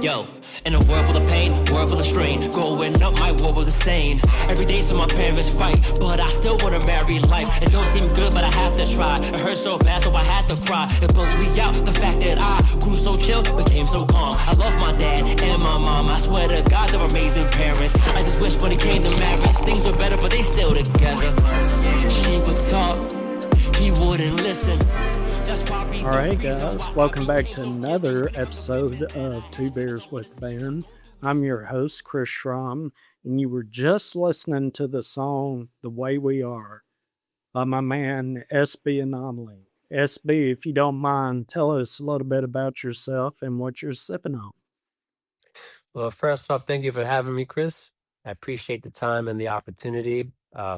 Yo, in a world full of pain, world full of strain, growing up, my world was insane. Every day, so my parents fight, but I still wanna marry life. It don't seem good, but I have to try. It hurts so bad, so I had to cry. It bugs me out, the fact that I grew so chill, became so calm. I love my dad and my mom. I swear to God, they're amazing parents. I just wish when it came to marriage, things were better, but they still together. She would talk, he wouldn't listen. All right, guys, welcome back to another episode of Two Beers with Ben. I'm your host, Chris Schramm, and you were just listening to the song The Way We Are by my man, SB Anomaly. SB, if you don't mind, tell us a little bit about yourself and what you're sipping on. Well, first off, thank you for having me, Chris. I appreciate the time and the opportunity.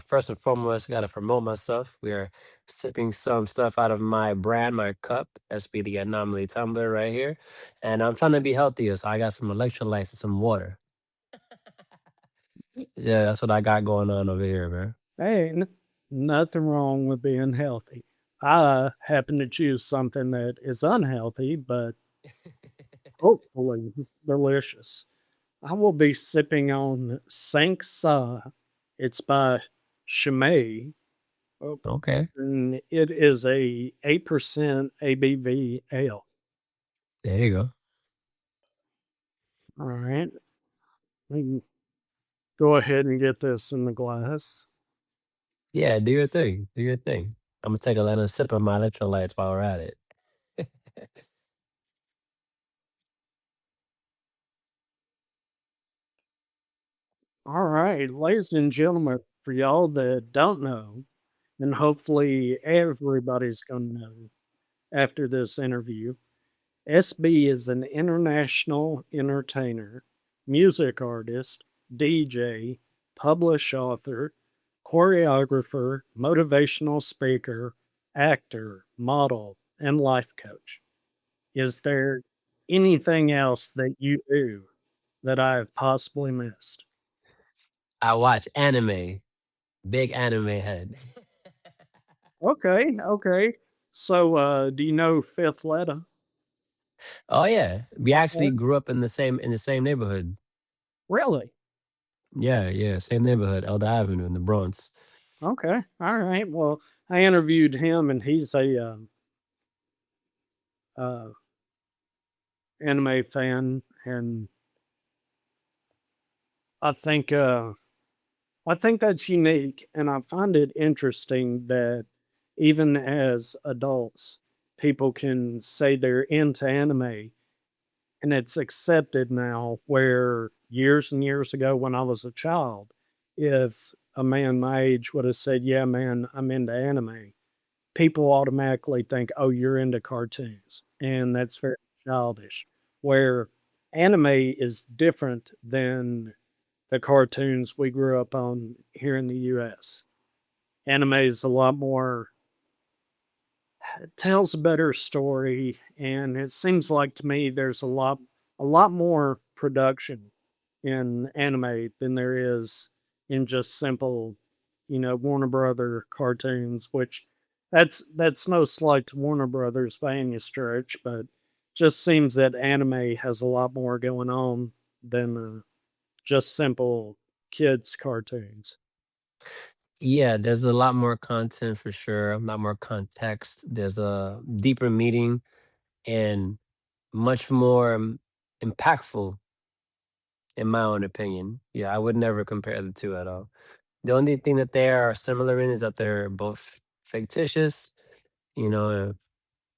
First and foremost, I got to promote myself. We are sipping some stuff out of my brand, my cup, SB The Anomaly tumbler right here. And I'm trying to be healthier, so I got some electrolytes and some water. Yeah, that's what I got going on over here, man. Hey, nothing wrong with being healthy. I happen to choose something that is unhealthy, but hopefully delicious. I will be sipping on Cinq Sa. It's by Chimmay. Oh, Okay, and it is a 8% ABV ale. there you go. All right. We can go ahead and get this in the glass. Yeah, do your thing. Do your thing. I'm gonna take a little sip of my electrolytes while we're at it. All right, ladies and gentlemen, for y'all that don't know, and hopefully everybody's going to know after this interview, SB is an international entertainer, music artist, DJ, published author, choreographer, motivational speaker, actor, model, and life coach. Is there anything else that you do that I have possibly missed? I watch anime, big anime head. Okay, okay. So, do you know Fifth Letter? Oh yeah, we actually Uh, grew up in the same neighborhood. Really? Yeah, yeah, same neighborhood, Elder Avenue in the Bronx. Okay. All right. Well, I interviewed him, and he's a uh, anime fan, and I think uh, I think that's unique, and I find it interesting that even as adults, people can say they're into anime, and it's accepted now. Where years and years ago, when I was a child, if a man my age would have said, "Yeah, man, I'm into anime," people automatically think, "Oh, you're into cartoons," and that's very childish. Where anime is different than the cartoons we grew up on here in the US. Anime is a lot more it tells a better story, and it seems like to me there's a lot more production in anime than there is in just simple, Warner Brother cartoons, which that's no slight to Warner Brothers by any stretch, but just seems that anime has a lot more going on than just simple kids cartoons. Yeah, there's a lot more content for sure, a lot more context. There's a deeper meaning and much more impactful, in my own opinion. Yeah, I would never compare the two at all. The only thing that they are similar in is that they're both fictitious.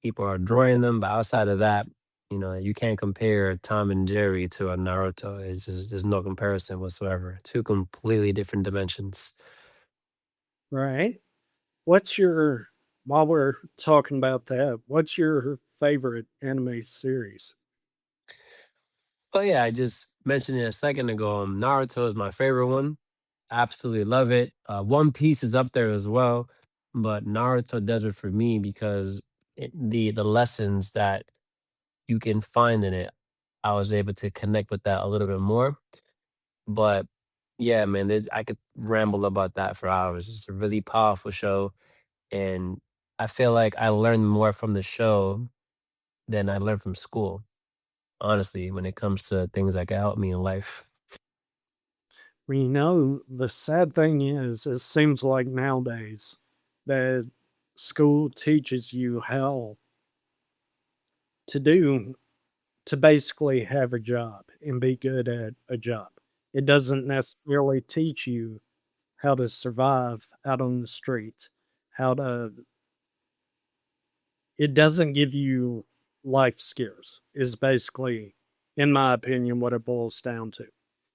People are drawing them, but outside of that, you can't compare Tom and Jerry to a Naruto. It's just, there's no comparison whatsoever. Two completely different dimensions. Right? What's your while we're talking about that, what's your favorite anime series? Oh yeah, I just mentioned it a second ago. Naruto is my favorite one. Absolutely love it. One Piece is up there as well, but Naruto does it for me because the lessons that you can find in it, I was able to connect with that a little bit more. But yeah, man, I could ramble about that for hours. It's a really powerful show, and I feel like I learned more from the show than I learned from school. honestly, when it comes to things that can help me in life. Well, the sad thing is, it seems like nowadays that school teaches you how to do to basically have a job and be good at a job. It doesn't necessarily teach you how to survive out on the streets, how to it doesn't give you life skills, is basically, in my opinion, what it boils down to.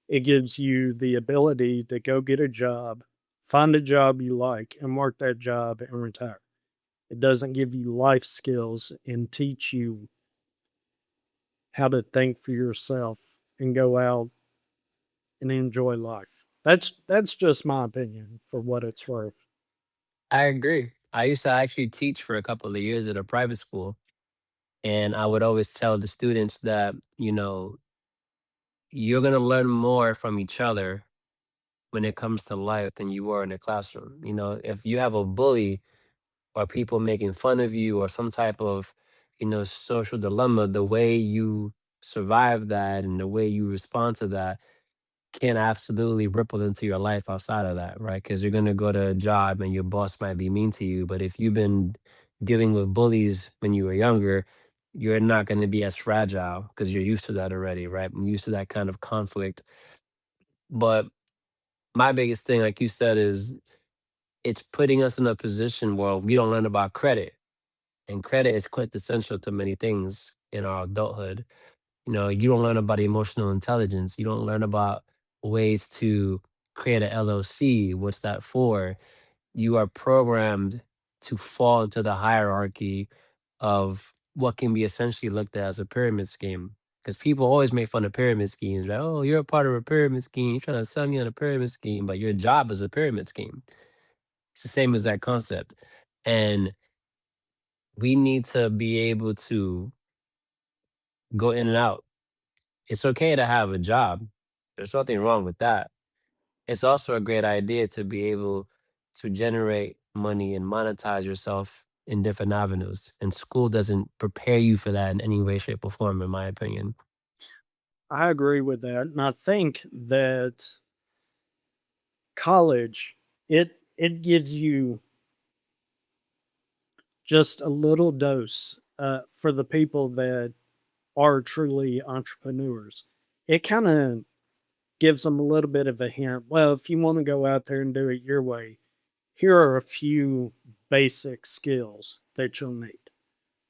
It gives you the ability to go get a job, find a job you like, and work that job and retire. It doesn't give you life skills and teach you how to think for yourself and go out and enjoy life. That's just my opinion for what it's worth. I agree. I used to actually teach for a couple of years at a private school, and I would always tell the students that, you're going to learn more from each other when it comes to life than you were in a classroom. If you have a bully or people making fun of you or some type of, social dilemma, the way you survive that and the way you respond to that can absolutely ripple into your life outside of that, right? Because you're going to go to a job and your boss might be mean to you. But if you've been dealing with bullies when you were younger, you're not going to be as fragile because you're used to that already, right? I'm used to that kind of conflict. But my biggest thing, like you said, is it's putting us in a position where we don't learn about credit. And credit is quintessential to many things in our adulthood. You don't learn about emotional intelligence. You don't learn about ways to create an LLC. What's that for? You are programmed to fall into the hierarchy of what can be essentially looked at as a pyramid scheme. Because people always make fun of pyramid schemes, right? Oh, you're a part of a pyramid scheme. You're trying to sell me on a pyramid scheme, but your job is a pyramid scheme. It's the same as that concept. And we need to be able to go in and out. It's okay to have a job. There's nothing wrong with that. It's also a great idea to be able to generate money and monetize yourself in different avenues. And school doesn't prepare you for that in any way, shape, or form, in my opinion. I agree with that, and I think that college it gives you just a little dose for the people that are truly entrepreneurs. It kind of gives them a little bit of a hint. Well, if you want to go out there and do it your way, here are a few basic skills that you'll need.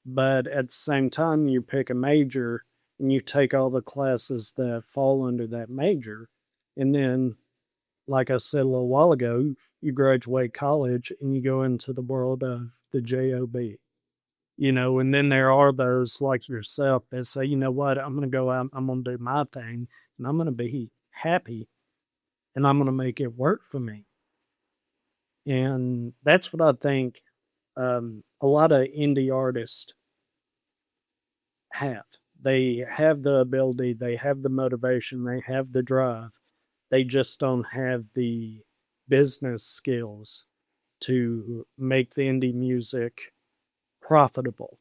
But at the same time, you pick a major and you take all the classes that fall under that major. And then, like I said a little while ago, you graduate college and you go into the world of the job. And then there are those like yourself that say, you know what, I'm going to go out, I'm going to do my thing, and I'm going to be happy, and I'm going to make it work for me. And that's what I think a lot of indie artists have. They have the ability, they have the motivation, they have the drive. They just don't have the business skills to make the indie music profitable.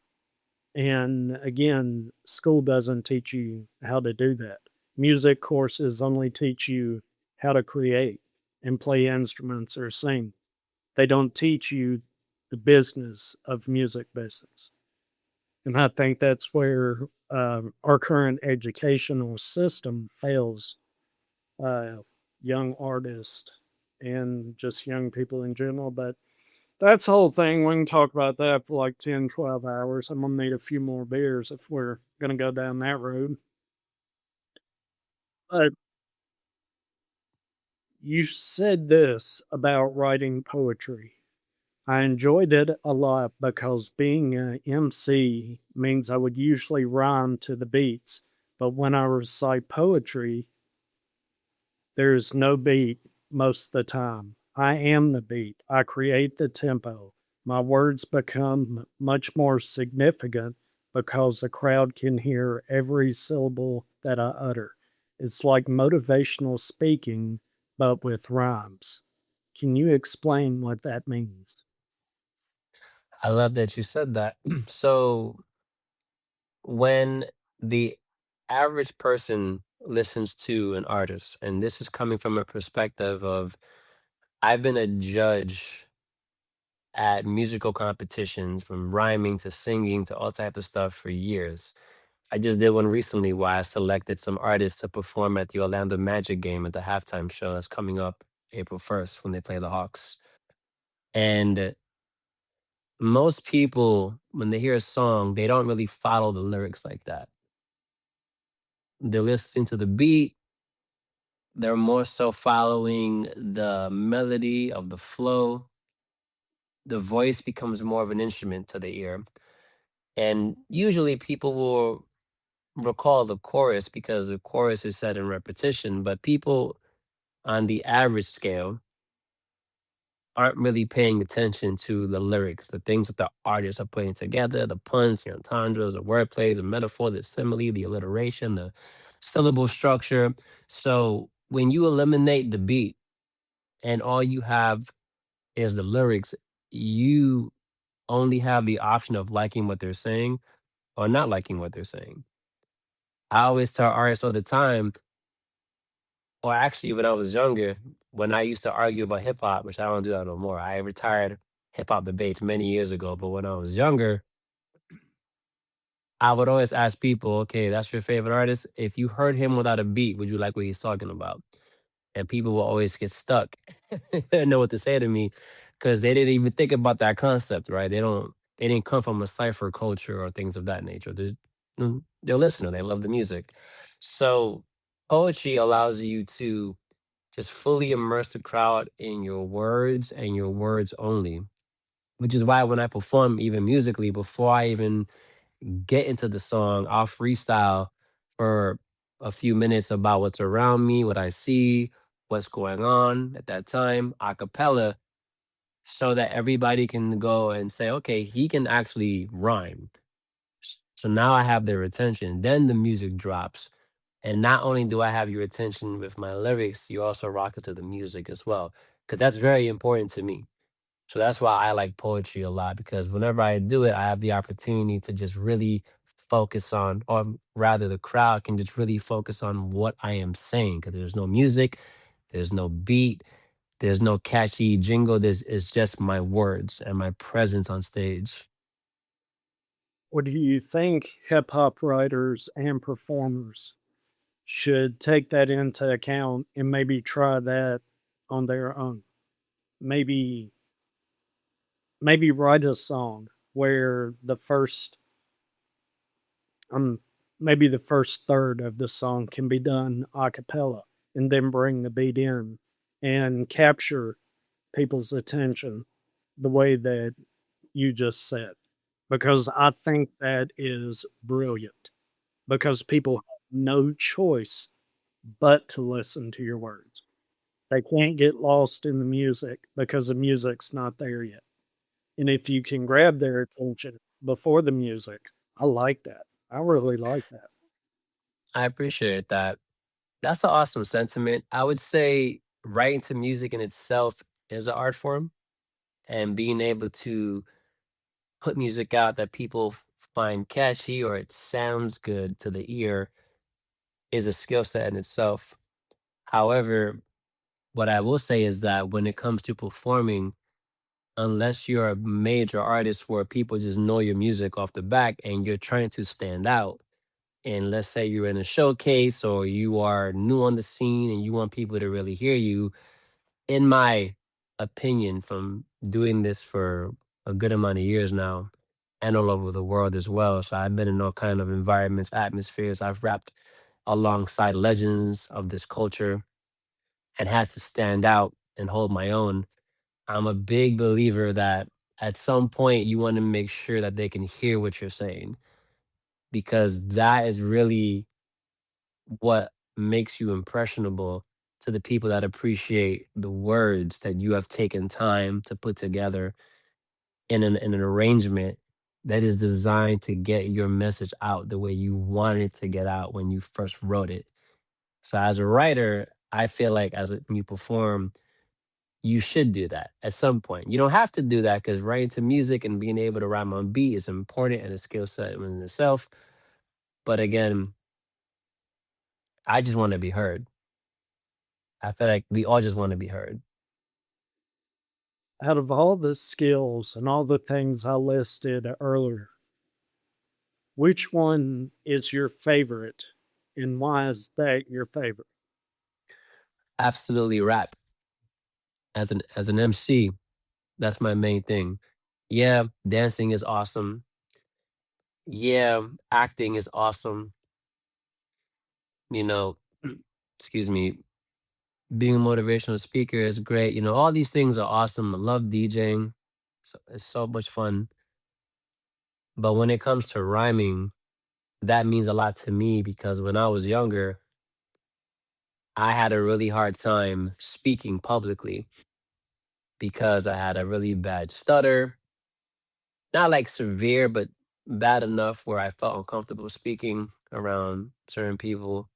And again, school doesn't teach you how to do that. Music courses only teach you how to create and play instruments or sing. They don't teach you the business of music business. And I think that's where our current educational system fails uh, young artists and just young people in general. But that's the whole thing. We can talk about that for like 10, 12 hours. I'm going to need a few more beers if we're going to go down that road. But you said this about writing poetry. I enjoyed it a lot because being an MC means I would usually rhyme to the beats. But when I recite poetry, there's no beat most of the time. I am the beat. I create the tempo. My words become much more significant because the crowd can hear every syllable that I utter. It's like motivational speaking, but with rhymes. Can you explain what that means? I love that you said that. So, when the average person listens to an artist, and this is coming from a perspective of I've been a judge at musical competitions from rhyming to singing to all type of stuff for years. I just did one recently where I selected some artists to perform at the Orlando Magic game at the halftime show that's coming up April 1st when they play the Hawks. And most people, when they hear a song, they don't really follow the lyrics like that. They're listening to the beat, they're more so following the melody of the flow. The voice becomes more of an instrument to the ear. And usually people will recall the chorus because the chorus is said in repetition, but people on the average scale aren't really paying attention to the lyrics, the things that the artists are putting together, the puns, the entendres, the wordplays, the metaphor, the simile, the alliteration, the syllable structure. So when you eliminate the beat and all you have is the lyrics, you only have the option of liking what they're saying or not liking what they're saying. I always tell artists all the time, or actually when I was younger, when I used to argue about hip hop, which I don't do that no more. I retired hip hop debates many years ago, but when I was younger, I would always ask people, okay, that's your favorite artist. If you heard him without a beat, would you like what he's talking about? And people will always get stuck and know what to say to me because they didn't even think about that concept, right? They didn't come from a cipher culture or things of that nature. They're a listener, they love the music. So poetry allows you to just fully immerse the crowd in your words and your words only, which is why when I perform even musically, before I even get into the song, I'll freestyle for a few minutes about what's around me, what I see, what's going on at that time, a cappella, so that everybody can go and say, okay, he can actually rhyme. So now I have their attention. Then the music drops. And not only do I have your attention with my lyrics, you also rock it to the music as well. Because that's very important to me. So that's why I like poetry a lot because whenever I do it, I have the opportunity to just really focus on, or rather, the crowd can just really focus on what I am saying because there's no music, there's no beat, there's no catchy jingle. This is just my words and my presence on stage. What do you think hip hop writers and performers should take that into account and maybe try that on their own? Maybe write a song where the first um maybe the first third of the song can be done a cappella and then bring the beat in and capture people's attention the way that you just said. Because I think that is brilliant because people have no choice but to listen to your words. They can't get lost in the music because the music's not there yet. And if you can grab their attention before the music, I like that. I really like that. I appreciate that. That's an awesome sentiment. I would say writing to music in itself is an art form, and being able to put music out that people find catchy or it sounds good to the ear is a skill set in itself. However, what I will say is that when it comes to performing, unless you're a major artist where people just know your music off the back and you're trying to stand out, and let's say you're in a showcase or you are new on the scene and you want people to really hear you, in my opinion, from doing this for a good amount of years now and all over the world as well. So I've been in all kind of environments, atmospheres. I've rapped alongside legends of this culture and had to stand out and hold my own. I'm a big believer that at some point you want to make sure that they can hear what you're saying because that is really what makes you impressionable to the people that appreciate the words that you have taken time to put together in an arrangement that is designed to get your message out the way you wanted it to get out when you first wrote it. So as a writer, I feel like when you perform, you should do that at some point. You don't have to do that because writing to music and being able to rhyme on beat is important and a skill set in itself. But again, I just want to be heard. I feel like we all just want to be heard. Out of all the skills and all the things I listed earlier, which one is your favorite and why is that your favorite? Absolutely rap. As an MC, that's my main thing. Yeah, dancing is awesome. Yeah, acting is awesome. You know, excuse me, being a motivational speaker is great. All these things are awesome. I love DJing. It's so much fun. But when it comes to rhyming, that means a lot to me because when I was younger, I had a really hard time speaking publicly because I had a really bad stutter. Not like severe, but bad enough where I felt uncomfortable speaking around certain people.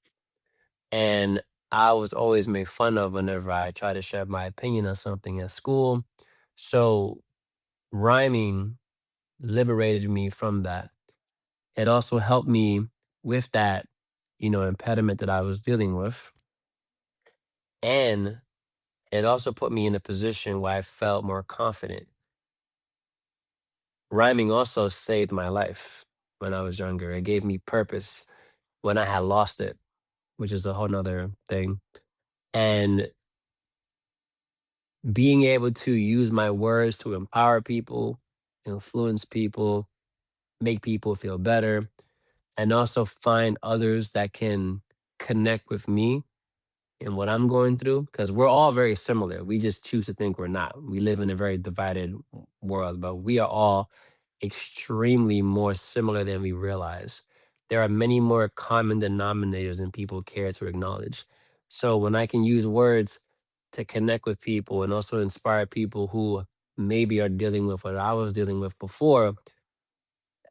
And I was always made fun of whenever I try to share my opinion on something at school. So rhyming liberated me from that. It also helped me with that, impediment that I was dealing with. And it also put me in a position where I felt more confident. Rhyming also saved my life when I was younger. It gave me purpose when I had lost it, which is a whole nother thing. And being able to use my words to empower people, influence people, make people feel better, and also find others that can connect with me and what I'm going through, because we're all very similar. We just choose to think we're not. We live in a very divided world, but we are all extremely more similar than we realize. There are many more common denominators than people care to acknowledge. So when I can use words to connect with people and also inspire people who maybe are dealing with what I was dealing with before,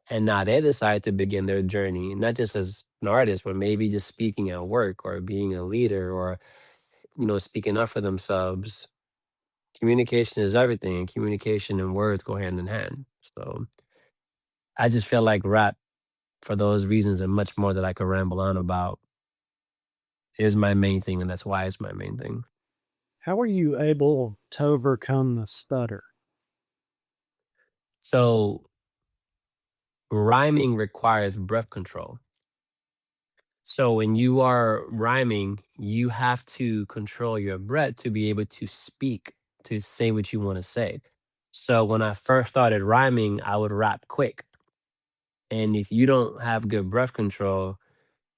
and now they decide to begin their journey, not just as an artist, but maybe just speaking at work or being a leader or, speaking up for themselves. Communication is everything, and communication and words go hand in hand. So I just feel like rap, for those reasons and much more that I could ramble on about, is my main thing, and that's why it's my main thing. How are you able to overcome the stutter? So rhyming requires breath control. So when you are rhyming, you have to control your breath to be able to speak, to say what you want to say. So when I first started rhyming, I would rap quick. And if you don't have good breath control,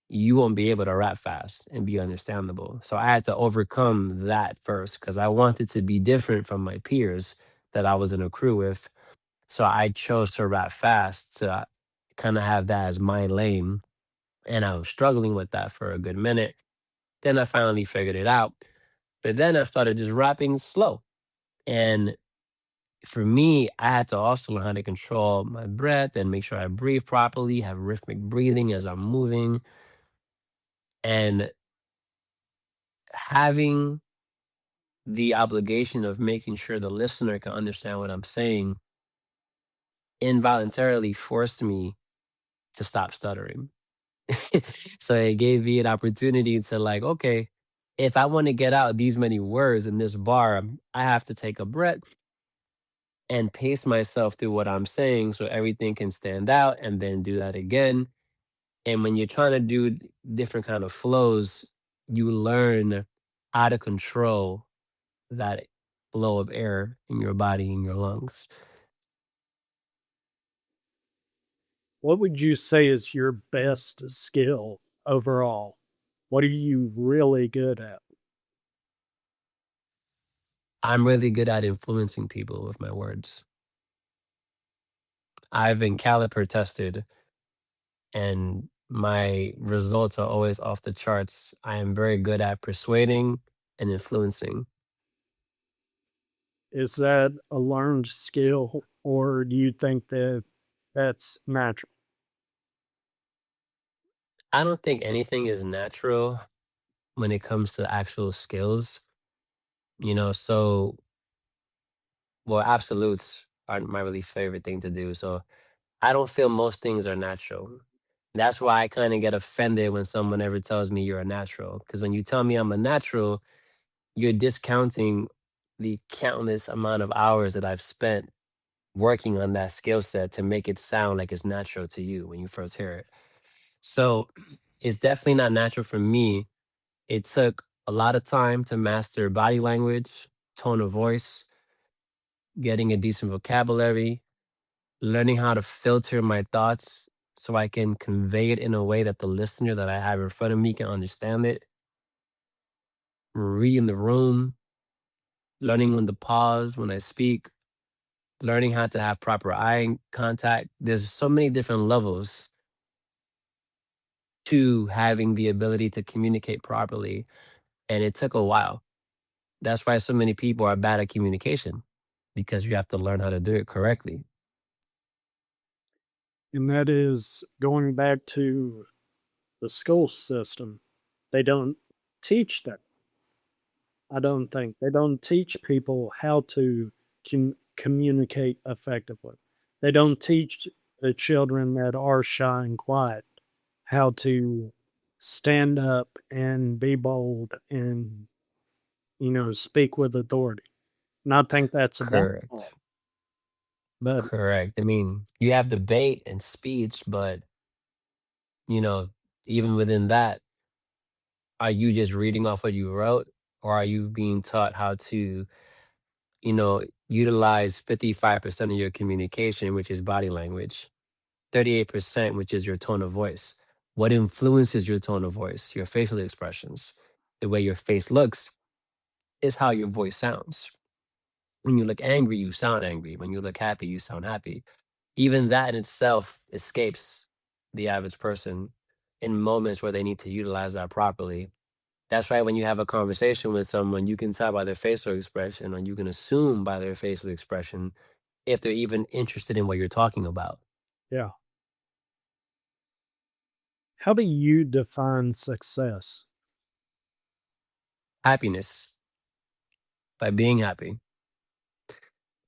you won't be able to rap fast and be understandable. So I had to overcome that first because I wanted to be different from my peers that I was in a crew with. So I chose to rap fast to kind of have that as my lane. And I was struggling with that for a good minute. Then I finally figured it out. But then I started just rapping slow. And for me, I had to also learn how to control my breath and make sure I breathe properly, have rhythmic breathing as I'm moving, and having the obligation of making sure the listener can understand what I'm saying involuntarily forced me to stop stuttering. So it gave me an opportunity to, like, okay, if I want to get out these many words in this bar, I have to take a breath and pace myself through what I'm saying so everything can stand out and then do that again. And when you're trying to do different kind of flows, you learn how to control that flow of air in your body, in your lungs. What would you say is your best skill overall? What are you really good at? I'm really good at influencing people with my words. I've been caliper tested and my results are always off the charts. I am very good at persuading and influencing. Is that a learned skill or do you think that that's natural? I don't think anything is natural when it comes to actual skills, so well, absolutes aren't my really favorite thing to do. So I don't feel most things are natural. That's why I kind of get offended when someone ever tells me you're a natural. Because when you tell me I'm a natural, you're discounting the countless amount of hours that I've spent working on that skill set to make it sound like it's natural to you when you first hear it. So it's definitely not natural for me. It took a lot of time to master body language, tone of voice, getting a decent vocabulary, learning how to filter my thoughts so I can convey it in a way that the listener that I have in front of me can understand it, reading the room, learning when to pause when I speak, learning how to have proper eye contact. There's so many different levels to having the ability to communicate properly. And it took a while. That's why so many people are bad at communication because you have to learn how to do it correctly. And that is going back to the school system. They don't teach that. I don't think they don't teach people how to communicate effectively. They don't teach the children that are shy and quiet how to stand up and be bold and, speak with authority. And I think that's a downfall. Correct. But Correct. I mean, you have debate and speech, but you know, even within that, are you just reading off what you wrote, or are you being taught how to, utilize 55% of your communication, which is body language, 38%, which is your tone of voice? What influences your tone of voice? Your facial expressions. The way your face looks is how your voice sounds. When you look angry, you sound angry. When you look happy, you sound happy. Even that in itself escapes the average person in moments where they need to utilize that properly. That's why when you have a conversation with someone, you can tell by their facial expression, or you can assume by their facial expression if they're even interested in what you're talking about. yeah, how do you define success? Happiness, by being happy.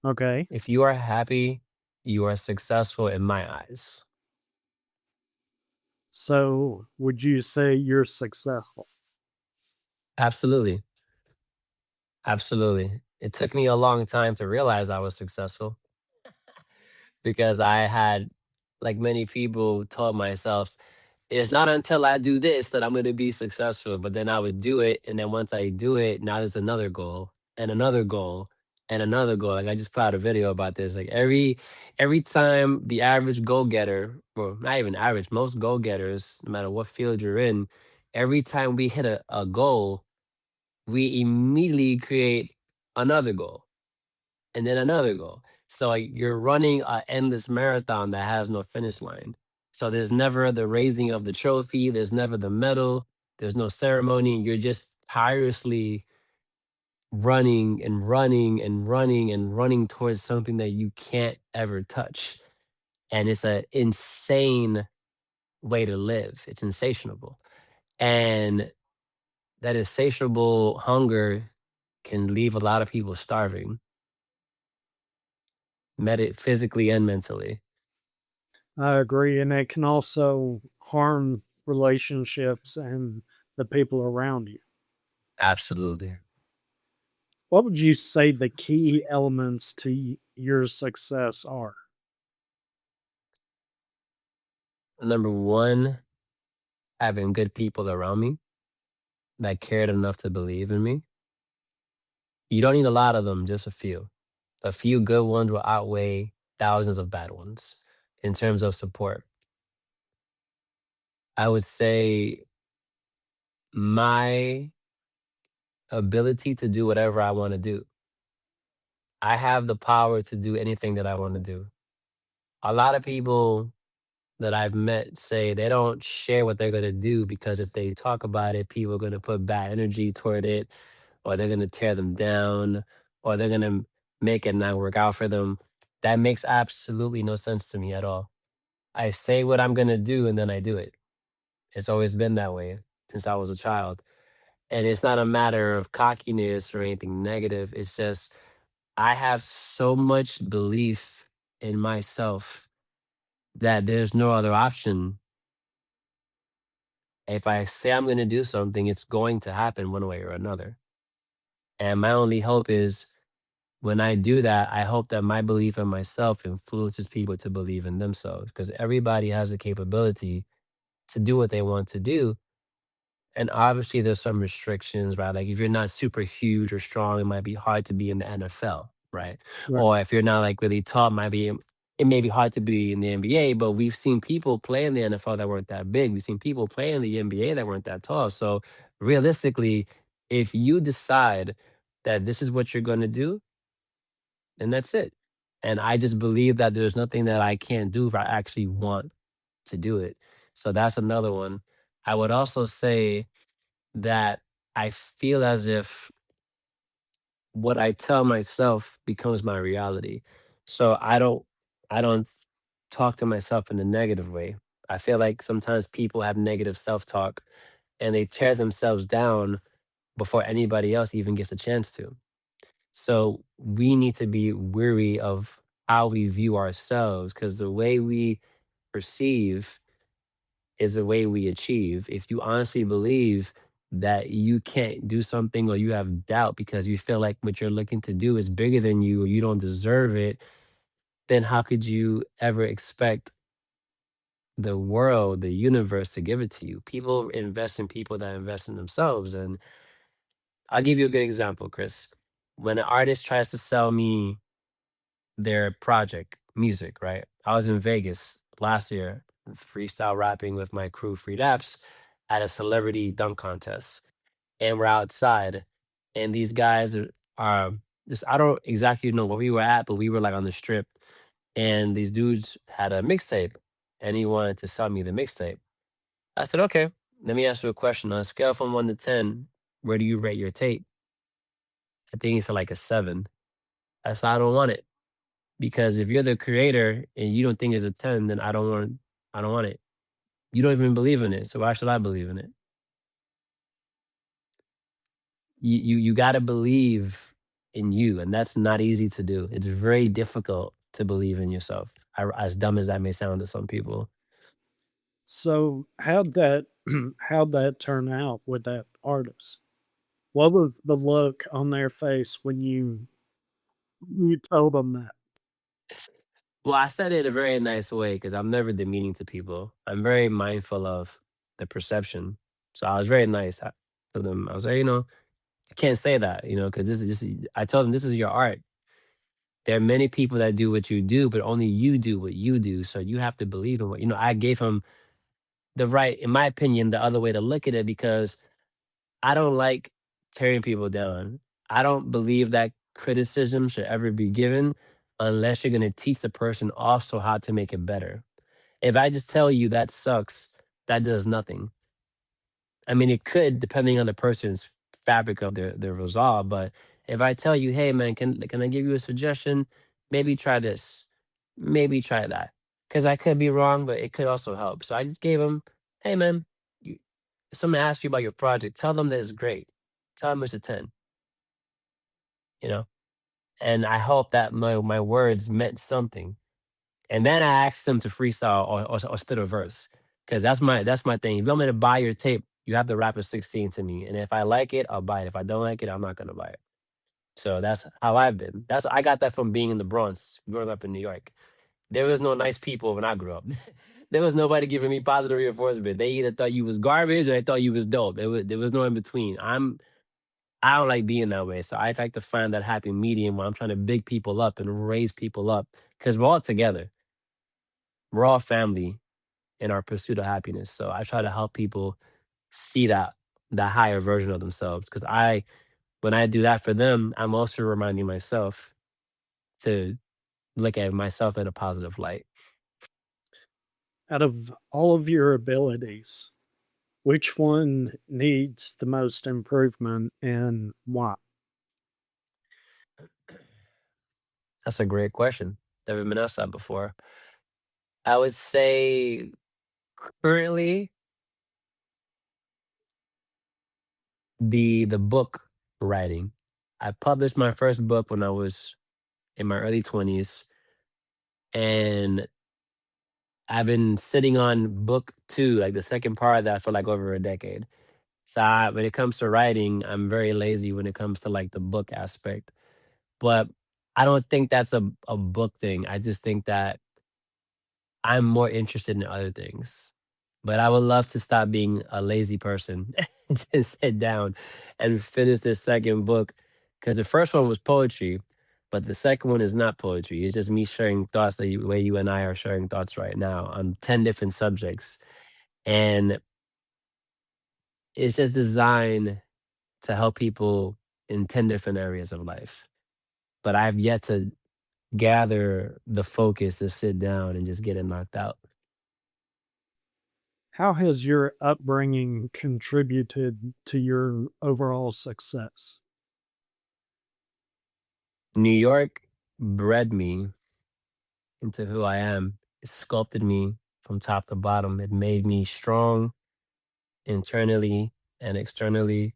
Okay. If you are happy, you are successful in my eyes. So would you say you're successful? Absolutely. Absolutely. It took me a long time to realize I was successful because I had, like many people, told myself, it's not until I do this that I'm going to be successful. But then I would do it. And then once I do it, now there's another goal and another goal and another goal. Like I just put out a video about this. Like every time the average goal getter, or not even average, most goal getters, no matter what field you're in, every time we hit a goal, we immediately create another goal and then another goal. So like, you're running an endless marathon that has no finish line. So there's never the raising of the trophy, there's never the medal, there's no ceremony. You're just tirelessly running and running and running and running towards something that you can't ever touch. And it's an insane way to live. It's insatiable. And that insatiable hunger can leave a lot of people starving, physically and mentally. I agree. And it can also harm relationships and the people around you. Absolutely. What would you say the key elements to your success are? Number one, having good people around me that cared enough to believe in me. You don't need a lot of them, just a few. A few good ones will outweigh thousands of bad ones in terms of support. I would say my ability to do whatever I want to do. I have the power to do anything that I want to do. A lot of people that I've met say they don't share what they're going to do because if they talk about it, people are going to put bad energy toward it, or they're going to tear them down, or they're going to make it not work out for them. That makes absolutely no sense to me at all. I say what I'm going to do and then I do it. It's always been that way since I was a child. And it's not a matter of cockiness or anything negative. It's just I have so much belief in myself that there's no other option If I say I'm going to do something, it's going to happen one way or another. And my only hope is when I do that, I hope that my belief in myself influences people to believe in themselves because everybody has the capability to do what they want to do. And obviously, there's some restrictions, right? Like if you're not super huge or strong, it might be hard to be in the NFL, right? Right. Or if you're not like really tall, it may be hard to be in the NBA. But we've seen people play in the NFL that weren't that big. We've seen people play in the NBA that weren't that tall. So realistically, if you decide that this is what you're going to do, then that's it. And I just believe that there's nothing that I can't do if I actually want to do it. So that's another one. I would also say that I feel as if what I tell myself becomes my reality. So I don't talk to myself in a negative way. I feel like sometimes people have negative self-talk and they tear themselves down before anybody else even gets a chance to. So we need to be weary of how we view ourselves because the way we perceive is the way we achieve. If you honestly believe that you can't do something or you have doubt because you feel like what you're looking to do is bigger than you or you don't deserve it, then how could you ever expect the world, the universe to give it to you? People invest in people that invest in themselves. And I'll give you a good example, Chris. When an artist tries to sell me their project, music, right? I was in Vegas last year, freestyle rapping with my crew, Free Apps, at a celebrity dunk contest. And we're outside, and these guys are just, I don't exactly know where we were at, but we were like on the strip. And these dudes had a mixtape, and he wanted to sell me the mixtape. I said, okay, let me ask you a question. On a scale from 1 to 10, where do you rate your tape? I think it's like a 7. I said, I don't want it. Because if you're the creator and you don't think it's a 10, then I don't want it. You don't even believe in it. So why should I believe in it? You gotta believe in you, and that's not easy to do. It's very difficult to believe in yourself. As dumb as that may sound to some people. So how'd that turn out with that artist? What was the look on their face when you told them that? Well, I said it in a very nice way because I'm never demeaning to people. I'm very mindful of the perception. So I was very nice to them. I was like, I can't say that, because this is just, I told them this is your art. There are many people that do what you do, but only you do what you do. So you have to believe in I gave him the right, in my opinion, the other way to look at it because I don't like tearing people down. I don't believe that criticism should ever be given unless you're going to teach the person also how to make it better. If I just tell you that sucks, that does nothing. I mean, it could, depending on the person's fabric of their resolve. But if I tell you, hey man, can I give you a suggestion? Maybe try this. Maybe try that. Because I could be wrong, but it could also help. So I just gave him, hey man, you, if someone asks you about your project, tell them that it's great. Tell them it's a 10, you know? And I hope that my words meant something. And then I asked them to freestyle or spit a verse. Cause that's my thing. If you want me to buy your tape, you have to rap a 16 to me. And if I like it, I'll buy it. If I don't like it, I'm not gonna buy it. So that's how I've been. I got that from being in the Bronx, growing up in New York. There was no nice people when I grew up. There was nobody giving me positive reinforcement. They either thought you was garbage or they thought you was dope. There was no in between. I don't like being that way. So I like to find that happy medium where I'm trying to big people up and raise people up. Cause we're all together. We're all family in our pursuit of happiness. So I try to help people see that higher version of themselves. Because when I do that for them, I'm also reminding myself to look at myself in a positive light. Out of all of your abilities, which one needs the most improvement and why? That's a great question. Never been asked that before. I would say currently the book writing. I published my first book when I was in my early 20s, and I've been sitting on book 2, like the second part of that, for like over a decade. So when it comes to writing, I'm very lazy when it comes to like the book aspect. But I don't think that's a book thing. I just think that I'm more interested in other things. But I would love to stop being a lazy person and just sit down and finish this second book. Because the first one was poetry, but the second one is not poetry. It's just me sharing thoughts the way you and I are sharing thoughts right now on 10 different subjects. And it's just designed to help people in 10 different areas of life. But I've yet to gather the focus to sit down and just get it knocked out. How has your upbringing contributed to your overall success? New York bred me into who I am. It sculpted me from top to bottom. It made me strong internally and externally.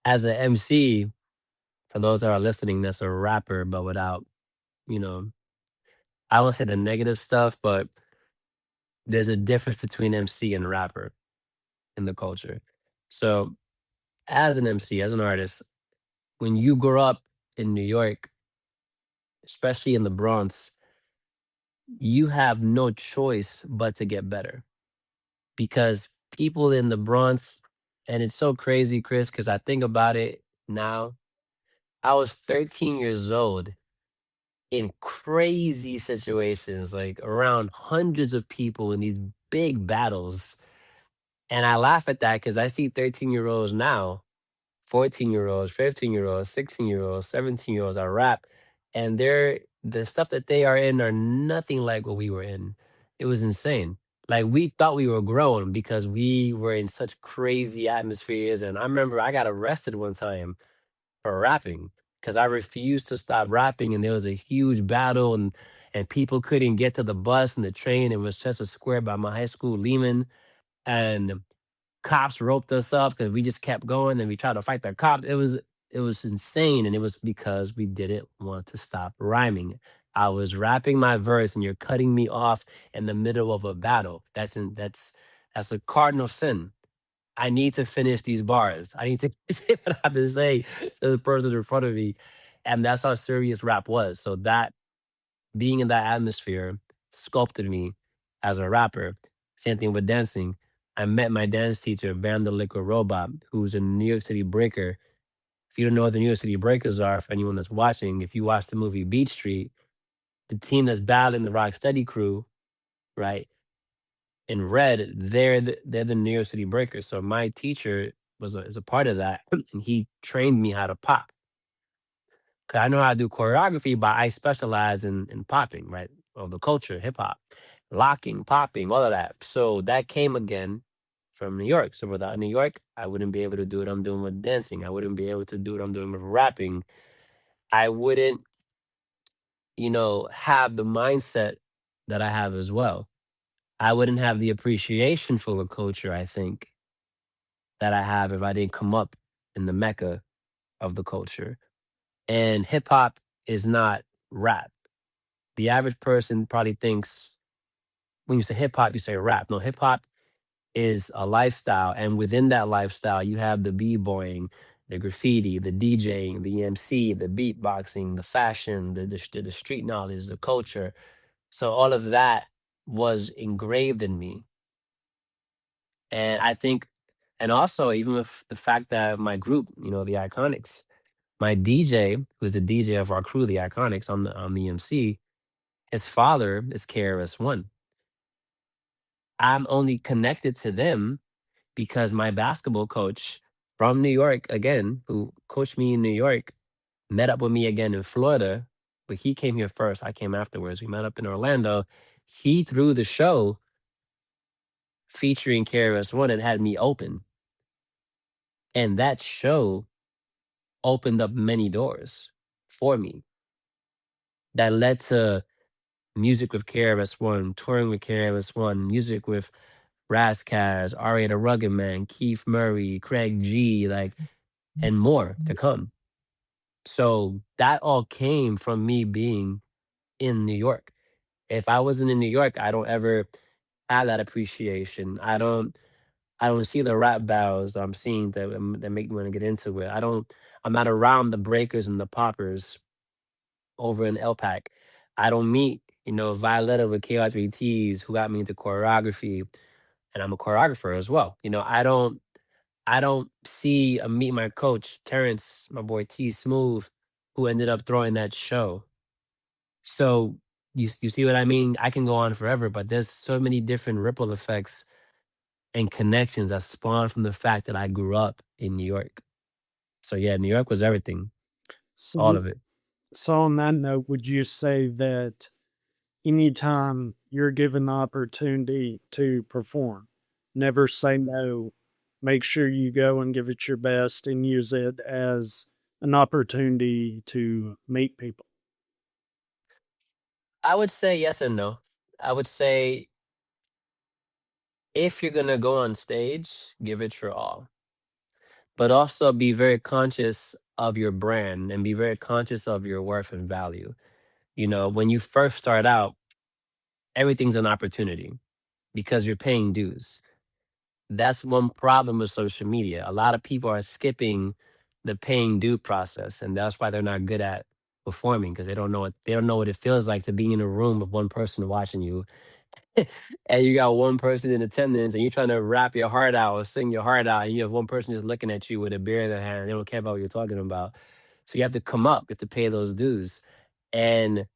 As an MC, for those that are listening, that's a rapper, but without, you know, I won't say the negative stuff, but there's a difference between MC and rapper in the culture. So, as an MC, as an artist, when you grow up in New York, especially in the Bronx, you have no choice but to get better because people in the Bronx, and it's so crazy, Chris, because I think about it now. I was 13 years old in crazy situations, like around hundreds of people in these big battles. And I laugh at that because I see 13-year-olds now, 14-year-olds, 15-year-olds, 16-year-olds, 17-year-olds are rap, and the stuff that they are in are nothing like what we were in. It was insane. Like we thought we were grown because we were in such crazy atmospheres. And I remember I got arrested one time for rapping because I refused to stop rapping, and there was a huge battle, and people couldn't get to the bus and the train. It was just a square by my high school, Lehman, and cops roped us up because we just kept going and we tried to fight the cops. It was insane, and it was because we didn't want to stop rhyming. I was rapping my verse, and you're cutting me off in the middle of a battle. That's a cardinal sin. I need to finish these bars. I need to say what I have to say to the person in front of me, and that's how serious rap was. So that being in that atmosphere sculpted me as a rapper. Same thing with dancing. I met my dance teacher, Bam the Liquid Robot, who's a New York City breaker. If you don't know what the New York City breakers are, for anyone that's watching, if you watch the movie Beat Street, the team that's battling the Rocksteady crew, right, in red, they're the New York City breakers. So my teacher is a part of that, and he trained me how to pop. 'Cause I know how to do choreography, but I specialize in popping, right? Of the culture, hip hop, locking, popping, all of that. So that came again from New York. So without New York, I wouldn't be able to do what I'm doing with dancing. I wouldn't be able to do what I'm doing with rapping. I wouldn't, have the mindset that I have as well. I wouldn't have the appreciation for the culture, I think, that I have if I didn't come up in the mecca of the culture. And hip hop is not rap. The average person probably thinks when you say hip hop, you say rap. No, hip hop is a lifestyle, and within that lifestyle, you have the b-boying, the graffiti, the DJing, the MC, the beatboxing, the fashion, the street knowledge, the culture. So all of that was engraved in me, and I think, and also even with the fact that my group, the Iconics, my DJ, who's the DJ of our crew, the Iconics, on the MC, his father is KRS-One. I'm only connected to them because my basketball coach from New York, again, who coached me in New York, met up with me again in Florida, but he came here first. I came afterwards. We met up in Orlando. He threw the show featuring KRS-One and had me open. And that show opened up many doors for me that led to music with KRS-One, touring with KRS-One, music with Razzcast, Ari the Rugged Man, Keith Murray, Craig G, like, and more to come. So that all came from me being in New York. If I wasn't in New York, I don't ever have that appreciation. I don't see the rap battles that I'm seeing that make me want to get into it. I'm not around the breakers and the poppers over in LPAC. I don't meet, Violetta with KR3Ts who got me into choreography, and I'm a choreographer as well. I don't see meet my coach, Terrence, my boy T Smooth, who ended up throwing that show. So you see what I mean? I can go on forever, but there's so many different ripple effects and connections that spawn from the fact that I grew up in New York. So yeah, New York was everything, all So, of it. so on that note, would you say that anytime you're given the opportunity to perform, never say no. Make sure you go and give it your best and use it as an opportunity to meet people. I would say yes and no. I would say if you're gonna go on stage, give it your all, but also be very conscious of your brand and be very conscious of your worth and value. When you first start out, everything's an opportunity because you're paying dues. That's one problem with social media. A lot of people are skipping the paying due process, and that's why they're not good at performing because they don't know what it feels like to be in a room with one person watching you, and you got one person in attendance, and you're trying to rap your heart out or sing your heart out, and you have one person just looking at you with a beer in their hand. They don't care about what you're talking about. So you have to come up, you have to pay those dues. And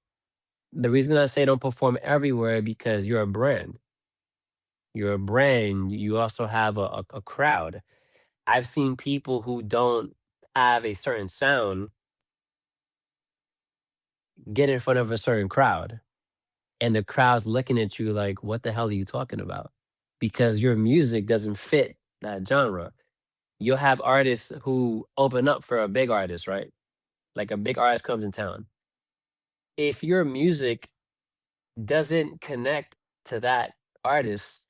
the reason I say don't perform everywhere because you're a brand. You're a brand. You also have a crowd. I've seen people who don't have a certain sound get in front of a certain crowd, and the crowd's looking at you like, what the hell are you talking about? Because your music doesn't fit that genre. You'll have artists who open up for a big artist, right? Like a big artist comes in town. If your music doesn't connect to that artist,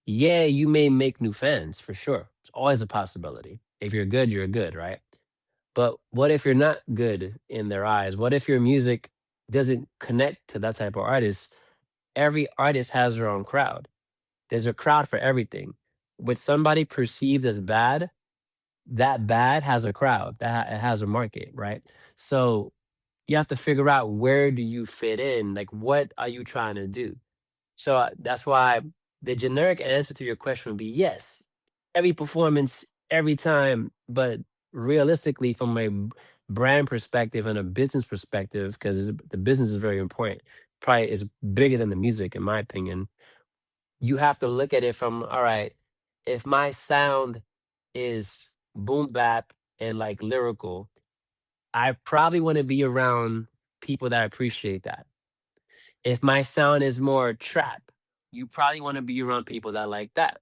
yeah, you may make new fans for sure. It's always a possibility. If you're good, you're good, right? But what if you're not good in their eyes? What if your music doesn't connect to that type of artist? Every artist has their own crowd. There's a crowd for everything. What somebody perceived as bad, that bad has a crowd. It has a market, right? So you have to figure out where do you fit in? Like, what are you trying to do? So that's why the generic answer to your question would be yes, every performance, every time. But realistically, from a brand perspective and a business perspective, because the business is very important, probably is bigger than the music, in my opinion. You have to look at it from, all right, if my sound is boom bap and like lyrical, I probably want to be around people that appreciate that. If my sound is more trap, you probably want to be around people that like that.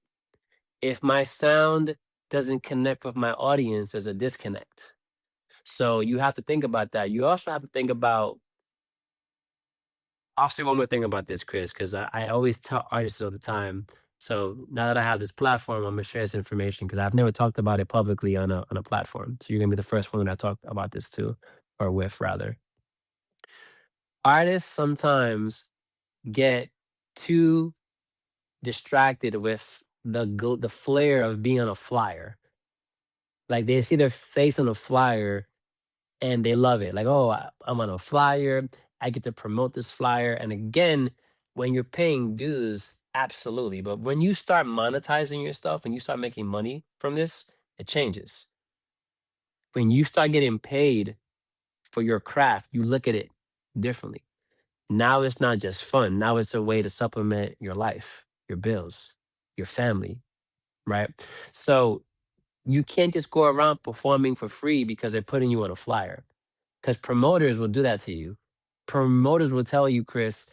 If my sound doesn't connect with my audience, there's a disconnect. So you have to think about that. You also have to think about, I'll say one more thing about this, Chris, because I always tell artists all the time. So now that I have this platform, I'm gonna share this information because I've never talked about it publicly on a platform. So you're gonna be the first one that I talk about this to, or with rather. Artists sometimes get too distracted with the flair of being on a flyer. Like they see their face on a flyer and they love it. Like, oh, I'm on a flyer. I get to promote this flyer. And again, when you're paying dues, absolutely. But when you start monetizing your stuff and you start making money from this, it changes. When you start getting paid for your craft, you look at it differently. Now it's not just fun. Now it's a way to supplement your life, your bills, your family, right? So you can't just go around performing for free because they're putting you on a flyer. Because promoters will do that to you. Promoters will tell you, Chris,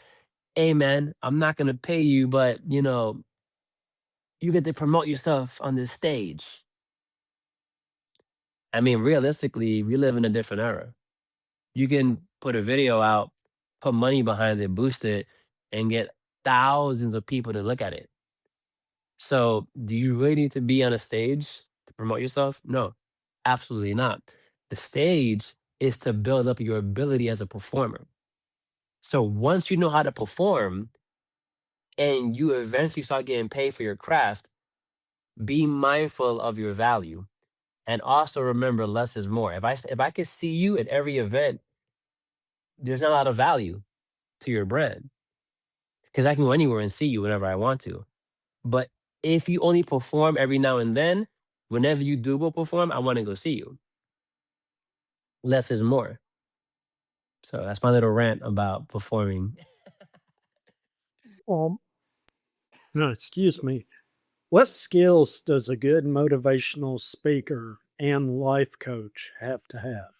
hey man, I'm not gonna pay you, but you get to promote yourself on this stage. I mean, realistically, we live in a different era. You can put a video out, put money behind it, boost it, and get thousands of people to look at it. So, do you really need to be on a stage to promote yourself? No, absolutely not. The stage is to build up your ability as a performer. So once you know how to perform and you eventually start getting paid for your craft, be mindful of your value. And also remember less is more. If I could see you at every event, there's not a lot of value to your brand because I can go anywhere and see you whenever I want to. But if you only perform every now and then, whenever you do go perform, I want to go see you. Less is more. So that's my little rant about performing. Well, no, excuse me. What skills does a good motivational speaker and life coach have to have?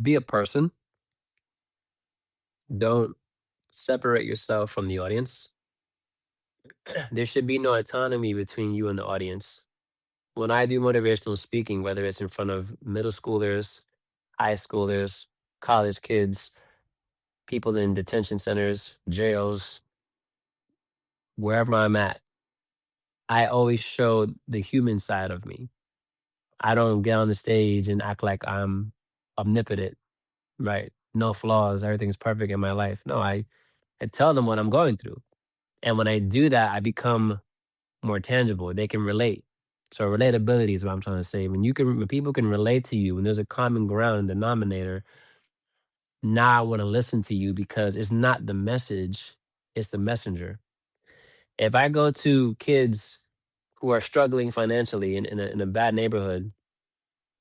Be a person. Don't separate yourself from the audience. There should be no autonomy between you and the audience. When I do motivational speaking, whether it's in front of middle schoolers, high schoolers, college kids, people in detention centers, jails, wherever I'm at, I always show the human side of me. I don't get on the stage and act like I'm omnipotent, right? No flaws, everything's perfect in my life. No, I tell them what I'm going through. And when I do that, I become more tangible. They can relate. So relatability is what I'm trying to say. When people can relate to you, when there's a common ground denominator, now I want to listen to you because it's not the message, it's the messenger. If I go to kids who are struggling financially in a bad neighborhood,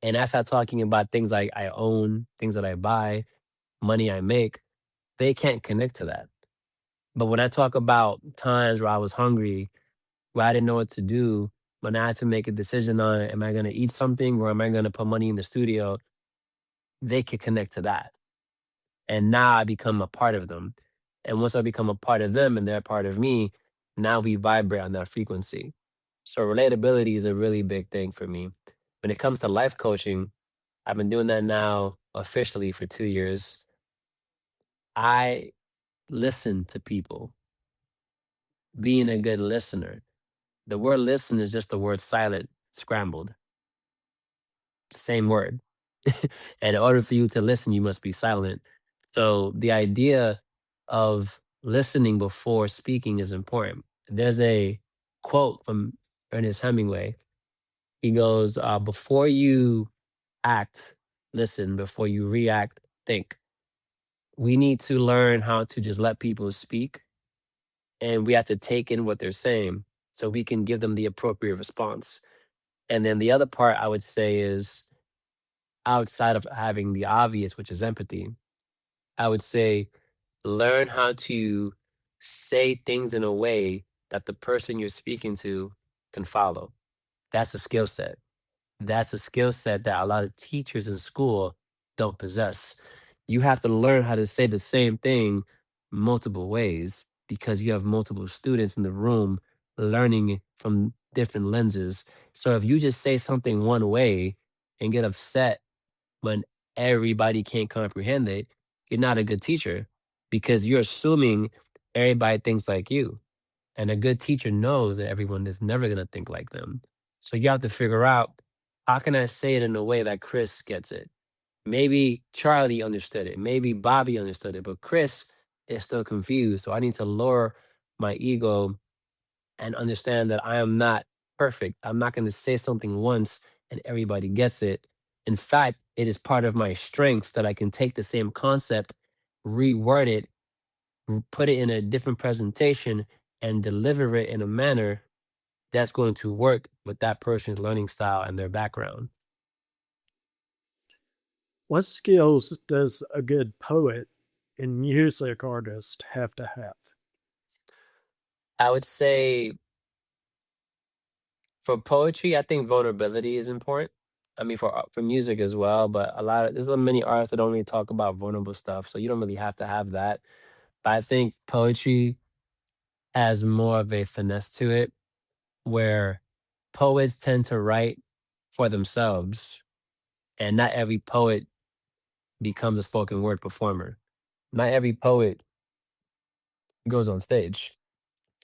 and I start talking about things like I own, things that I buy, money I make, they can't connect to that. But when I talk about times where I was hungry, where I didn't know what to do, when I had to make a decision on am I going to eat something or am I going to put money in the studio, they could connect to that. And now I become a part of them. And once I become a part of them and they're a part of me, now we vibrate on that frequency. So relatability is a really big thing for me. When it comes to life coaching, I've been doing that now officially for 2 years. I listen to people, being a good listener. The word listen is just the word silent scrambled, same word. And in order for you to listen, you must be silent. So the idea of listening before speaking is important. There's a quote from Ernest Hemingway. He goes, before you act, listen. Before you react, think. We need to learn how to just let people speak and we have to take in what they're saying so we can give them the appropriate response. And then the other part I would say is outside of having the obvious, which is empathy, I would say learn how to say things in a way that the person you're speaking to can follow. That's a skill set. That's a skill set that a lot of teachers in school don't possess. You have to learn how to say the same thing multiple ways because you have multiple students in the room learning from different lenses. So if you just say something one way and get upset when everybody can't comprehend it, you're not a good teacher because you're assuming everybody thinks like you. And a good teacher knows that everyone is never going to think like them. So you have to figure out how can I say it in a way that Chris gets it? Maybe Charlie understood it. Maybe Bobby understood it, but Chris is still confused. So I need to lower my ego and understand that I am not perfect. I'm not going to say something once and everybody gets it. In fact, it is part of my strength that I can take the same concept, reword it, put it in a different presentation, and deliver it in a manner that's going to work with that person's learning style and their background. What skills does a good poet and music artist have to have? I would say for poetry, I think vulnerability is important. I mean, for music as well, but there's many artists that don't really talk about vulnerable stuff, so you don't really have to have that. But I think poetry has more of a finesse to it, where poets tend to write for themselves, and not every poet becomes a spoken word performer. Not every poet goes on stage.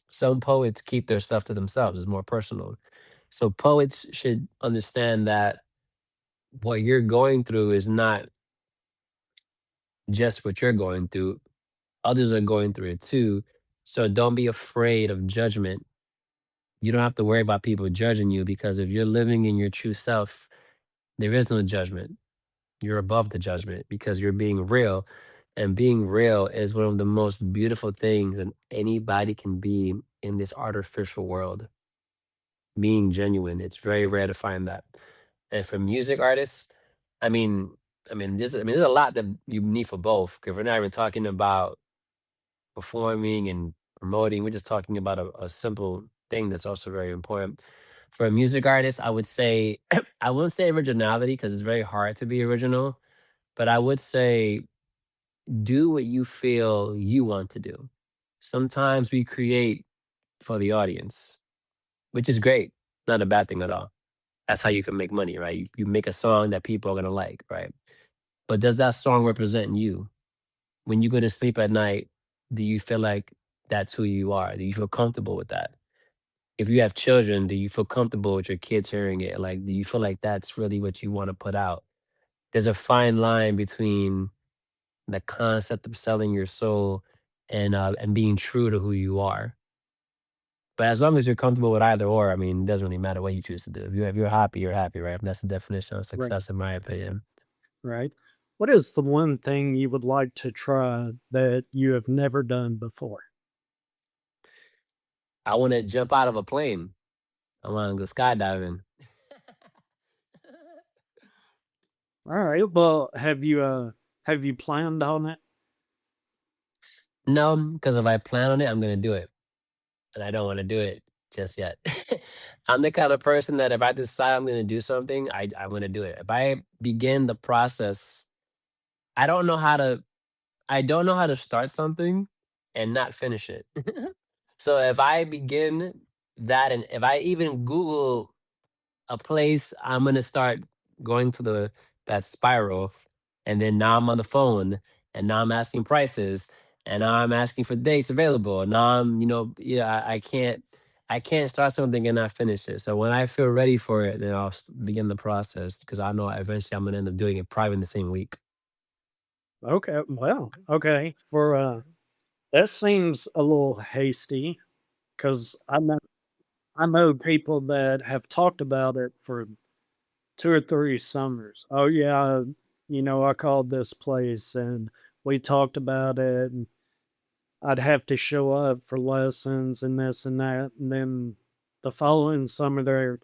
Some poets keep their stuff to themselves, it's more personal. So poets should understand that what you're going through is not just what you're going through. Others are going through it too. So don't be afraid of judgment. You don't have to worry about people judging you because if you're living in your true self, there is no judgment. You're above the judgment because you're being real. And being real is one of the most beautiful things that anybody can be in this artificial world. Being genuine. It's very rare to find that. And for music artists, I mean, there's a lot that you need for both. Because we're not even talking about performing and promoting. We're just talking about a simple thing that's also very important. For a music artist, I would say I wouldn't say originality because it's very hard to be original, but I would say do what you feel you want to do. Sometimes we create for the audience, which is great. Not a bad thing at all. That's how you can make money, right? You make a song that people are gonna like, right? But does that song represent you? When you go to sleep at night, do you feel like that's who you are? Do you feel comfortable with that? If you have children, do you feel comfortable with your kids hearing it? Like, do you feel like that's really what you want to put out? There's a fine line between the concept of selling your soul and being true to who you are. But as long as you're comfortable with either or, I mean, it doesn't really matter what you choose to do. If you're happy, you're happy, right? That's the definition of Right. success, in my opinion. Right. What is the one thing you would like to try that you have never done before? I want to jump out of a plane. I want to go skydiving. All right. Well, have you planned on it? No, because if I plan on it, I'm gonna do it, and I don't want to do it just yet. I'm the kind of person that if I decide I'm gonna do something, I'm gonna do it. If I begin the process, I don't know how to. I don't know how to start something and not finish it. So if I begin that, and if I even Google a place, I'm gonna start going to the that spiral, and then now I'm on the phone, and now I'm asking prices, and now I'm asking for dates available. And now I can't start something and not finish it. So when I feel ready for it, then begin the process because I know eventually I'm gonna end up doing it probably in the same week. Okay. Well, okay. For that seems a little hasty because I know people that have talked about it for 2 or 3 summers. Oh yeah, I called this place and we talked about it, and I'd have to show up for lessons and this and that, and then the following summer they're,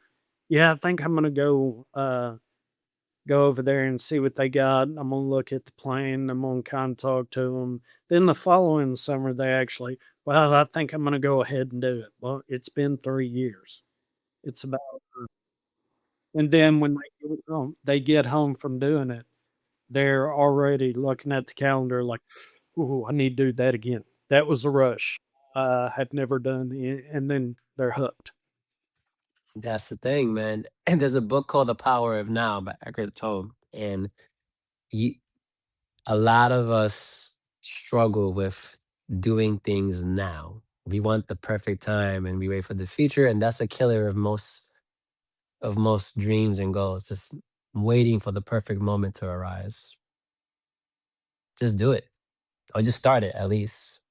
yeah, I think I'm gonna go over there and see what they got. I'm gonna look at the plane. I'm gonna kind of talk to them. Then the following summer they actually, well, I think I'm gonna go ahead and do it. Well, it's been 3 years. It's about, and then when they get home from doing it, they're already looking at the calendar like, "Ooh, I need to do that again. That was a rush. Have never done," and then they're hooked. That's the thing, man. And there's a book called The Power of Now by Eckhart Tolle, and you, a lot of us struggle with doing things now. We want the perfect time and we wait for the future, and that's a killer of most dreams and goals. Just waiting for the perfect moment to arise. Just do it. Or just start it at least.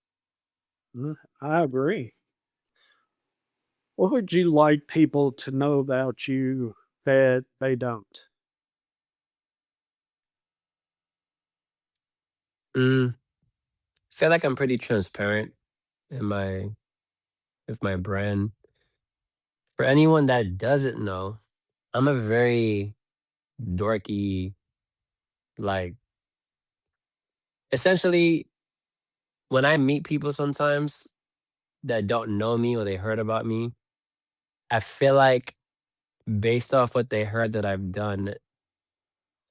I agree. What would you like people to know about you that they don't? Mm, feel like I'm pretty transparent in my with my brand. For anyone that doesn't know, I'm a very dorky, like essentially when I meet people sometimes that don't know me or they heard about me, I feel like based off what they heard that I've done,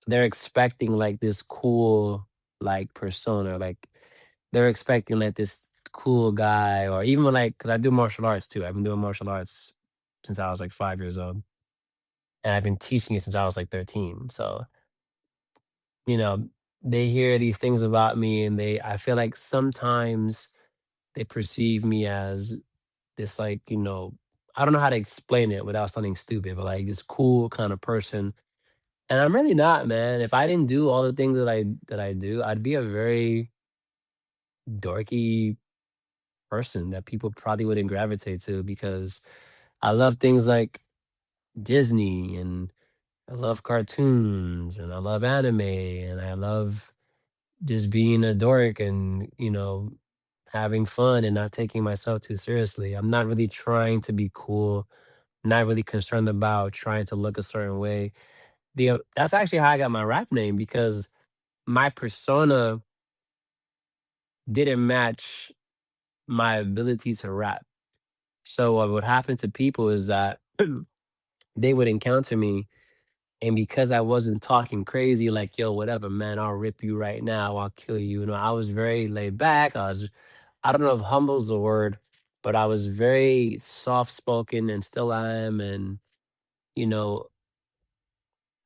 they're expecting like this cool like persona. Like they're expecting like this cool guy, or even when because I do martial arts too. I've been doing martial arts since I was like 5 years old. And I've been teaching it since I was like 13. So, you know, they hear these things about me and I feel like sometimes they perceive me as this like, I don't know how to explain it without sounding stupid, but like this cool kind of person And I'm really not, man. If I didn't do all the things that I do, I'd be a very dorky person that people probably wouldn't gravitate to because I love things like Disney and I love cartoons and I love anime and I love just being a dork and, having fun and not taking myself too seriously. I'm not really trying to be cool, not really concerned about trying to look a certain way. That's actually how I got my rap name because my persona didn't match my ability to rap. So what would happen to people is that they would encounter me, and because I wasn't talking crazy, like, yo, whatever, man, I'll rip you right now, I'll kill you. I was very laid back. I don't know if humble's the word, but I was very soft spoken and still am. And, you know,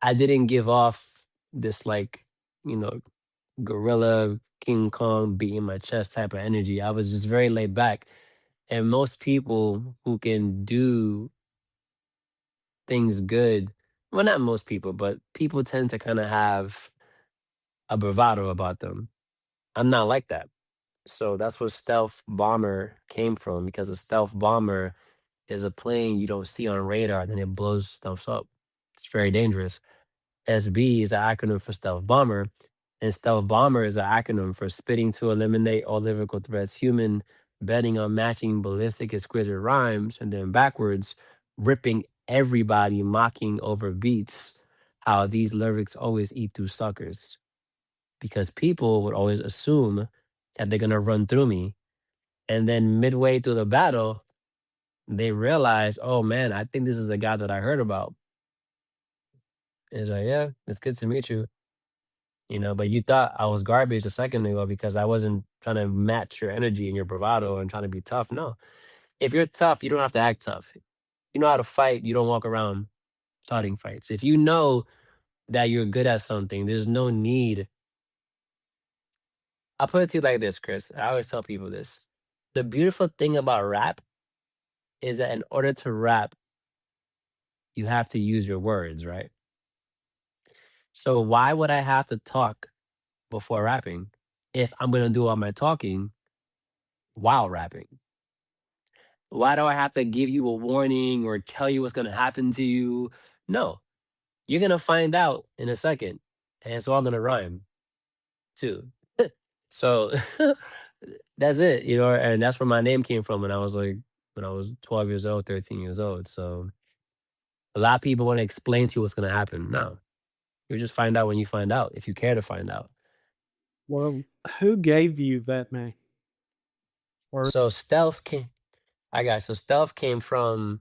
I didn't give off this like, you know, gorilla King Kong beating my chest type of energy. I was just very laid back. And most people who can do things good, well, not most people, but people tend to kind of have a bravado about them. I'm not like that. So that's where stealth bomber came from because a stealth bomber is a plane you don't see on radar, then it blows stuff up. It's very dangerous. SB is an acronym for stealth bomber, and stealth bomber is an acronym for spitting to eliminate all lyrical threats, human, betting on matching ballistic exquisite rhymes, and then backwards, ripping everybody, mocking over beats. How these lyrics always eat through suckers because people would always assume that they're gonna run through me, and then midway through the battle, they realize, oh man, I think this is the guy that I heard about. It's like, yeah, it's good to meet you. But you thought I was garbage a second ago because I wasn't trying to match your energy and your bravado and trying to be tough. No. If you're tough, you don't have to act tough. You know how to fight, you don't walk around starting fights. If you know that you're good at something, there's no need. I'll put it to you like this, Chris. I always tell people this. The beautiful thing about rap is that in order to rap, you have to use your words, right? So why would I have to talk before rapping if I'm going to do all my talking while rapping? Why do I have to give you a warning or tell you what's gonna happen to you? No, you're gonna find out in a second, and it's all gonna rhyme too. So that's it, and that's where my name came from when I was 12 years old, 13 years old. So a lot of people want to explain to you what's gonna happen. No, you just find out when you find out, if you care to find out. Well, who gave you that name? Or So I got so stealth came from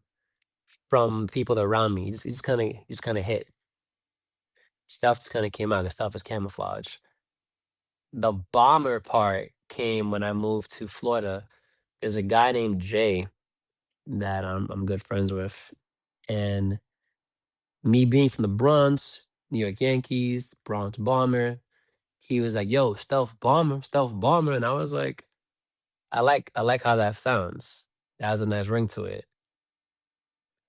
people around me. It just kind of hit. Stealth just kind of came out. 'Cause stealth is camouflage. The bomber part came when I moved to Florida. There's a guy named Jay that I'm good friends with, and me being from the Bronx, New York Yankees, Bronx Bomber, he was like, "Yo, stealth bomber," and I was like, "I like how that sounds. That has a nice ring to it."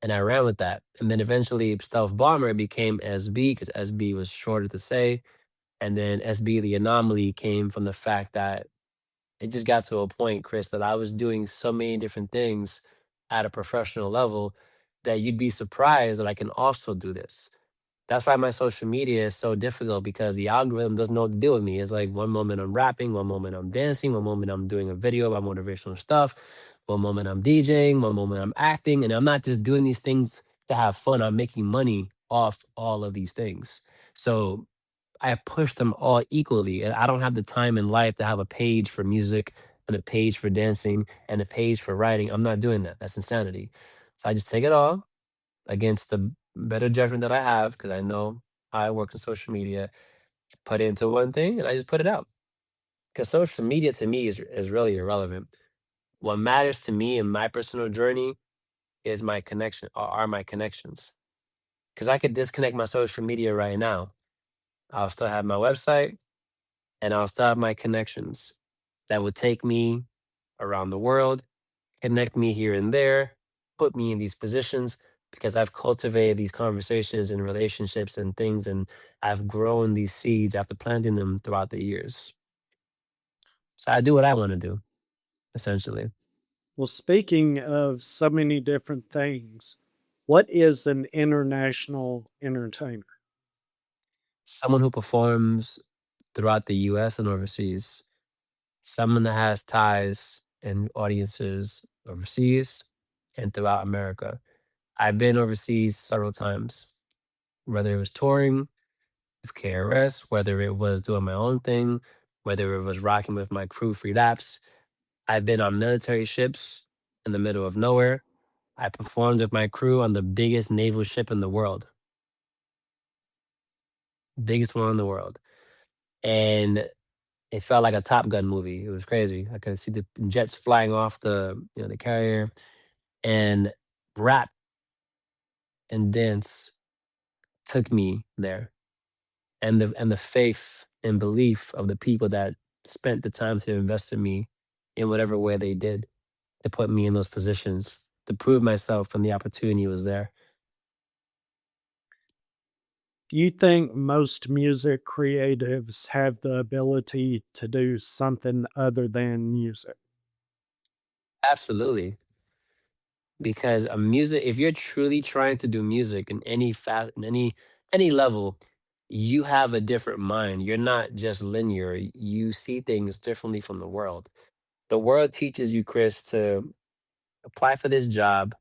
And I ran with that, and then eventually stealth bomber became SB because SB was shorter to say, and then SB The Anomaly came from the fact that it just got to a point, Chris, that I was doing so many different things at a professional level that you'd be surprised that I can also do this. That's why my social media is so difficult because the algorithm doesn't know what to do with me. It's like one moment I'm rapping, one moment I'm dancing, one moment I'm doing a video about motivational stuff, one moment I'm DJing, one moment I'm acting, and I'm not just doing these things to have fun. I'm making money off all of these things. So I push them all equally. And I don't have the time in life to have a page for music and a page for dancing and a page for writing. I'm not doing that. That's insanity. So I just take it all against the better judgment that I have because I know how I work in social media, put it into one thing and I just put it out. Because social media to me is really irrelevant. What matters to me in my personal journey is my connection or are my connections. Because I could disconnect my social media right now. I'll still have my website, and I'll start my connections that would take me around the world, connect me here and there, put me in these positions. because I've cultivated these conversations and relationships and things, and I've grown these seeds after planting them throughout the years. So I do what I want to do, essentially. Well, speaking of so many different things, what is an international entertainer? Someone who performs throughout the US and overseas, someone that has ties and audiences overseas and throughout America. I've been overseas several times, whether it was touring with KRS, whether it was doing my own thing, whether it was rocking with my crew free laps. I've been on military ships in the middle of nowhere. I performed with my crew on the biggest naval ship in the world, biggest one in the world. And it felt like a Top Gun movie. It was crazy. I could see the jets flying off the carrier, and rap and dance took me there. And the faith and belief of the people that spent the time to invest in me in whatever way they did to put me in those positions to prove myself, and the opportunity was there. Do you think most music creatives have the ability to do something other than music? Absolutely. Because a music, if you're truly trying to do music in any level, you have a different mind. You're not just linear. You see things differently from the world. The world teaches you, Chris, to apply for this job,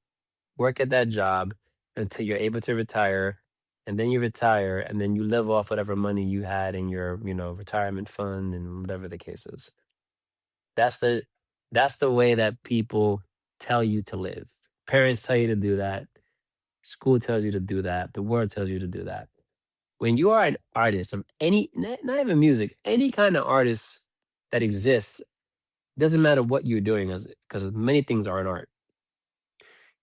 work at that job until you're able to retire, and then you retire, and then you live off whatever money you had in your retirement fund and whatever the case is. That's the that's the way that people tell you to live. Parents tell you to do that. School tells you to do that. The world tells you to do that. When you are an artist of any, not even music, any kind of artist that exists, doesn't matter what you're doing, as because many things are an art.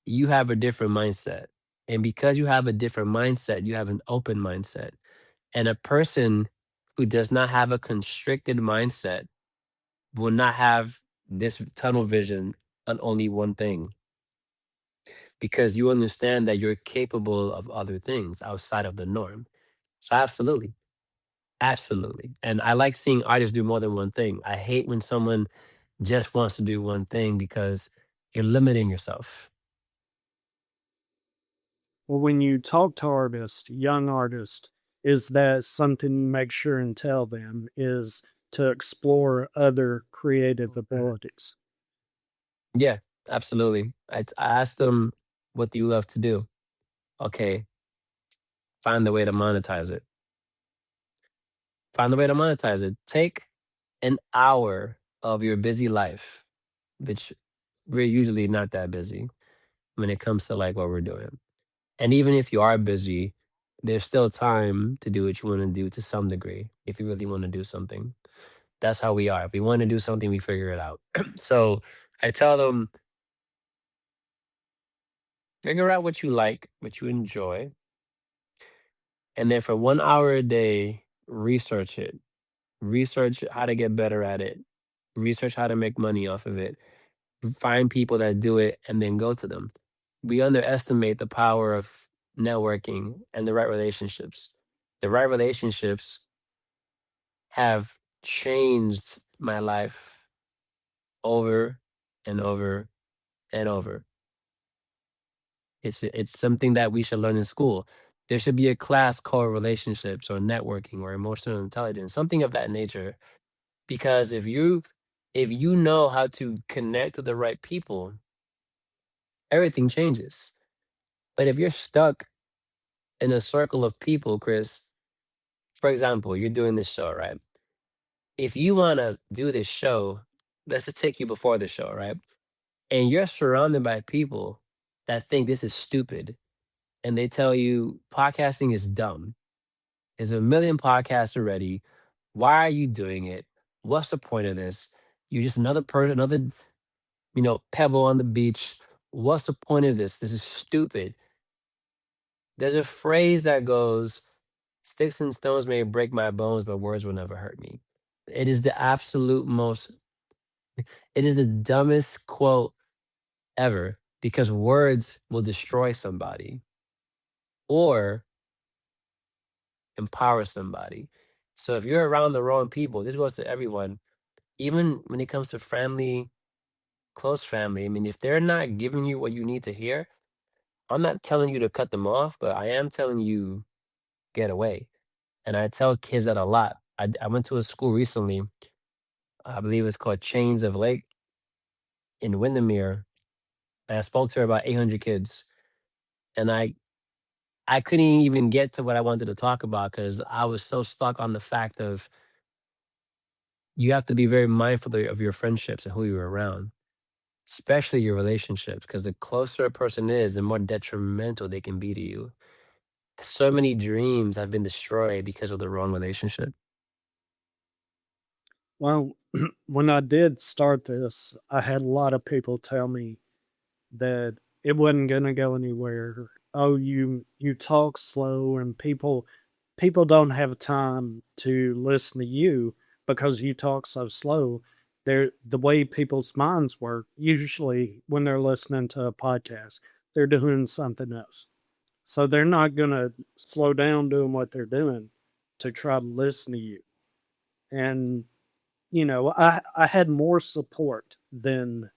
You have a different mindset, and because you have a different mindset, you have an open mindset. And a person who does not have a constricted mindset will not have this tunnel vision on only one thing, because you understand that you're capable of other things outside of the norm. So absolutely, absolutely. And I like seeing artists do more than one thing. I hate when someone just wants to do one thing because you're limiting yourself. Well, when you talk to artists, young artists, is that something you make sure and tell them is to explore other creative abilities? Yeah, absolutely. I asked them, what do you love to do? Okay, find the way to monetize it. Find the way to monetize it. Take an hour of your busy life, which we're usually not that busy when it comes to like what we're doing. And even if you are busy, there's still time to do what you want to do to some degree if you really want to do something. That's how we are. If we want to do something, we figure it out. So I tell them, figure out what you like, what you enjoy, and then for 1 hour a day, research it. Research how to get better at it. Research how to make money off of it. Find people that do it and then go to them. We underestimate the power of networking and the right relationships. The right relationships have changed my life over and over and over. It's something that we should learn in school. There should be a class called relationships or networking or emotional intelligence, something of that nature. Because if you know how to connect to the right people, everything changes. But if you're stuck in a circle of people, Chris, for example, you're doing this show, right? If you want to do this show, let's just take you before the show, right? And you're surrounded by people that think this is stupid, and they tell you podcasting is dumb. There's a million podcasts already. Why are you doing it? What's the point of this? You're just another person, another pebble on the beach. What's the point of this? This is stupid. There's a phrase that goes, sticks and stones may break my bones, but words will never hurt me. It is the absolute most, it is the dumbest quote ever. because words will destroy somebody or empower somebody. So if you're around the wrong people, this goes to everyone, even when it comes to family, close family. I mean, if they're not giving you what you need to hear, I'm not telling you to cut them off, but I am telling you get away. And I tell kids that a lot. I went to a school recently, I believe it's called Chains of Lake in Windermere. And I spoke to about 800 kids. And I couldn't even get to what I wanted to talk about because I was so stuck on the fact of you have to be very mindful of your friendships and who you're around, especially your relationships, because the closer a person is, the more detrimental they can be to you. So many dreams have been destroyed because of the wrong relationship. Well, when I did start this, I had a lot of people tell me that it wasn't gonna go anywhere. Oh, you talk slow and people don't have time to listen to you because you talk so slow. They're the way people's minds work, usually when they're listening to a podcast, they're doing something else. So they're not gonna slow down doing what they're doing to try to listen to you. And I had more support than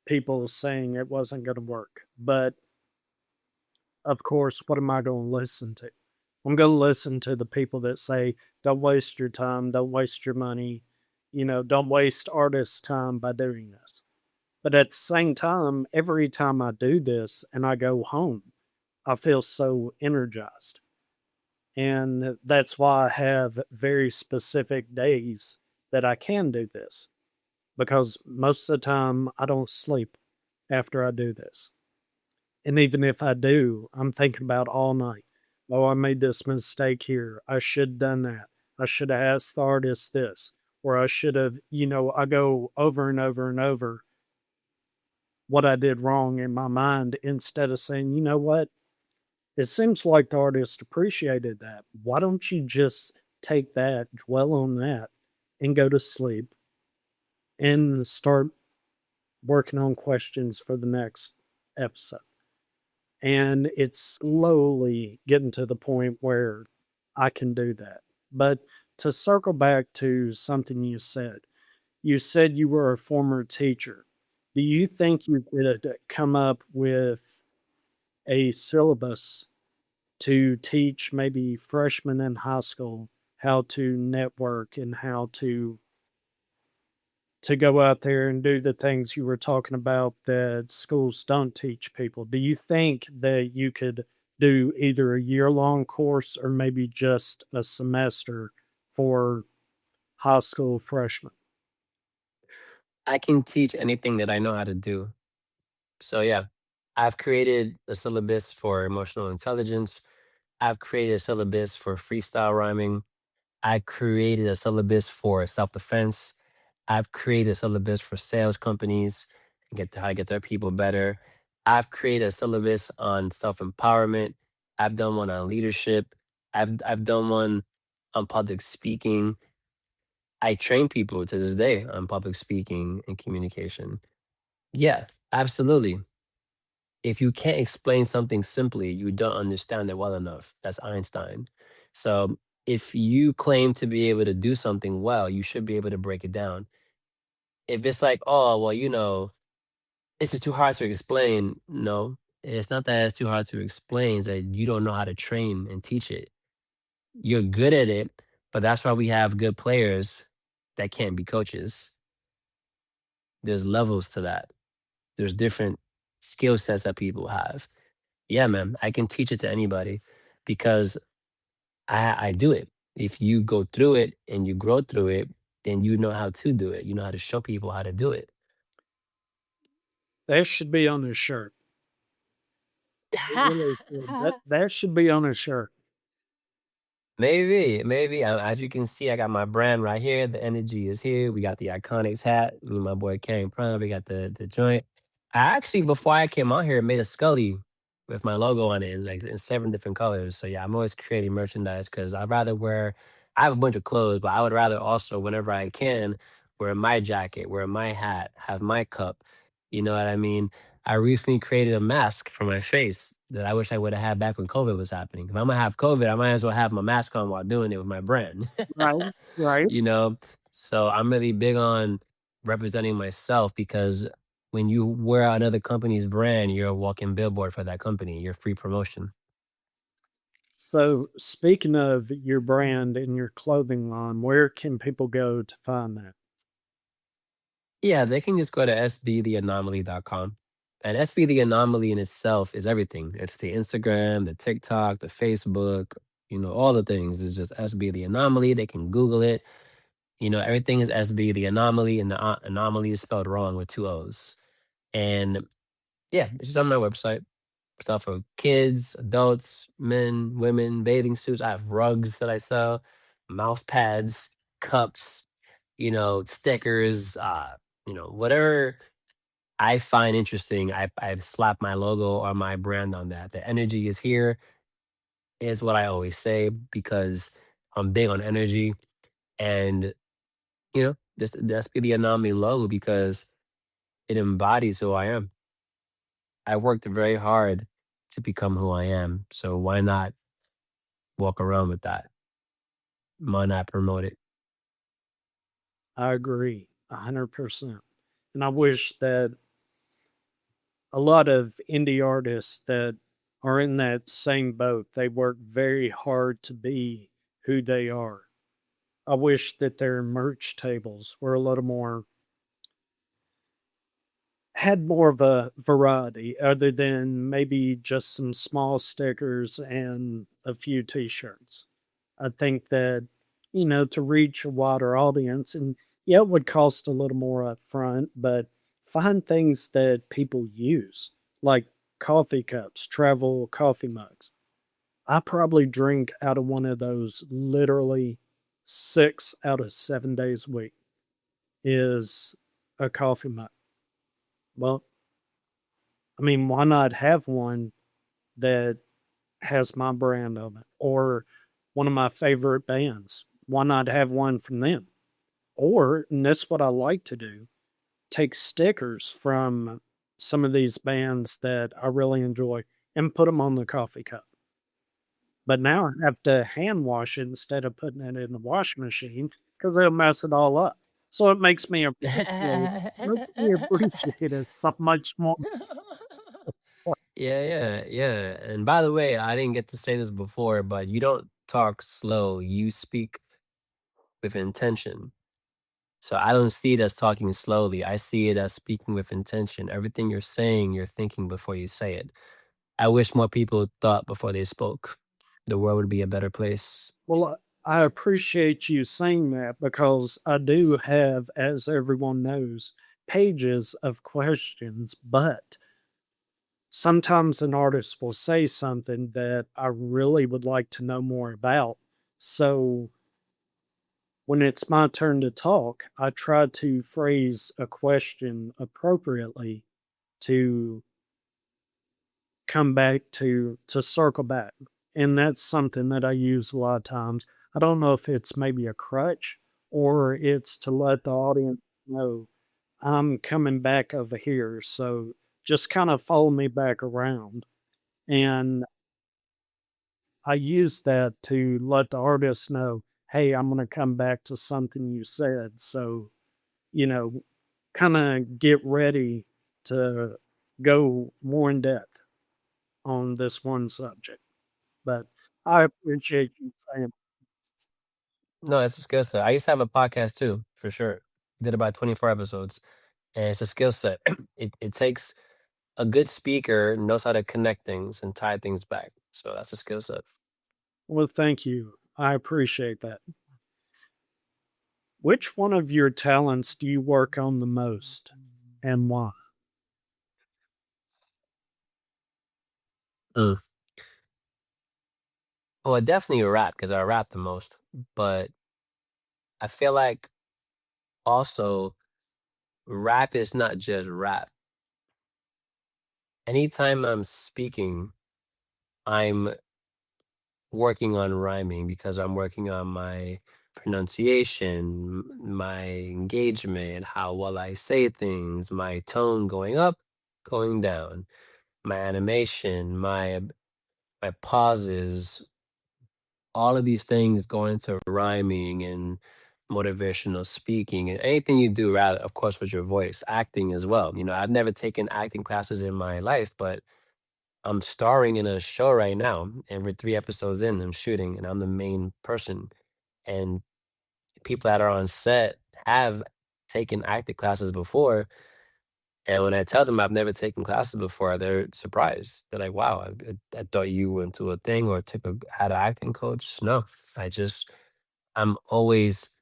people saying it wasn't going to work. But of course, what am I going to listen to? I'm going to listen to the people that say, don't waste your time, don't waste your money, don't waste artists' time by doing this. But at the same time, every time I do this and I go home, I feel so energized. And that's why I have very specific days that I can do this because most of the time I don't sleep after I do this. And even if I do, I'm thinking about all night. Oh, I made this mistake here. I should have done that. I should have asked the artist this, or I should have, I go over and over and over what I did wrong in my mind instead of saying, you know what? It seems like the artist appreciated that. Why don't you just take that, dwell on that, and go to sleep and start working on questions for the next episode? And it's slowly getting to the point where I can do that. But to circle back to something you said you were a former teacher. Do you think you could come up with a syllabus to teach maybe freshmen in high school how to network and how to go out there and do the things you were talking about that schools don't teach people. Do you think that you could do either a year-long course or maybe just a semester for high school freshmen? I can teach anything that I know how to do. So yeah, I've created a syllabus for emotional intelligence. I've created a syllabus for freestyle rhyming. I created a syllabus for self-defense. I've created a syllabus for sales companies and get to how to get their people better. I've created a syllabus on self-empowerment. I've done one on leadership. I've done one on public speaking. I train people to this day on public speaking and communication. Yeah, absolutely. If you can't explain something simply, you don't understand it well enough. That's Einstein. So if you claim to be able to do something well, you should be able to break it down. If it's like, oh, well, it's just too hard to explain. No, it's not that it's too hard to explain. It's that you don't know how to train and teach it. You're good at it, but that's why we have good players that can't be coaches. There's levels to that. There's different skill sets that people have. Yeah, man, I can teach it to anybody because I do it. If you go through it and you grow through it, then you know how to do it. You know how to show people how to do it. That should be on his shirt. It really should. That should be on his shirt. Maybe, maybe. As you can see, I got my brand right here. The energy is here. We got the Iconics hat. Me and my boy Kane Prime. We got the joint. I actually, before I came out here, made a Scully with my logo on it in like in 7 different colors. So yeah, I'm always creating merchandise because I'd rather wear. I have a bunch of clothes, but I would rather also, whenever I can, wear my jacket, wear my hat, have my cup. You know what I mean? I recently created a mask for my face that I wish I would have had back when COVID was happening. If I'm gonna have COVID, I might as well have my mask on while doing it with my brand. Right. Right. you know? So I'm really big on representing myself because when you wear another company's brand, you're a walking billboard for that company. You're free promotion. So, speaking of your brand and your clothing line, where can people go to find that? Yeah, they can just go to sbtheanomaly.com. And SB The Anomaly in itself is everything. It's the Instagram, the TikTok, the Facebook, all the things. It's just SB The Anomaly. They can Google it. Everything is SB The Anomaly, and the anomaly is spelled wrong with two O's. And yeah, it's just on my website. Stuff for kids, adults, men, women, bathing suits. I have rugs that I sell, mouse pads, cups, stickers, whatever I find interesting, I've slapped my logo or my brand on that. The energy is here, is what I always say because I'm big on energy. And, this that's be the Anomaly logo because it embodies who I am. I worked very hard to become who I am. So why not walk around with that? Why not promote it? I agree 100%. And I wish that a lot of indie artists that are in that same boat, they work very hard to be who they are. I wish that their merch tables were a little more had more of a variety other than maybe just some small stickers and a few t-shirts. I think that, to reach a wider audience, and yeah, it would cost a little more up front, but find things that people use, like coffee cups, travel coffee mugs. I probably drink out of one of those literally 6 out of 7 days a week is a coffee mug. Well, I mean, why not have one that has my brand on it or one of my favorite bands? Why not have one from them? Or, and that's what I like to do, take stickers from some of these bands that I really enjoy and put them on the coffee cup. But now I have to hand wash it instead of putting it in the washing machine because it'll mess it all up. So it makes me appreciate it so much more. Yeah, yeah, yeah. And by the way, I didn't get to say this before, but you don't talk slow. You speak with intention. So I don't see it as talking slowly. I see it as speaking with intention. Everything you're saying, you're thinking before you say it. I wish more people thought before they spoke. The world would be a better place. Well, I appreciate you saying that because I do have, as everyone knows, pages of questions, but sometimes an artist will say something that I really would like to know more about. So when it's my turn to talk, I try to phrase a question appropriately to come back to circle back. And that's something that I use a lot of times. I don't know if it's maybe a crutch or it's to let the audience know I'm coming back over here. So just kind of follow me back around. And I use that to let the artist know, hey, I'm going to come back to something you said. So, you know, kind of get ready to go more in depth on this one subject. But I appreciate you saying, No, it's a skill set. I used to have a podcast too, for sure. Did about 24 episodes. And it's a skill set. It takes a good speaker knows how to connect things and tie things back. So that's a skill set. well, thank you. I appreciate that. Which one of your talents do you work on the most and why? Mm. Well, definitely rap because I rap the most. But I feel like also rap is not just rap. Anytime I'm speaking, I'm working on rhyming because I'm working on my pronunciation, my engagement, how well I say things, my tone going up, going down, my animation, my pauses, all of these things go into rhyming and motivational speaking and anything you do, rather, of course, with your voice, acting as well. I've never taken acting classes in my life, but I'm starring in a show right now, and we're 3 episodes in. I'm shooting, and I'm the main person. And people that are on set have taken acting classes before, and when I tell them I've never taken classes before, they're surprised. They're like, "Wow, I thought you went to a thing or had an acting coach." No, I just I'm always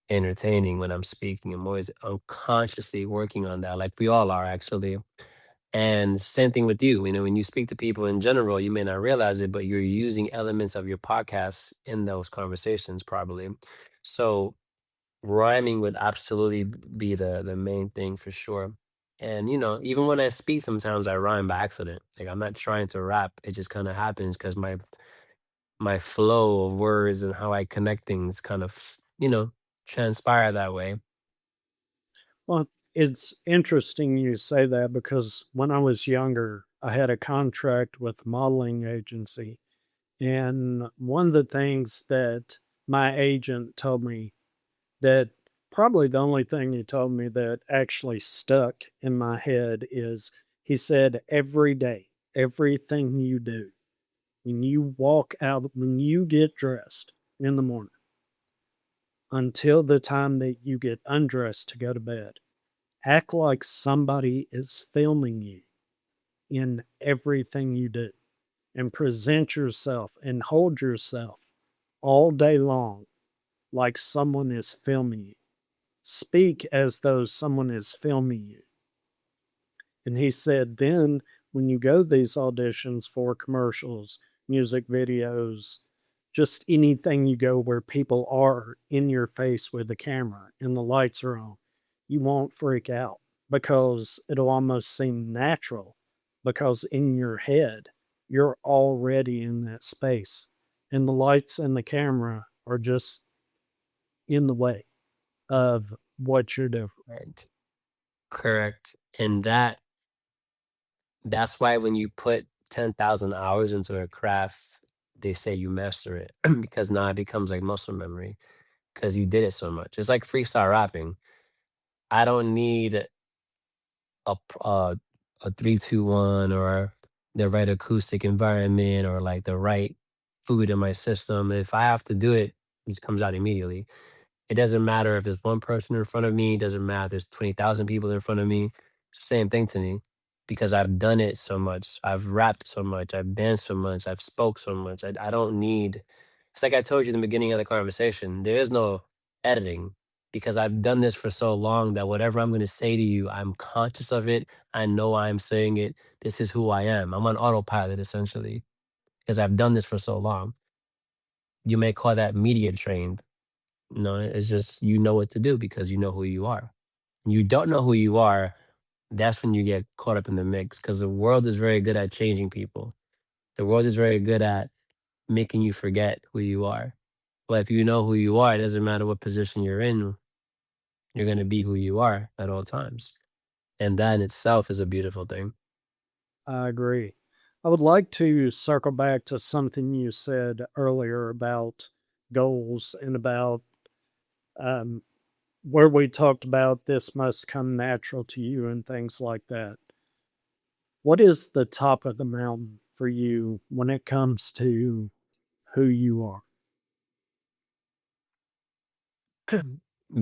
entertaining when I'm speaking. I'm always unconsciously working on that, like we all are actually. And same thing with you. When you speak to people in general, you may not realize it, but you're using elements of your podcast in those conversations, probably. So rhyming would absolutely be the main thing for sure. And even when I speak, sometimes I rhyme by accident. Like I'm not trying to rap; it just kind of happens because my flow of words and how I connect things kind of transpire that way. Well, it's interesting you say that because when I was younger, I had a contract with a modeling agency. And one of the things that my agent told me, that probably the only thing he told me that actually stuck in my head, is he said, every day, everything you do, when you walk out, when you get dressed in the morning until the time that you get undressed to go to bed, act like somebody is filming you in everything you do, and present yourself and hold yourself all day long like someone is filming you. Speak as though someone is filming you. And he said, then when you go to these auditions for commercials, music videos, just anything you go where people are in your face with the camera and the lights are on, you won't freak out because it'll almost seem natural because in your head, you're already in that space and the lights and the camera are just in the way of what you're doing. Right. Correct. And that's why when you put 10,000 hours into a craft, they say you master it because now it becomes like muscle memory because you did it so much. It's like freestyle rapping. I don't need a 3-2-1 or the right acoustic environment or like the right food in my system. If I have to do it, it just comes out immediately. It doesn't matter if there's one person in front of me, it doesn't matter if there's 20,000 people in front of me. It's the same thing to me because I've done it so much. I've rapped so much. I've danced so much. I've spoke so much. I don't need, it's like I told you in the beginning of the conversation, there is no editing because I've done this for so long that whatever I'm going to say to you, I'm conscious of it. I know I'm saying it. This is who I am. I'm on autopilot essentially because I've done this for so long. You may call that media trained. No, it's just you know what to do because you know who you are. You don't know who you are, that's when you get caught up in the mix because the world is very good at changing people. The world is very good at making you forget who you are. But if you know who you are, it doesn't matter what position you're in, you're going to be who you are at all times. And that in itself is a beautiful thing. I agree. I would like to circle back to something you said earlier about goals and about um, where we talked about this must come natural to you and things like that. What is the top of the mountain for you when it comes to who you are?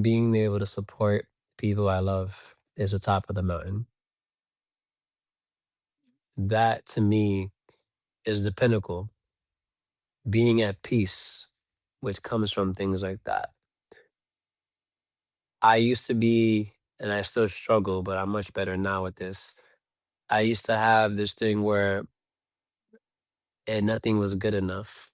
Being able to support people I love is the top of the mountain. That to me is the pinnacle. Being at peace, which comes from things like that. I used to be, and I still struggle, but I'm much better now with this. I used to have this thing where nothing was good enough,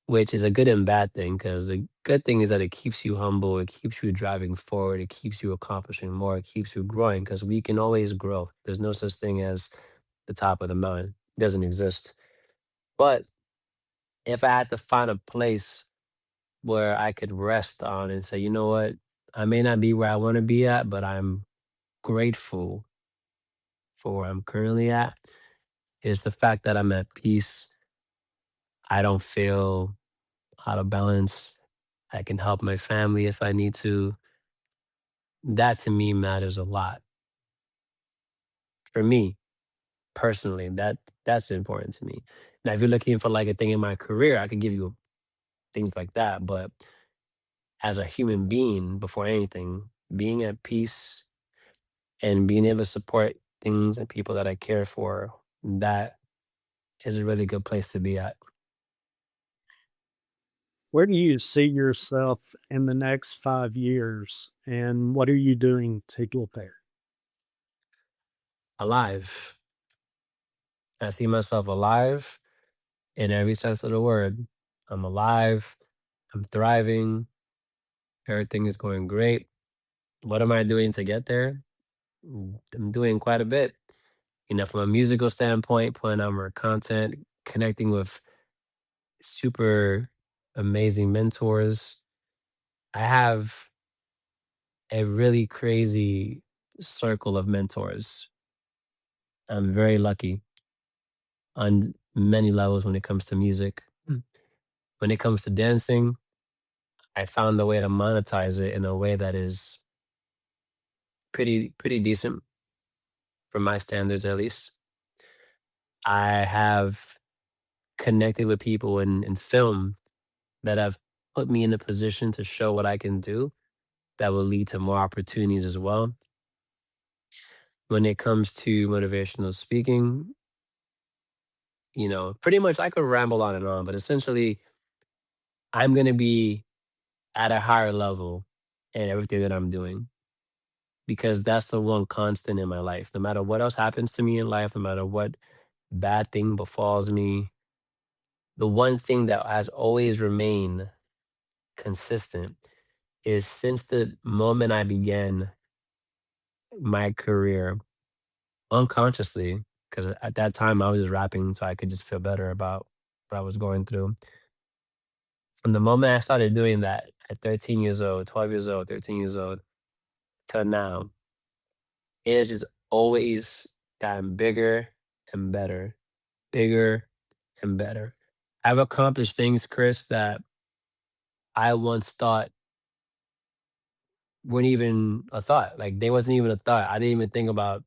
which is a good and bad thing because the good thing is that it keeps you humble, it keeps you driving forward, it keeps you accomplishing more, it keeps you growing because we can always grow. There's no such thing as the top of the mountain, it doesn't exist. But if I had to find a place where I could rest on and say, you know what, I may not be where I want to be at, but I'm grateful for where I'm currently at is the fact that I'm at peace. I don't feel out of balance. I can help my family if I need to. That to me matters a lot. For me, personally, that's important to me. Now, if you're looking for like a thing in my career, I could give you things like that. But as a human being, before anything, being at peace and being able to support things and people that I care for, that is a really good place to be at. Where do you see yourself in the next 5 years, and what are you doing to get there? Alive. I see myself alive in every sense of the word. I'm alive. I'm thriving. Everything is going great. What am I doing to get there? I'm doing quite a bit. From a musical standpoint, putting out more content, connecting with super amazing mentors. I have a really crazy circle of mentors. I'm very lucky on many levels when it comes to music. When it comes to dancing, I found a way to monetize it in a way that is pretty decent for my standards at least. I have connected with people in film that have put me in a position to show what I can do that will lead to more opportunities as well. When it comes to motivational speaking, pretty much I could ramble on and on, but essentially I'm going to be at a higher level in everything that I'm doing because that's the one constant in my life. No matter what else happens to me in life, no matter what bad thing befalls me, the one thing that has always remained consistent is since the moment I began my career unconsciously, because at that time I was just rapping so I could just feel better about what I was going through. From the moment I started doing that at 13 years old, 12 years old, 13 years old, till now, it has just always gotten bigger and better, bigger and better. I've accomplished things, Chris, that I once thought weren't even a thought. Like they wasn't even a thought. I didn't even think about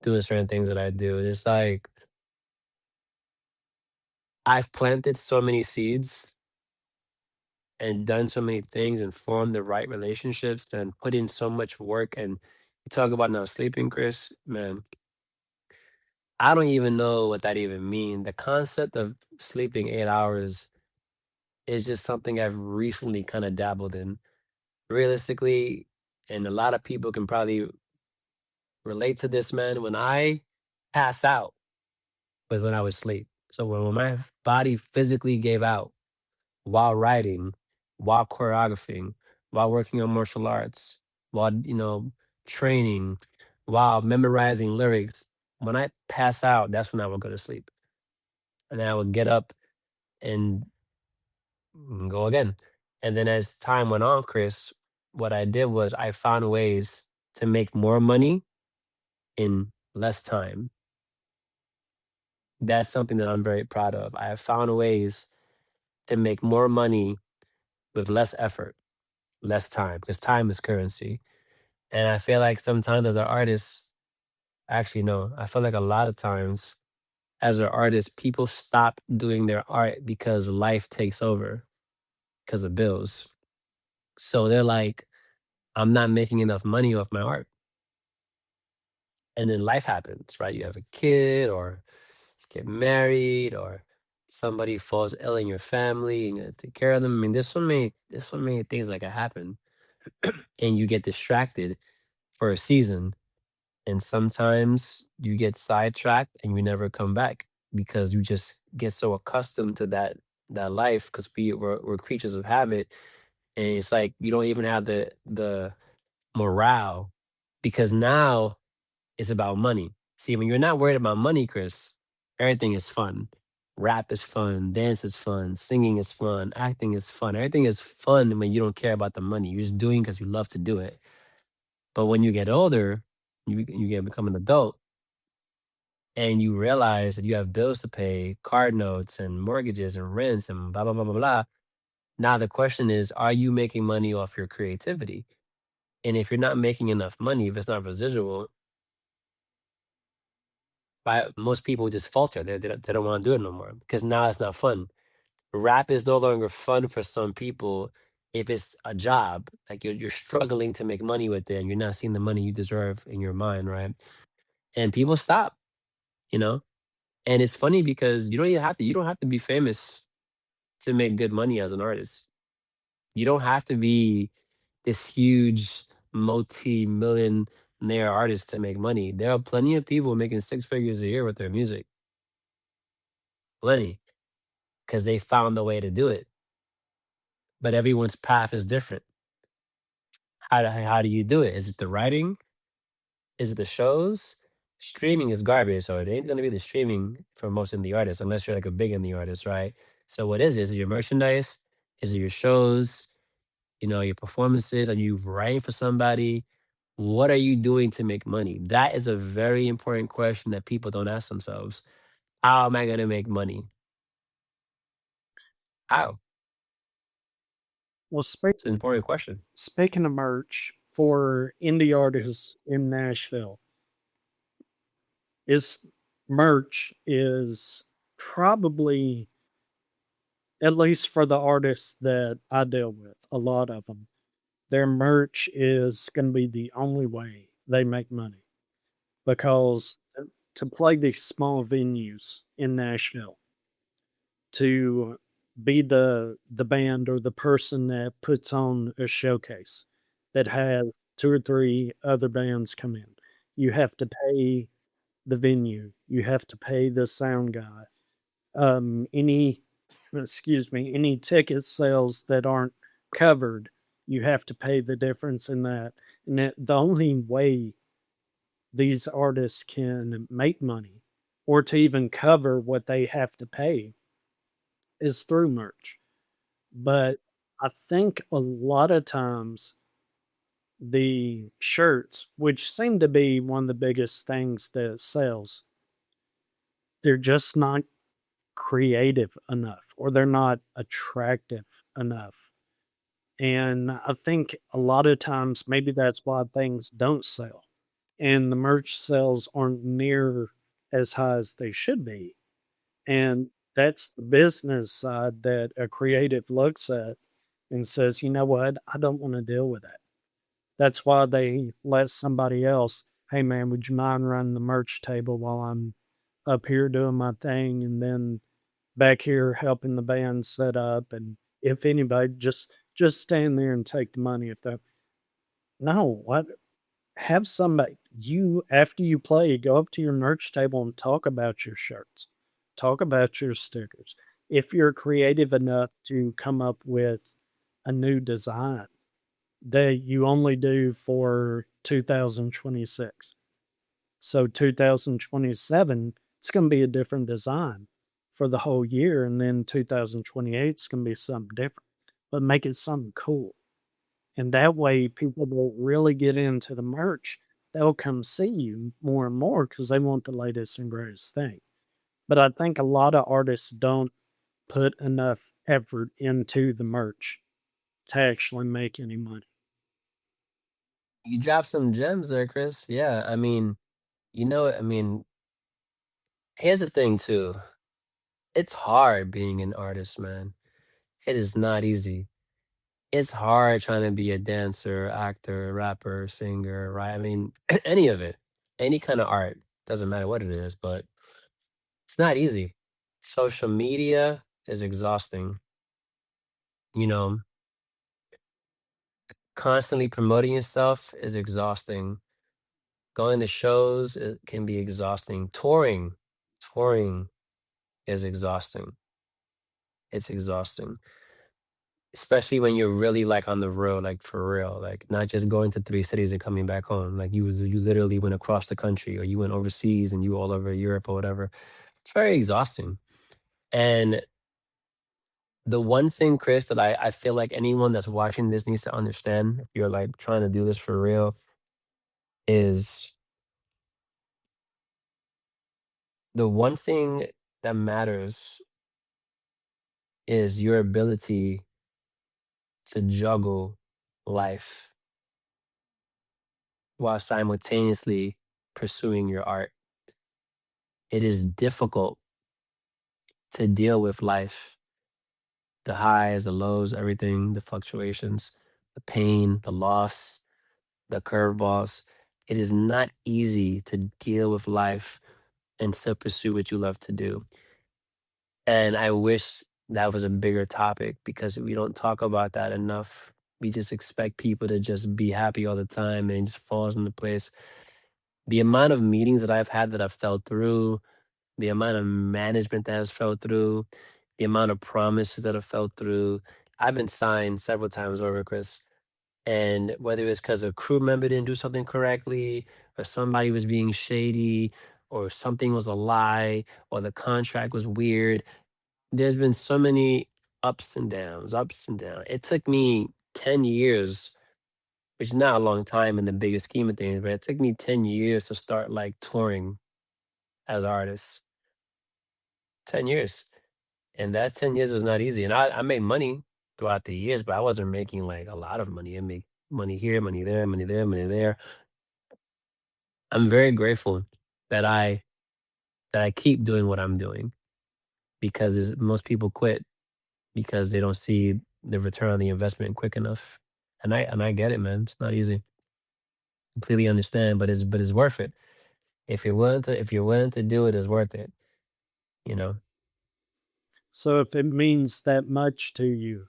doing certain things that I do. It's like I've planted so many seeds and done so many things and formed the right relationships and put in so much work. And you talk about not sleeping, Chris, man, I don't even know what that even means. The concept of sleeping 8 hours is just something I've recently kind of dabbled in. Realistically, and a lot of people can probably relate to this, man. When I pass out was when I was asleep. So when my body physically gave out while writing, while choreographing, while working on martial arts, while training, while memorizing lyrics, when I pass out, that's when I would go to sleep. And then I would get up and go again. And then as time went on, Chris, what I did was I found ways to make more money in less time. That's something that I'm very proud of. I have found ways to make more money with less effort, less time, because time is currency. And I feel like sometimes as an artist, actually, no, I feel like a lot of times as an artist, people stop doing their art because life takes over because of bills. So they're like, I'm not making enough money off my art. And then life happens, right? You have a kid or you get married or somebody falls ill in your family and you have to take care of them. I mean, there's so many things that can happen. And you get distracted for a season. And sometimes you get sidetracked and you never come back because you just get so accustomed to that life because we're creatures of habit. And it's like you don't even have the morale because now it's about money. See, when you're not worried about money, Chris, everything is fun. Rap is fun, dance is fun, singing is fun, acting is fun. Everything is fun when you don't care about the money. You're just doing because you love to do it. But when you get older, you become an adult. and you realize that you have bills to pay, card notes and mortgages and rents and blah blah blah blah blah. Now the question is, are you making money off your creativity? And if you're not making enough money, if it's not residual, most people just falter. They don't want to do it no more because now it's not fun. Rap is no longer fun for some people if it's a job. Like you're struggling to make money with it and you're not seeing the money you deserve in your mind, right? And people stop, you know? And it's funny because you don't have to be famous to make good money as an artist. You don't have to be this huge multi-millionaire artist to make money. There are plenty of people making six figures a year with their music. Plenty. Because they found the way to do it. But everyone's path is different. How do you do it? Is it the writing? Is it the shows? Streaming is garbage, so it ain't gonna be the streaming for most indie artists unless you're like a big indie artist, right? So what is it? Is it your merchandise? Is it your shows? You know, your performances? Are you writing for somebody? What are you doing to make money? That is a very important question that people don't ask themselves. How am I gonna make money? How? Well, It's an important question. speaking of merch for indie artists in Nashville, is merch is probably, at least for the artists that I deal with, a lot of them, their merch is going to be the only way they make money because to play these small venues in Nashville, to be the band or the person that puts on a showcase that has two or three other bands come in. You have to pay the venue. You have to pay the sound guy. Any, excuse me, any ticket sales that aren't covered, you have to pay the difference in that. And the only way these artists can make money or to even cover what they have to pay is through merch. But I think a lot of times the shirts, which seem to be one of the biggest things that sells, they're just not creative enough or they're not attractive enough. And I think a lot of times maybe that's why things don't sell and the merch sales aren't near as high as they should be. And that's the business side that a creative looks at and says, you know what? I don't want to deal with that. That's why they let somebody else, hey man, would you mind running the merch table while I'm up here doing my thing and then back here helping the band set up and if anybody just stand there and take the money if they no, what have somebody you after you play, go up to your merch table and talk about your shirts. Talk about your stickers. If you're creative enough to come up with a new design that you only do for 2026. So 2027, it's going to be a different design for the whole year. And then 2028 is going to be something different, but make it something cool. And that way, people will really get into the merch. They'll come see you more and more because they want the latest and greatest thing. But I think a lot of artists don't put enough effort into the merch to actually make any money. You dropped some gems there, Chris. Yeah, I mean, I mean, here's the thing too. It's hard being an artist, man. It is not easy. It's hard trying to be a dancer, actor, rapper, singer, right? I mean, any of it, any kind of art, doesn't matter what it is, but it's not easy. Social media is exhausting. You know, constantly promoting yourself is exhausting. Going to shows it can be exhausting. Touring is exhausting. It's exhausting, especially when you're really like on the road, like for real, like not just going to three cities and coming back home. Like you literally went across the country, or you went overseas and you all over Europe or whatever. It's very exhausting. And the one thing, Chris, that I feel like anyone that's watching this needs to understand, if you're like trying to do this for real, is the one thing that matters is your ability to juggle life while simultaneously pursuing your art. It is difficult to deal with life, the highs, the lows, everything, the fluctuations, the pain, the loss, the curveballs. It is not easy to deal with life and still pursue what you love to do. And I wish that was a bigger topic because we don't talk about that enough. We just expect people to just be happy all the time and it just falls into place. The amount of meetings that I've had that I've fell through, the amount of management that has fell through, the amount of promises that have fell through. I've been signed several times over, Chris. And whether it's because a crew member didn't do something correctly, or somebody was being shady, or something was a lie, or the contract was weird, there's been so many ups and downs, ups and downs. It took me 10 years, which is not a long time in the bigger scheme of things, but it took me 10 years to start like touring as an artist. 10 years. And that 10 years was not easy. And I made money throughout the years, but I wasn't making like a lot of money. I make money here, money there, money there, money there. I'm very grateful that I keep doing what I'm doing because most people quit because they don't see the return on the investment quick enough. And I get it, man. It's not easy. Completely understand, but it's worth it. If you're willing to do it, it's worth it. You know. So if it means that much to you,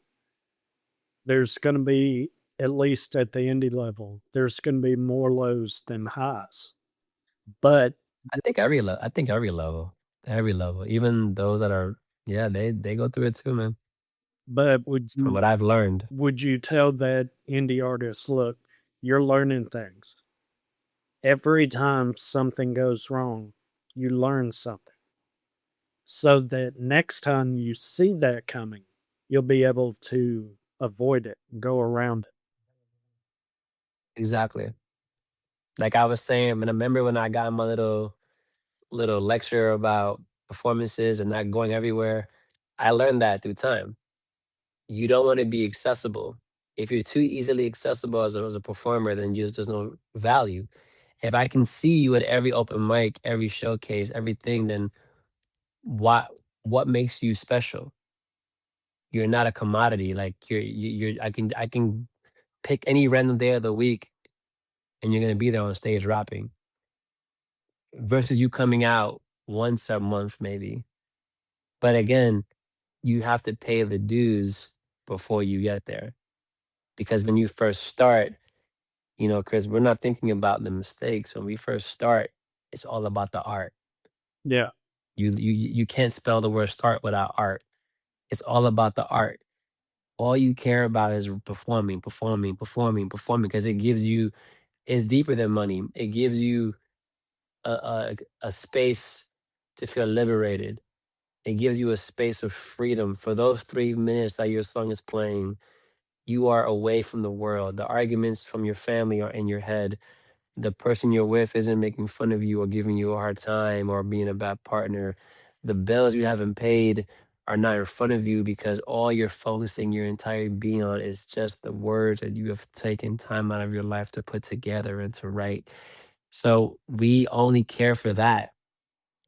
there's going to be, at least at the indie level, there's going to be more lows than highs. But I think every level, even those that are, yeah, they go through it too, man. but From what I've learned, would you tell that indie artist, look, you're learning things. Every time something goes wrong, you learn something. So that next time you see that coming, you'll be able to avoid it, go around it. exactly. Like I was saying, and I remember when I got my little lecture about performances and not going everywhere. I learned that through time. You don't want to be accessible. If you're too easily accessible as a performer, then there's no value. If I can see you at every open mic, every showcase, everything, then what what makes you special? You're not a commodity. Like you're I can pick any random day of the week and you're gonna be there on stage rapping versus you coming out once a month maybe. But again, you have to pay the dues before you get there. Because when you first start, Chris, we're not thinking about the mistakes. When we first start, it's all about the art. Yeah. You can't spell the word start without art. It's all about the art. All you care about is performing, performing, performing, performing, because it gives you, it's deeper than money. It gives you a space to feel liberated. It gives you a space of freedom. For those 3 minutes that your song is playing, you are away from the world. The arguments from your family are in your head. The person you're with isn't making fun of you or giving you a hard time or being a bad partner. The bills you haven't paid are not in front of you because all you're focusing your entire being on is just the words that you have taken time out of your life to put together and to write. So we only care for that.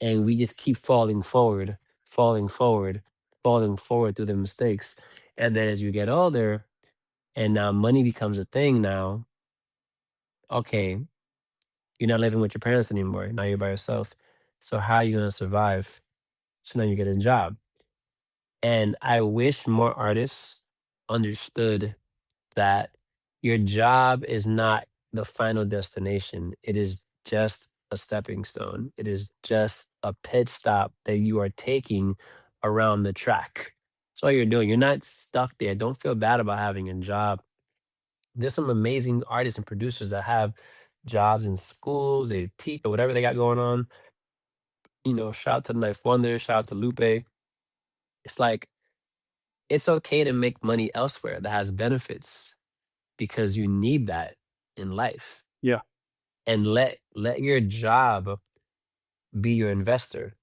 And we just keep falling forward, falling forward, falling forward through the mistakes. And then as you get older, and now money becomes a thing now, okay, you're not living with your parents anymore. Now you're by yourself. So how are you gonna survive? So now you get a job. And I wish more artists understood that your job is not the final destination. It is just a stepping stone. It is just a pit stop that you are taking around the track. That's all you're doing. You're not stuck there. Don't feel bad about having a job. There's some amazing artists and producers that have jobs in schools, they teach or whatever they got going on. Shout out to Knife Wonder, shout out to Lupe. It's like it's okay to make money elsewhere that has benefits because you need that in life. Yeah. And let your job be your investor.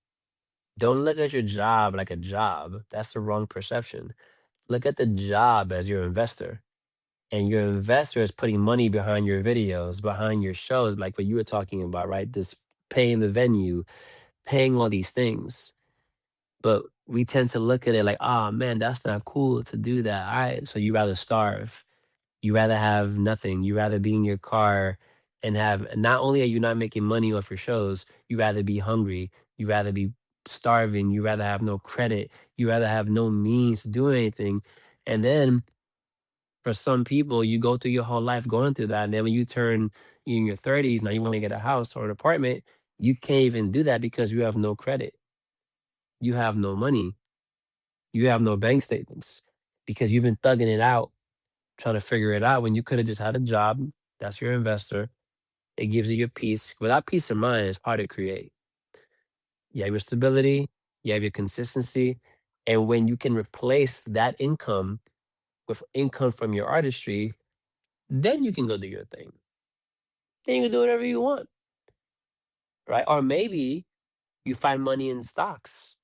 Don't look at your job like a job. That's the wrong perception. Look at the job as your investor. And your investor is putting money behind your videos, behind your shows, like what you were talking about, right? This paying the venue, paying all these things. But we tend to look at it like, oh man, that's not cool to do that. All right. So you rather starve. You rather have nothing. You rather be in your car and have not only are you not making money off your shows, you rather be hungry. You rather be starving. You rather have no credit. You rather have no means to do anything. And then for some people, you go through your whole life going through that. And then when you turn in your 30s, now you want to get a house or an apartment, you can't even do that because you have no credit. You have no money. You have no bank statements because you've been thugging it out, trying to figure it out when you could have just had a job. That's your investor. It gives you your peace. Without peace of mind, it's hard to create. You have your stability, you have your consistency. And when you can replace that income with income from your artistry, then you can go do your thing. Then you can do whatever you want, right? Or maybe you find money in stocks,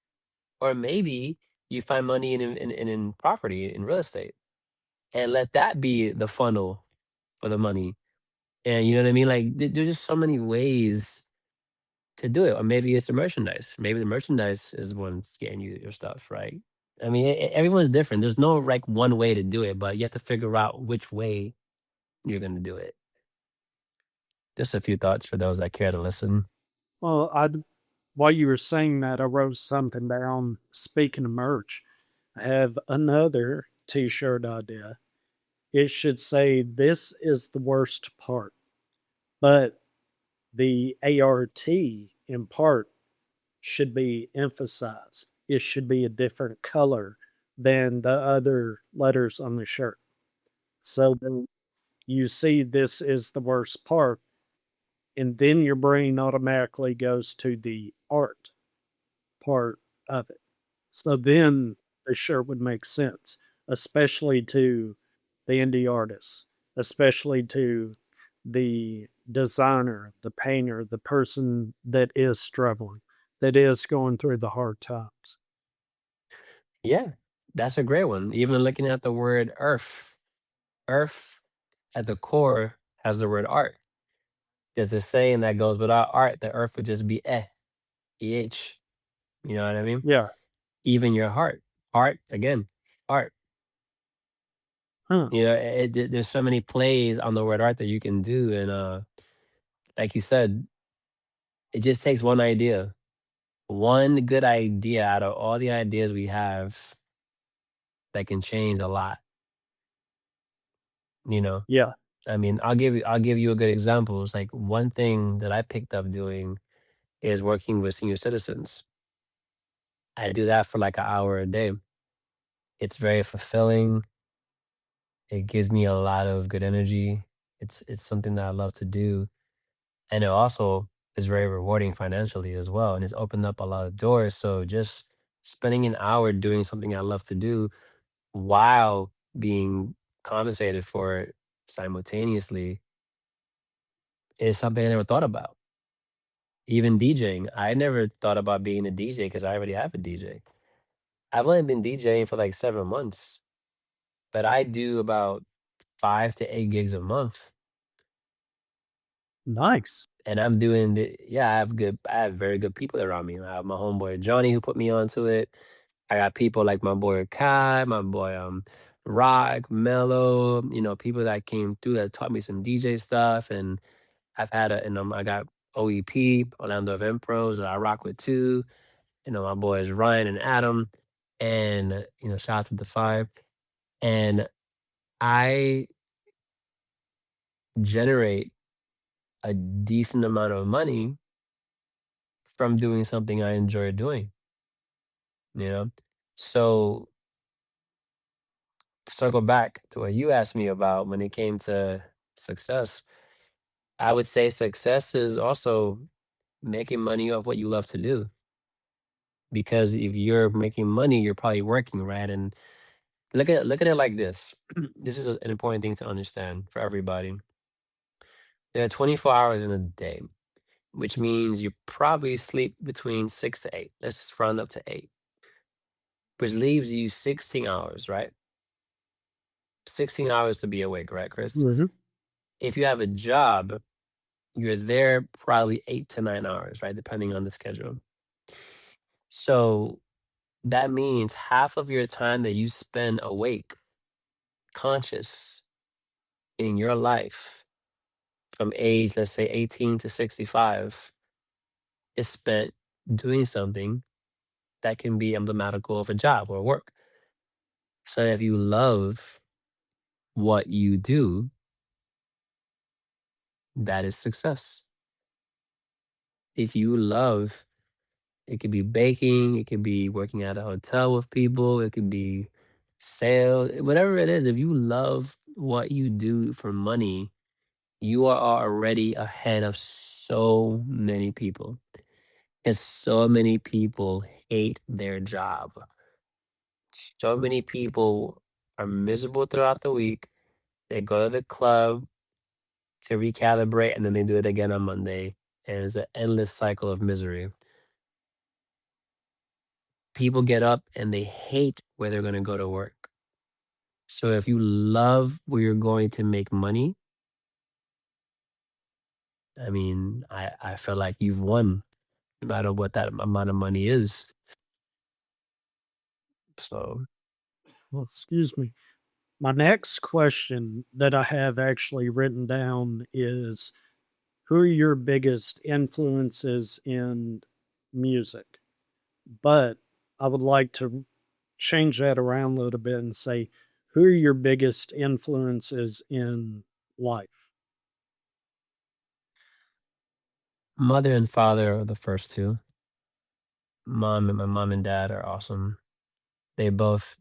or maybe you find money in property, in real estate, and let that be the funnel for the money. And you know what I mean? Like there's just so many ways to do it. Or maybe it's the merchandise. Maybe the merchandise is the one that's getting you your stuff, right? I mean, everyone's different. There's no like one way to do it, but you have to figure out which way you're going to do it. Just a few thoughts for those that care to listen. Well, while you were saying that, I wrote something down. Speaking of merch, I have another T-shirt idea. It should say, "This is the worst part," but the ART in part should be emphasized. It should be a different color than the other letters on the shirt. So then you see this is the worst part, and then your brain automatically goes to the art part of it. So then the shirt would make sense, especially to the indie artists, especially to the designer, the painter, the person that is struggling, that is going through the hard times. Yeah, that's a great one. Even looking at the word earth, earth at the core has the word art. There's a saying that goes without art, the earth would just be eh. You know what I mean? Yeah. Even your heart again, art. Huh. You know, there's so many plays on the word art that you can do, and like you said, it just takes one idea, one good idea out of all the ideas we have that can change a lot. You know, Yeah. I mean, I'll give you a good example. It's like one thing that I picked up doing is working with senior citizens. I do that for like an hour a day. It's very fulfilling. It gives me a lot of good energy. It's something that I love to do, and it also is very rewarding financially as well, and it's opened up a lot of doors. So just spending an hour doing something I love to do while being compensated for it simultaneously is something I never thought about. Even DJing, I never thought about being a DJ because I already have a DJ. I've only been DJing for like 7 months, but I do about 5 to 8 gigs a month. Nice. And I'm doing the yeah, I have very good people around me. I have my homeboy Johnny who put me onto it. I got people like my boy Kai, my boy Rock, Mello, people that came through that taught me some DJ stuff. And I got OEP, Orlando Event Pros that I rock with too. My boys Ryan and Adam. And shout out to the five. And I generate a decent amount of money from doing something I enjoy doing, you know? So to circle back to what you asked me about when it came to success, I would say success is also making money off what you love to do. Because if you're making money, you're probably working, right? And look at it like this. This is an important thing to understand for everybody. There are 24 hours in a day. which means you probably sleep between 6 to 8. Let's just round up to 8, which leaves you 16 hours, right? 16 hours to be awake, right, Chris? Mhm. If you have a job, you're there probably 8 to 9 hours, right? Depending on the schedule. So that means half of your time that you spend awake, conscious in your life from age, let's say 18 to 65, is spent doing something that can be emblematical of a job or work. So if you love what you do, that is success. If you love, it could be baking, it could be working at a hotel with people, it could be sales, whatever it is. If you love what you do for money, you are already ahead of so many people. Because so many people hate their job. So many people are miserable throughout the week. They go to the club to recalibrate and then they do it again on Monday. And it's an endless cycle of misery. People get up and they hate where they're going to go to work. So if you love where you're going to make money, I mean, I feel like you've won no matter what that amount of money is. So Well, excuse me. My next question that I have actually written down is, who are your biggest influences in music? But I would like to change that around a little bit and say, who are your biggest influences in life? mother and father are the first two. My mom and dad are awesome. They both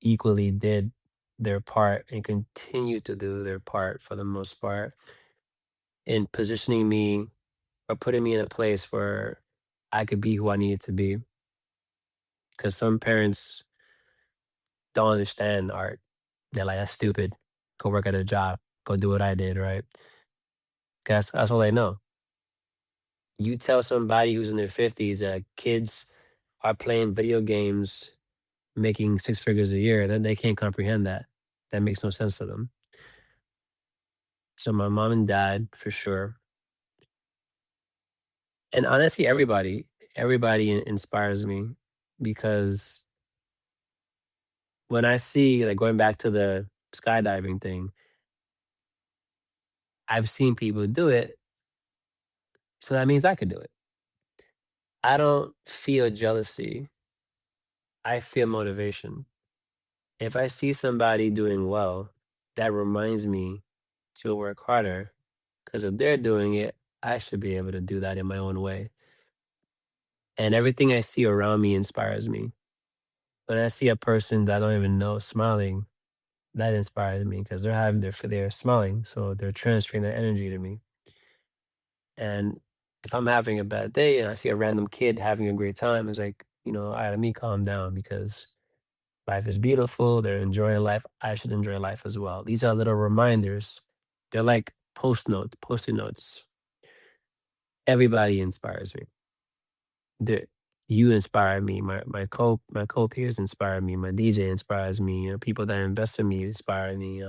equally did their part and continue to do their part for the most part in positioning me or putting me in a place where I could be who I needed to be. Because some parents don't understand art. They're like, that's stupid. Go work at a job. Go do what I did, right? Because that's all they know. You tell somebody who's in their 50s that kids are playing video games, making six figures a year, then they can't comprehend that. That makes no sense to them. So my mom and dad, for sure. And honestly, everybody inspires me because when I see, like going back to the skydiving thing, I've seen people do it, so that means I could do it. I don't feel jealousy. I feel motivation. If I see somebody doing well, that reminds me to work harder. Because if they're doing it, I should be able to do that in my own way. And everything I see around me inspires me. When I see a person that I don't even know smiling, that inspires me because they're smiling, so they're transferring that energy to me. And if I'm having a bad day and I see a random kid having a great time, it's like, all right, let me calm down because life is beautiful. They're enjoying life. I should enjoy life as well. These are little reminders. They're like post-it notes. Everybody inspires me. The You inspire me. My co peers inspire me. My DJ inspires me. People that invest in me inspire me.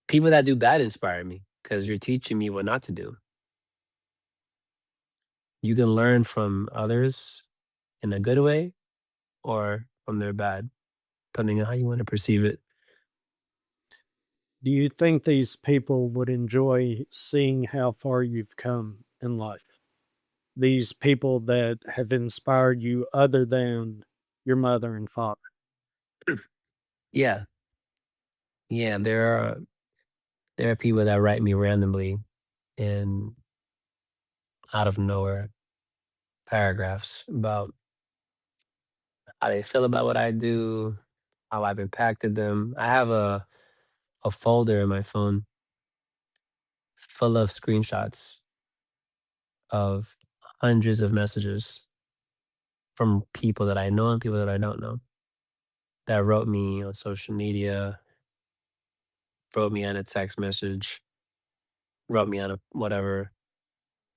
People that do bad inspire me because you're teaching me what not to do. You can learn from others in a good way or from their bad, depending on how you want to perceive it. Do you think these people would enjoy seeing how far you've come in life? These people that have inspired you other than your mother and father? Yeah, yeah. There are people that write me randomly in out of nowhere paragraphs about how they feel about what I do, how I've impacted them. I have a folder in my phone full of screenshots of hundreds of messages from people that I know and people that I don't know that wrote me on social media, wrote me on a text message, wrote me on a whatever.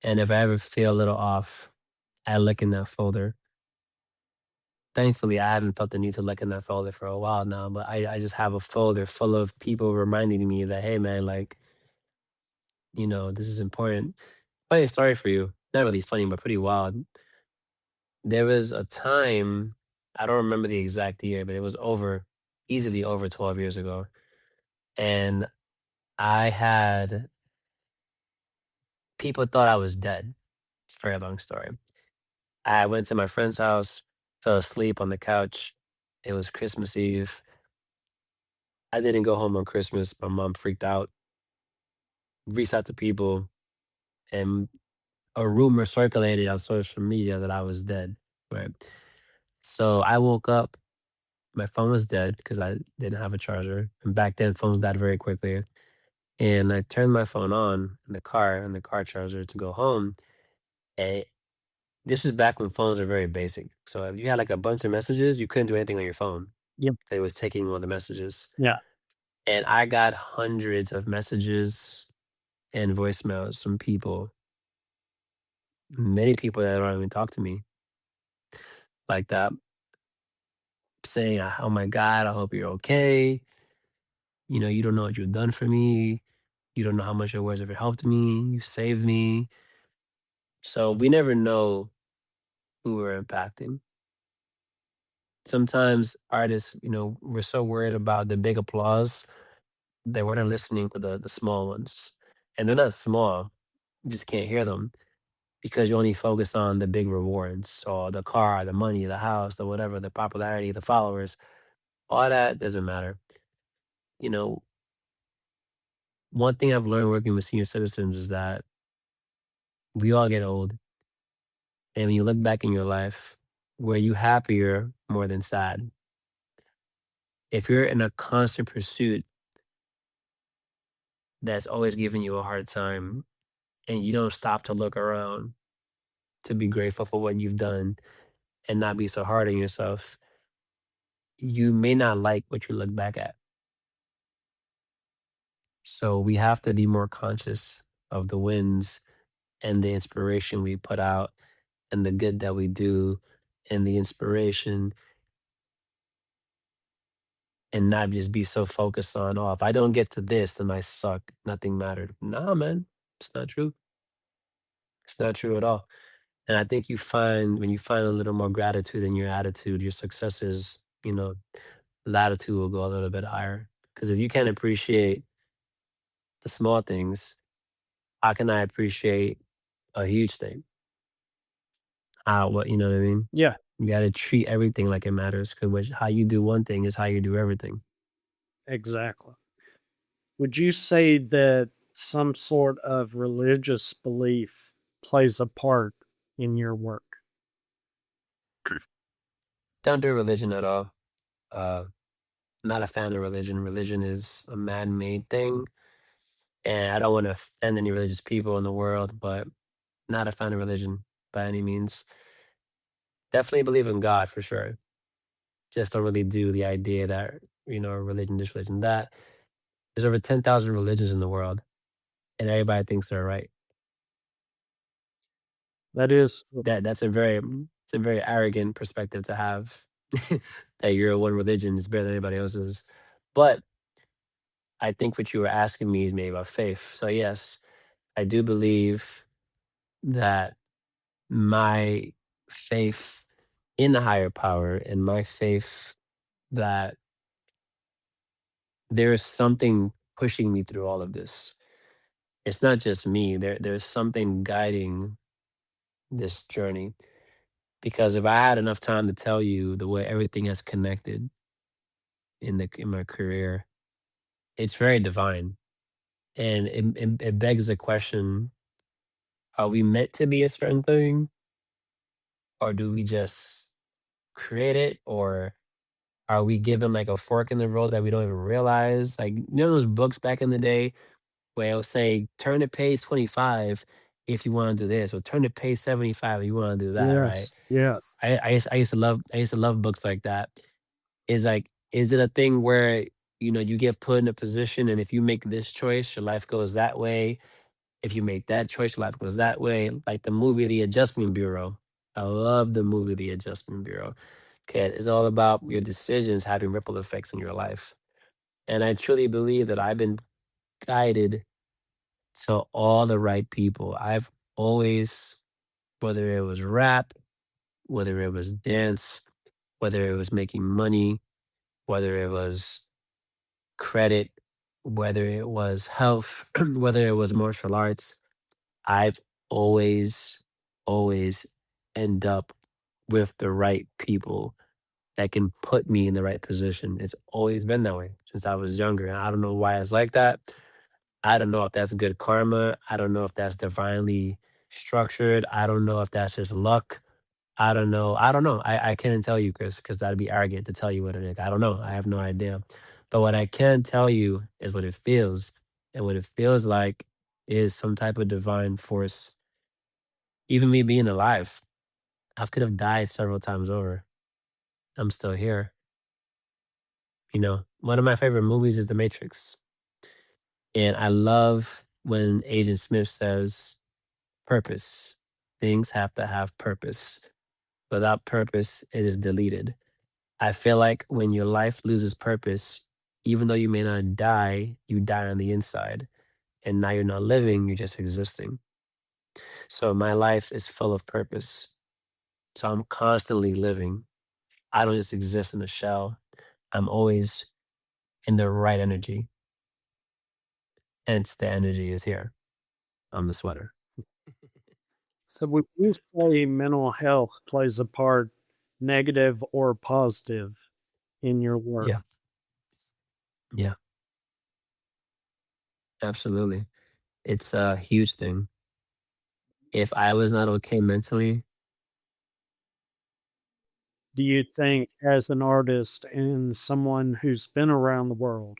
And if I ever feel a little off, I look in that folder. Thankfully, I haven't felt the need to look in that folder for a while now, but I just have a folder full of people reminding me that, hey, man, like, this is important. Funny story for you. Not really funny, but pretty wild. There was a time, I don't remember the exact year, but it was easily over 12 years ago. And I had people thought I was dead. It's a very long story. I went to my friend's house, fell asleep on the couch. It was Christmas Eve. I didn't go home on Christmas. My mom freaked out, reached out to people, and a rumor circulated on social media that I was dead. Right. So I woke up. My phone was dead because I didn't have a charger. And back then, phones died very quickly. And I turned my phone on in the car charger to go home. And this is back when phones were very basic. So if you had like a bunch of messages, you couldn't do anything on your phone. Yep. It was taking all the messages. Yeah. And I got hundreds of messages and voicemails from people, many people that don't even talk to me like that, saying, "Oh my God, I hope you're okay. You don't know what you've done for me. You don't know how much your words have helped me. You saved me." So we never know who we're impacting. Sometimes artists, we're so worried about the big applause that we're not listening to the small ones. And they're not small, you just can't hear them because you only focus on the big rewards or the car, the money, the house, the whatever, the popularity, the followers. All that doesn't matter. You know, one thing I've learned working with senior citizens is that we all get old. And when you look back in your life, were you happier more than sad? If you're in a constant pursuit that's always giving you a hard time and you don't stop to look around to be grateful for what you've done and not be so hard on yourself, you may not like what you look back at. So we have to be more conscious of the wins and the inspiration we put out and the good that we do and the inspiration, and not just be so focused on, oh, if I don't get to this, then I suck. Nothing mattered. Nah, man, it's not true. It's not true at all. And I think when you find a little more gratitude in your attitude, your successes, latitude will go a little bit higher. Because if you can't appreciate the small things, how can I appreciate a huge thing? You know what I mean? Yeah. You got to treat everything like it matters because how you do one thing is how you do everything. Exactly. Would you say that some sort of religious belief plays a part in your work? Don't do religion at all. Uh, not a fan of religion. Religion is a man-made thing, and I don't want to offend any religious people in the world, but not a fan of religion by any means. Definitely believe in God for sure. Just don't really do the idea that religion, this religion, that. There's over 10,000 religions in the world, and everybody thinks they're right. That is It's a very arrogant perspective to have that your one religion is better than anybody else's. But I think what you were asking me is maybe about faith. So yes, I do believe that my faith in the higher power and my faith that there is something pushing me through all of this. It's not just me. There's something guiding this journey. Because if I had enough time to tell you the way everything has connected in my career, it's very divine. And it begs the question, are we meant to be a certain thing? Or do we just create it? Or are we given like a fork in the road that we don't even realize? Like, those books back in the day where it'll say, turn to page 25 if you want to do this, or turn to page 75 if you want to do that, right? yes, yes. I used to love books like that. Is it a thing where you get put in a position and if you make this choice, your life goes that way? if you make that choice, your life goes that way. Like the movie The Adjustment Bureau. I love the movie The Adjustment Bureau. Okay, it's all about your decisions having ripple effects in your life. And I truly believe that I've been guided to all the right people. I've always, whether it was rap, whether it was dance, whether it was making money, whether it was credit, whether it was health, whether it was martial arts, I've always, always end up with the right people that can put me in the right position. It's always been that way since I was younger. And I don't know why it's like that. I don't know if that's good karma. I don't know if that's divinely structured. I don't know if that's just luck. I don't know. I don't know. I couldn't tell you, Chris, because that'd be arrogant to tell you what it is. I don't know. I have no idea. But what I can tell you is what it feels. And what it feels like is some type of divine force. Even me being alive, I could have died several times over. I'm still here. One of my favorite movies is The Matrix. And I love when Agent Smith says, purpose. Things have to have purpose. Without purpose, it is deleted. I feel like when your life loses purpose, even though you may not die, you die on the inside. And now you're not living, you're just existing. So my life is full of purpose. So I'm constantly living. I don't just exist in a shell. I'm always in the right energy. Hence, the energy is here. I'm the sweater. So would you say mental health plays a part, negative or positive, in your work? Yeah. Yeah. Absolutely. It's a huge thing. If I was not okay mentally, Do you think as an artist and someone who's been around the world,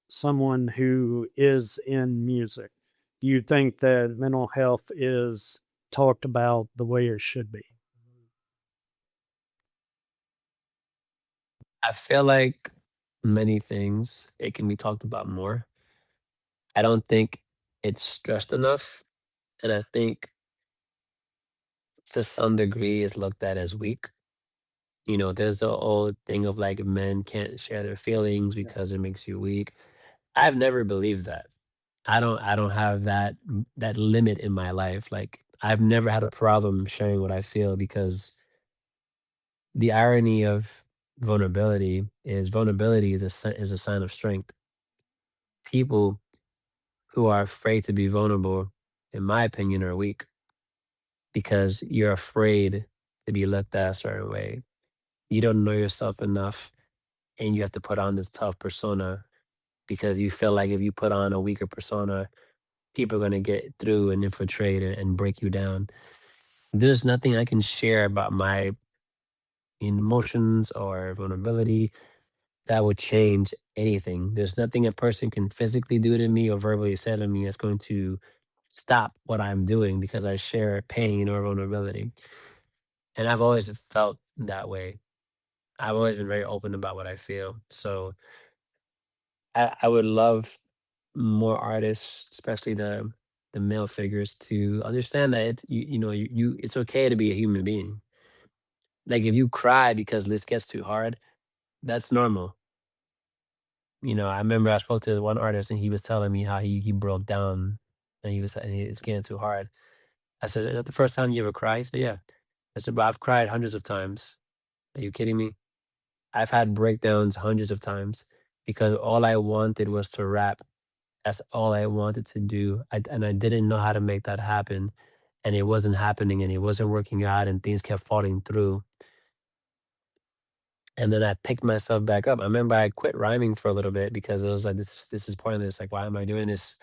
someone who is in music, do you think that mental health is talked about the way it should be? I feel like many things, it can be talked about more. I don't think it's stressed enough. And I think to some degree it's looked at as weak. There's the old thing of like men can't share their feelings because it makes you weak. I've never believed that. I don't have that limit in my life. Like I've never had a problem sharing what I feel because the irony of vulnerability is is a sign of strength. People who are afraid to be vulnerable, in my opinion, are weak because you're afraid to be looked at a certain way. You don't know yourself enough and you have to put on this tough persona because you feel like if you put on a weaker persona, people are going to get through and infiltrate and break you down. There's nothing I can share about my emotions or vulnerability that would change anything. There's nothing a person can physically do to me or verbally say to me that's going to stop what I'm doing because I share pain or vulnerability. And I've always felt that way. I've always been very open about what I feel. So I would love more artists, especially the male figures, to understand that it's okay to be a human being. Like if you cry because this gets too hard, that's normal. I remember I spoke to one artist and he was telling me how he broke down and it's getting too hard. I said, "Is that the first time you ever cried?" He said, "Yeah." I said, "But I've cried hundreds of times. Are you kidding me? I've had breakdowns hundreds of times because all I wanted was to rap. That's all I wanted to do. And I didn't know how to make that happen. And it wasn't happening and it wasn't working out and things kept falling through. And then I picked myself back up. I remember I quit rhyming for a little bit because it was like this is pointless. Like, why am I doing this?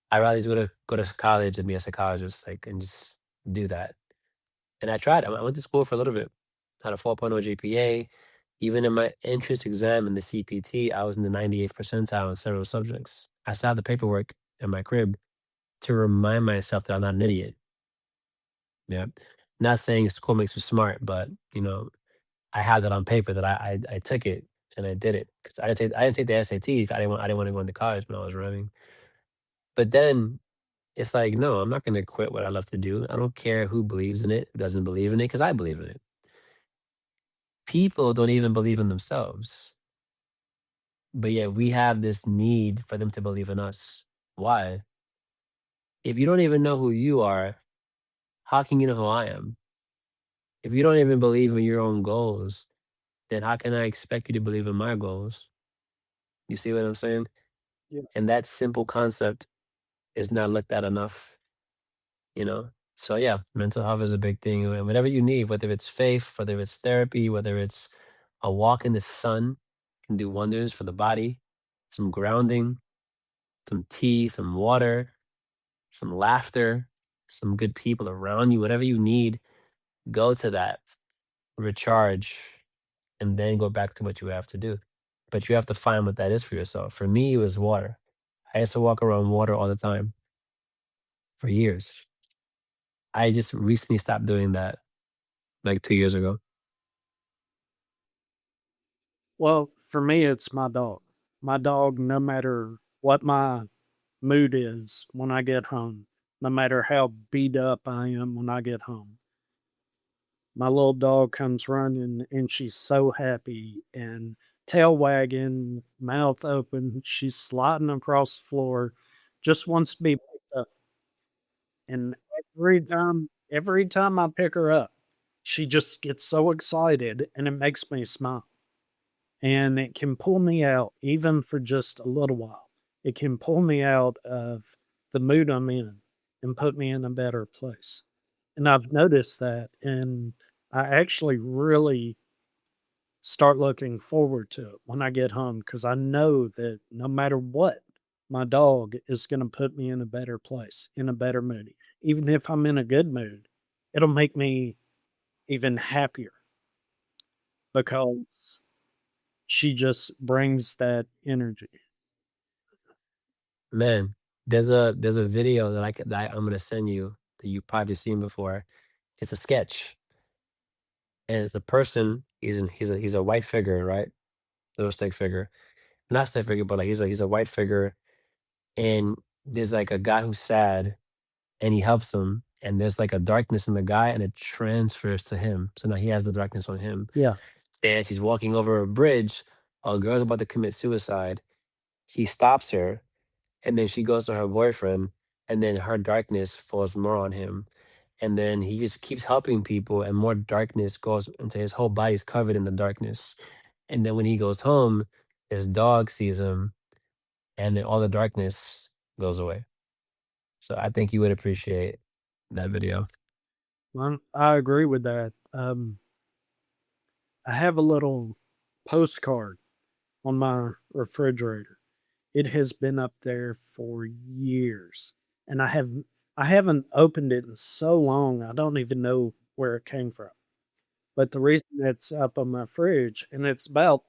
I rather just go to college and be a psychologist, like, and just do that. And I tried. I went to school for a little bit, had a 4.0 GPA. Even in my entrance exam in the CPT, I was in the 98th percentile in several subjects. I still have the paperwork in my crib to remind myself that I'm not an idiot. Yeah. Not saying school makes you smart, but I had that on paper that I took it and I did it. Because I didn't take the SAT. I didn't want to go into college when I was running. But then It's like, no, I'm not going to quit what I love to do. I don't care who believes in it, who doesn't believe in it, because I believe in it. People don't even believe in themselves, but yet we have this need for them to believe in us. Why? If you don't even know who you are, how can you know who I am? If you don't even believe in your own goals, then how can I expect you to believe in my goals? You see what I'm saying? Yeah. And that simple concept is not looked at enough, you know? So yeah, mental health is a big thing. And whatever you need, whether it's faith, whether it's therapy, whether it's a walk in the sun, can do wonders for the body, some grounding, some tea, some water, some laughter, some good people around you, whatever you need, go to that, recharge, and then go back to what you have to do. But you have to find what that is for yourself. For me, it was water. I used to walk around water all the time for years. I just recently stopped doing that like 2 years ago. Well, for me, it's my dog. My dog, no matter what my mood is when I get home, no matter how beat up I am when I get home, my little dog comes running and she's so happy and tail wagging, mouth open. She's sliding across the floor, just wants to be picked up. And every time I pick her up, she just gets so excited and it makes me smile. And it can pull me out even for just a little while. It can pull me out of the mood I'm in and put me in a better place. And I've noticed that, and I actually really start looking forward to it when I get home because I know that no matter what, my dog is going to put me in a better place, in a better mood. Even if I'm in a good mood, it'll make me even happier because she just brings that energy. Man, there's a video that I'm gonna send you that you've probably seen before. It's a sketch, and it's a person. He's a white figure, right? Little stick figure, not stick figure, but like he's a white figure, and there's like a guy who's sad, and he helps him, and there's like a darkness in the guy, and it transfers to him. So now he has the darkness on him. Yeah. And she's walking over a bridge. A girl's about to commit suicide. He stops her, and then she goes to her boyfriend, and then her darkness falls more on him. And then he just keeps helping people, and more darkness goes into his whole body's covered in the darkness. And then when he goes home, his dog sees him, and then all the darkness goes away. So I think you would appreciate that video. Well, I agree with that. I have a little postcard on my refrigerator. It has been up there for years, and I haven't opened it in so long. I don't even know where it came from. But the reason it's up on my fridge, and it's about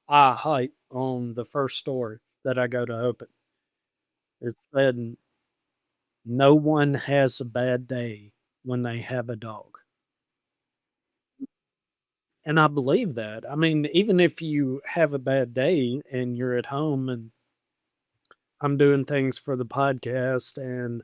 eye height on the first story that I go to open. It said, "No one has a bad day when they have a dog." And I believe that. I mean, even if you have a bad day and you're at home and I'm doing things for the podcast and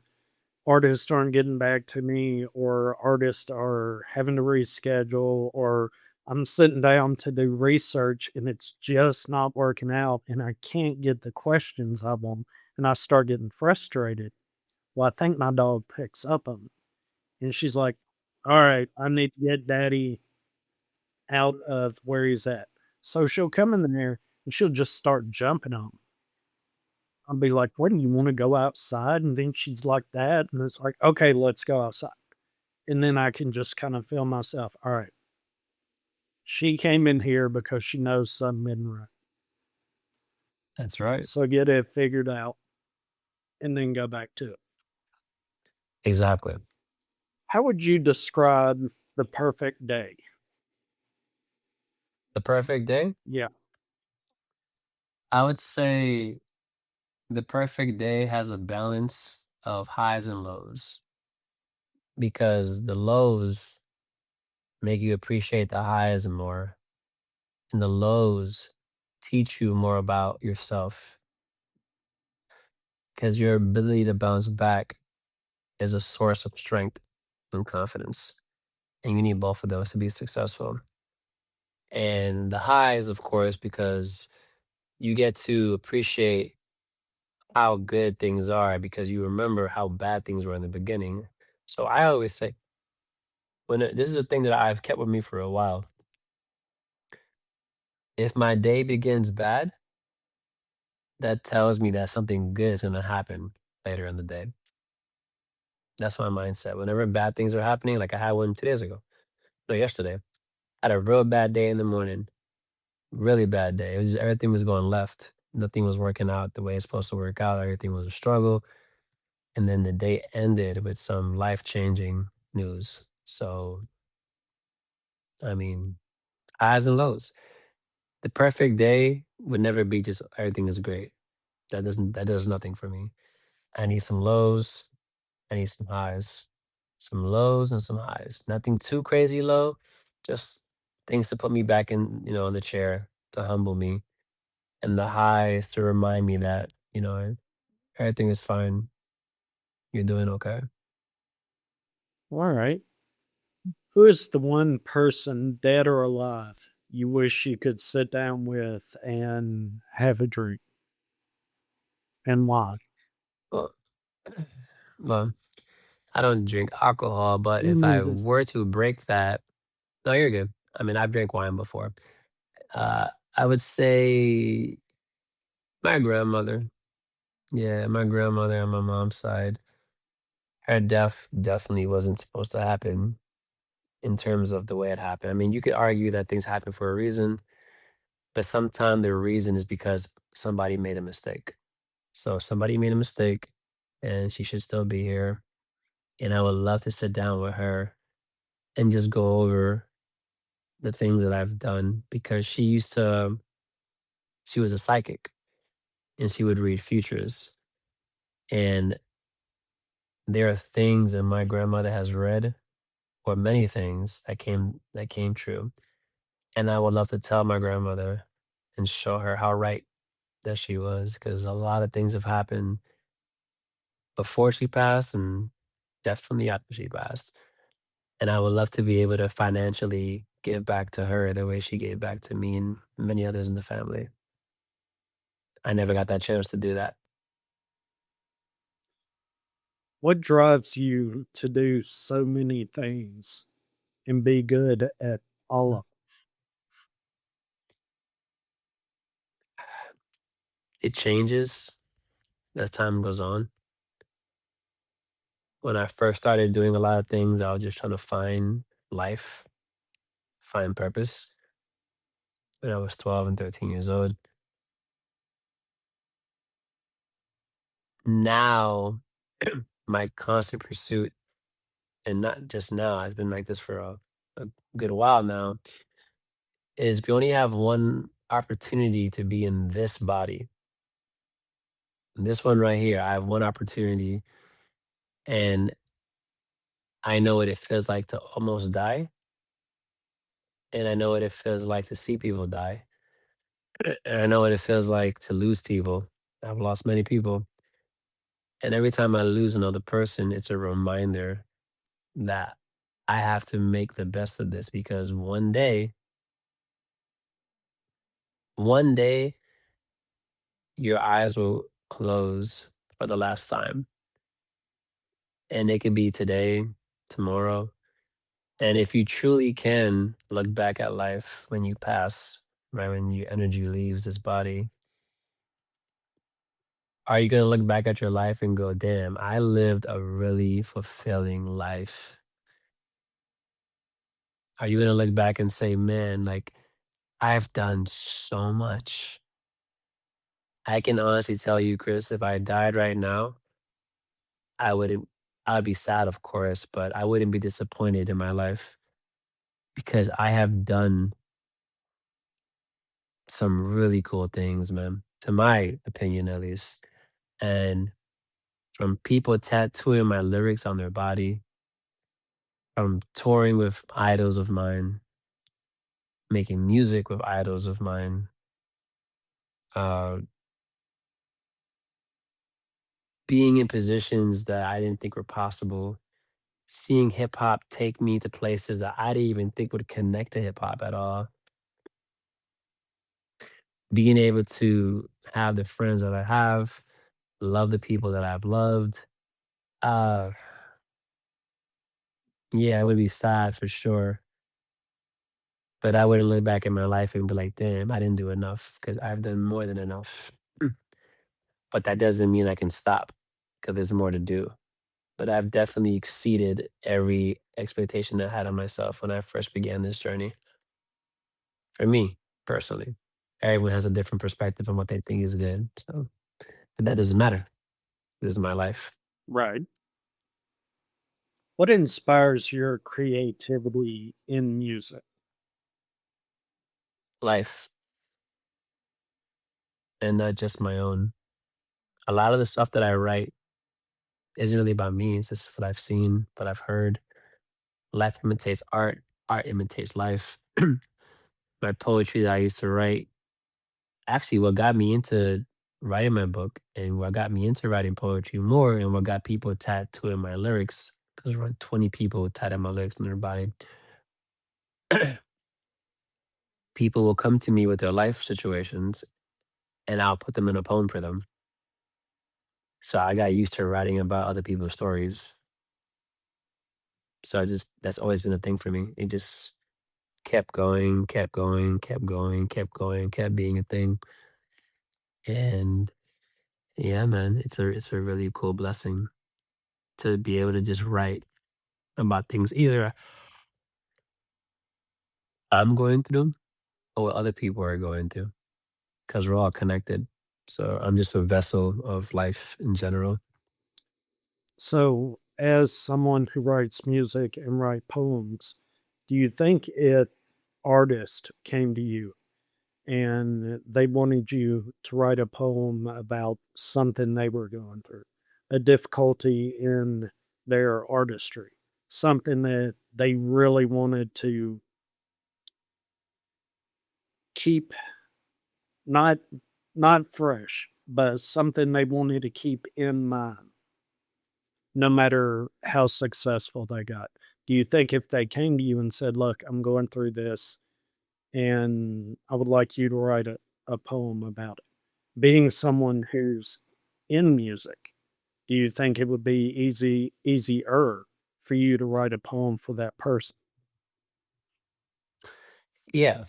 artists aren't getting back to me or artists are having to reschedule or I'm sitting down to do research and it's just not working out and I can't get the questions I want and I start getting frustrated. Well, I think my dog picks up on it. And she's like, "All right, I need to get daddy out of where he's at." So she'll come in there and she'll just start jumping on him. I'll be like, "What, do you wanna go outside?" And then she's like that, and it's like, "Okay, let's go outside." And then I can just kind of feel myself, "All right, she came in here because she knows something isn't right. That's right. So get it figured out and then go back to it." Exactly. How would you describe the perfect day? The perfect day? Yeah. I would say the perfect day has a balance of highs and lows because the lows make you appreciate the highs more, and the lows teach you more about yourself because your ability to bounce back is a source of strength and confidence. And you need both of those to be successful. And the highs, of course, because you get to appreciate how good things are because you remember how bad things were in the beginning. So I always say, this is a thing that I've kept with me for a while. If my day begins bad, that tells me that something good is going to happen later in the day. That's my mindset. Whenever bad things are happening, like I had one 2 days ago, no, yesterday, I had a real bad day in the morning, really bad day. It was just, everything was going left. Nothing was working out the way it's supposed to work out. Everything was a struggle. And then the day ended with some life changing news. So, I mean, highs and lows. The perfect day would never be just everything is great. That does nothing for me. I need some lows. I need some highs. Some lows and some highs. Nothing too crazy low. Just things to put me back in, in the chair to humble me. And the highs to remind me that, everything is fine. You're doing okay. All right. Who is the one person, dead or alive, you wish you could sit down with and have a drink, and why? Well, well, I don't drink alcohol, but if I'm I just were to break that, no, you're good. I mean, I've drank wine before. Uh, I would say my grandmother. Yeah, my grandmother on my mom's side. Her death definitely wasn't supposed to happen in terms of the way it happened. I mean, you could argue that things happen for a reason, but sometimes the reason is because somebody made a mistake. So somebody made a mistake and she should still be here. And I would love to sit down with her and just go over the things that I've done because she was a psychic and she would read futures. And there are things that my grandmother has read, or many things that came true. And I would love to tell my grandmother and show her how right that she was, because a lot of things have happened before she passed and definitely after she passed. And I would love to be able to financially give back to her the way she gave back to me and many others in the family. I never got that chance to do that. what drives you to do so many things and be good at all of It changes as time goes on. When I first started doing a lot of things, I was just trying to find life, find purpose when I was 12 and 13 years old. Now, my constant pursuit, and not just now, it's been like this for a good while now, is we only have one opportunity to be in this body. This one right here, I have one opportunity, and I know what it feels like to almost die, and I know what it feels like to see people die, and I know what it feels like to lose people. I've lost many people, and every time I lose another person, it's a reminder that I have to make the best of this because one day, your eyes will close for the last time, and it could be today, tomorrow. And if you truly can look back at life when you pass, right, when your energy leaves this body, are you going to look back at your life and go, damn, I lived a really fulfilling life? Are you going to look back and say, man, like, I've done so much? I can honestly tell you, Chris, if I died right now, I wouldn't, I'd be sad, of course, but I wouldn't be disappointed in my life because I have done some really cool things, man, to my opinion, at least. And from people tattooing my lyrics on their body, from touring with idols of mine, making music with idols of mine, uh, being in positions that I didn't think were possible, seeing hip hop take me to places that I didn't even think would connect to hip hop at all, being able to have the friends that I have, love the people that I've loved. Uh, yeah, I would be sad for sure, but I wouldn't look back at my life and be like, damn, I didn't do enough because I've done more than enough. But that doesn't mean I can stop because there's more to do. But I've definitely exceeded every expectation I had on myself when I first began this journey. For me, personally, everyone has a different perspective on what they think is good. So, but that doesn't matter. This is my life. Right. What inspires your creativity in music? Life, and not just my own. A lot of the stuff that I write isn't really about me. It's just what I've seen, what I've heard. Life imitates art. Art imitates life. My poetry that I used to write, actually, what got me into writing my book and what got me into writing poetry more and what got people tattooing my lyrics, because around 20 people tattooed my lyrics on their body. People will come to me with their life situations and I'll put them in a poem for them. So I got used to writing about other people's stories. So I just, that's always been a thing for me. It just kept going, kept going, kept going, kept going, kept being a thing. And yeah, man, it's a really cool blessing to be able to just write about things either I'm going through or what other people are going through, because we're all connected. So I'm just a vessel of life in general. So, as someone who writes music and write poems, do you think it artist came to you and they wanted you to write a poem about something they were going through, a difficulty in their artistry, something that they really wanted to keep not not fresh, but something they wanted to keep in mind no matter how successful they got. Do you think if they came to you and said, "Look, I'm going through this and I would like you to write a poem about it," being someone who's in music, do you think it would be easier for you to write a poem for that person? Yeah,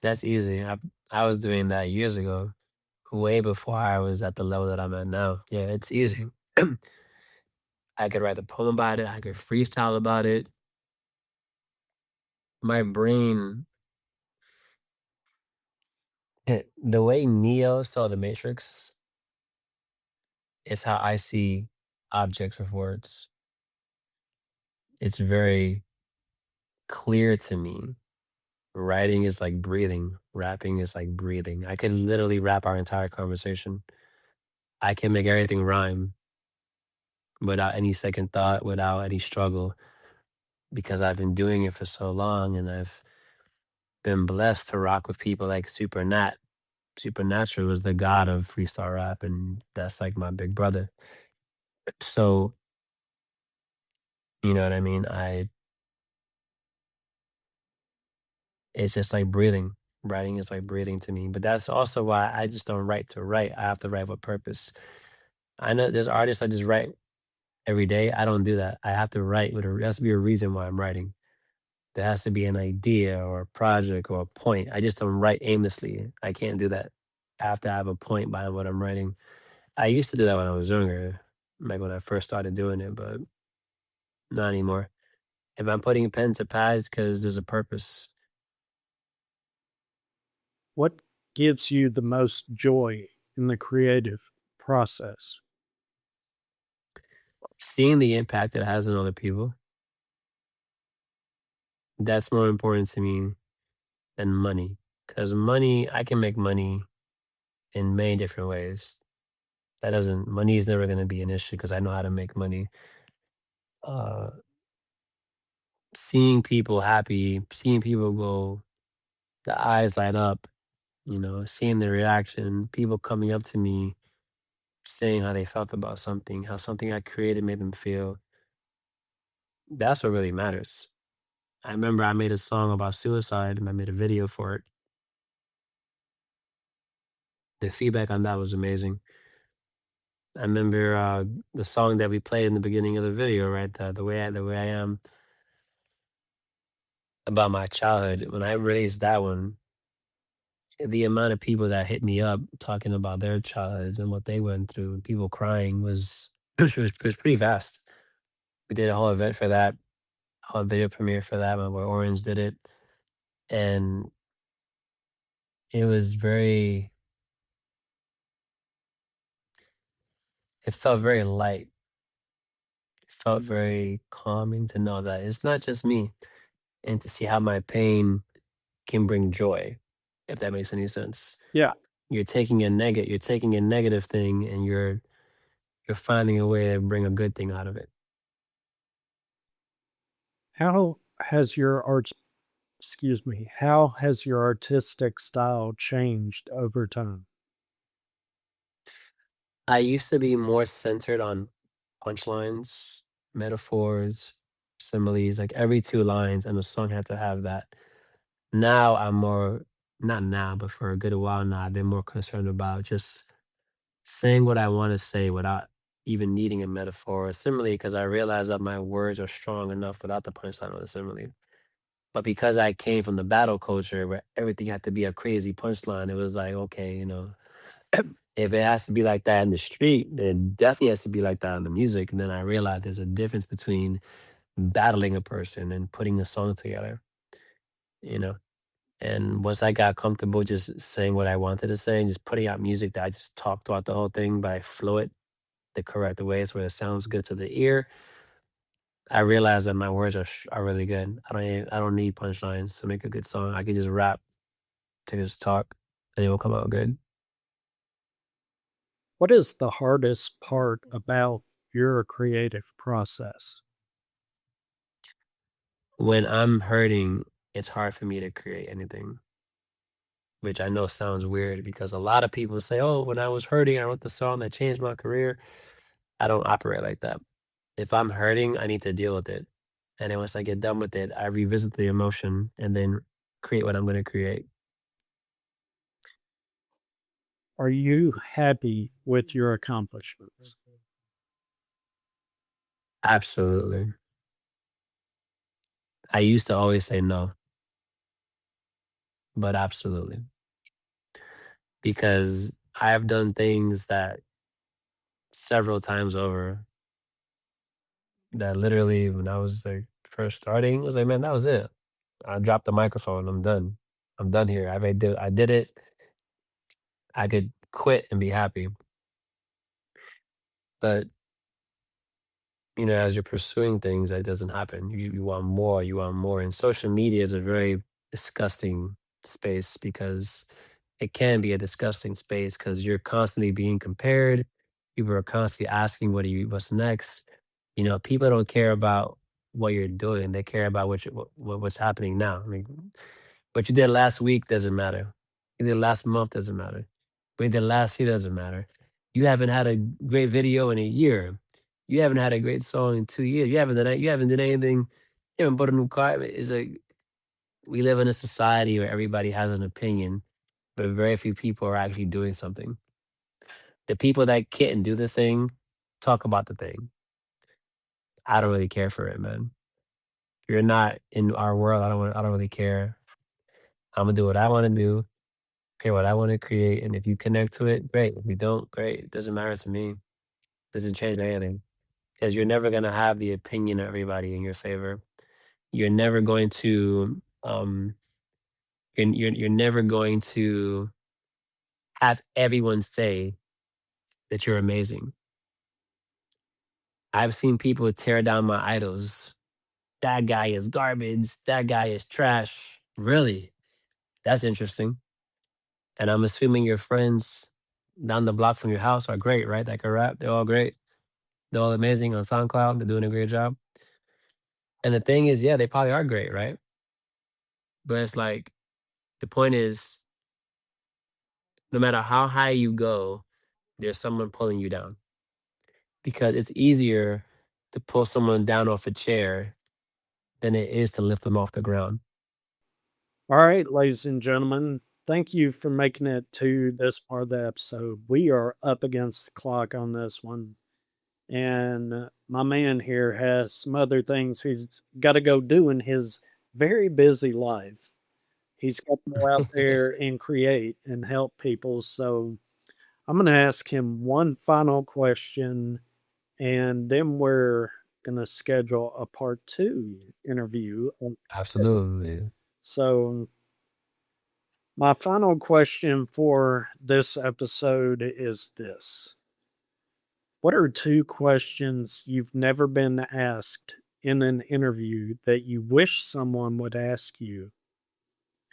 that's easy. I was doing that years ago, way before I was at the level that I'm at now. Yeah, it's easy. I could write a poem about it. I could freestyle about it. My brain, the way Neo saw the Matrix is how I see objects with words. It's very clear to me. Writing is like breathing. Rapping is like breathing. I can literally rap our entire conversation. I can make everything rhyme without any second thought, without any struggle, because I've been doing it for so long and I've been blessed to rock with people like Supernat. Supernatural was the god of freestyle rap, and that's like my big brother. So, you know what I mean? It's just like breathing. Writing is like breathing to me. But that's also why I just don't write to write. I have to write with purpose. I know there's artists that just write every day. I don't do that. I have to write with there has to be a reason why I'm writing. There has to be an idea or a project or a point. I just don't write aimlessly. I can't do that. I have to have a point behind what I'm writing. I used to do that when I was younger, like when I first started doing it, but not anymore. If I'm putting pen to pads, because there's a purpose. What gives you the most joy in the creative process? Seeing the impact it has on other people, that's more important to me than money. Because money, I can make money in many different ways. That doesn't money is never going to be an issue because I know how to make money. Uh, Seeing people happy, seeing people go, the eyes light up, seeing the reaction, people coming up to me, saying how they felt about something, how something I created made them feel. That's what really matters. I remember I made a song about suicide and I made a video for it. The feedback on that was amazing. I remember the song that we played in the beginning of the video, right? The way I am about my childhood. When I released that one, the amount of people that hit me up talking about their childhoods and what they went through, and people crying was was pretty vast. We did a whole event for that, whole video premiere for that one where Orange did it, and it was very. It felt very light. It felt very calming to know that it's not just me, and to see how my pain can bring joy, if that makes any sense. Yeah. You're taking a negative thing and you're finding a way to bring a good thing out of it. How has your art excuse me, how has your artistic style changed over time? I used to be more centered on punchlines, metaphors, similes, like every two lines, and the song had to have that. Now I'm more, not now, but for a good while now, I've been more concerned about just saying what I want to say without even needing a metaphor or simile, because I realize that my words are strong enough without the punchline or the simile. But because I came from the battle culture where everything had to be a crazy punchline, it was like, okay, if it has to be like that in the street, then it definitely has to be like that in the music. And then I realized there's a difference between battling a person and putting a song together, you know? And once I got comfortable just saying what I wanted to say and just putting out music that I just talk throughout the whole thing, but I flow it the correct ways where it sounds good to the ear, I realized that my words are really good. I don't need punchlines to make a good song. I can just rap to just talk, and it will come out good. What is the hardest part about your creative process? When I'm hurting, it's hard for me to create anything, which I know sounds weird because a lot of people say, "Oh, when I was hurting, I wrote the song that changed my career." I don't operate like that. If I'm hurting, I need to deal with it. And then once I get done with it, I revisit the emotion and then create what I'm going to create. Are you happy with your accomplishments? Absolutely. I used to always say no, but absolutely. Because I've done things that several times over that literally when I was like first starting, I was like, man, that was it. I dropped the microphone. I'm done. I'm done here. I did it. I could quit and be happy. But as you're pursuing things, that doesn't happen. You want more. You want more. And social media is a very disgusting space because it can be a disgusting space because you're constantly being compared. People are constantly asking, what's next?" People don't care about what you're doing. They care about what's happening now. I mean, what you did last week doesn't matter. You did last month doesn't matter. What you did last year doesn't matter. You haven't had a great video in a year. You haven't had a great song in 2 years. You haven't done anything. You haven't bought a new car. It's like we live in a society where everybody has an opinion, but very few people are actually doing something. The people that can't do the thing talk about the thing. I don't really care for it, man. If you're not in our world, I don't really care. I'm gonna do what I want to do, create what I want to create, and if you connect to it, great. If you don't, great. It doesn't matter to me. Doesn't change anything because you're never gonna have the opinion of everybody in your favor. You're never going to you're never going to have everyone say that you're amazing. I've seen people tear down my idols. That guy is garbage. That guy is trash. Really? That's interesting. And I'm assuming your friends down the block from your house are great, right? That can rap. They're all great. They're all amazing on SoundCloud. They're doing a great job. And the thing is, yeah, they probably are great, right? But it's like the point is, no matter how high you go, there's someone pulling you down, because it's easier to pull someone down off a chair than it is to lift them off the ground. All right, ladies and gentlemen, thank you for making it to this part of the episode. We are up against the clock on this one. And my man here has some other things he's got to go do in his very busy life. He's got to go out there and create and help people. So I'm going to ask him one final question, and then we're going to schedule a part two interview. Absolutely. So, my final question for this episode is this: what are two questions you've never been asked in an interview that you wish someone would ask you?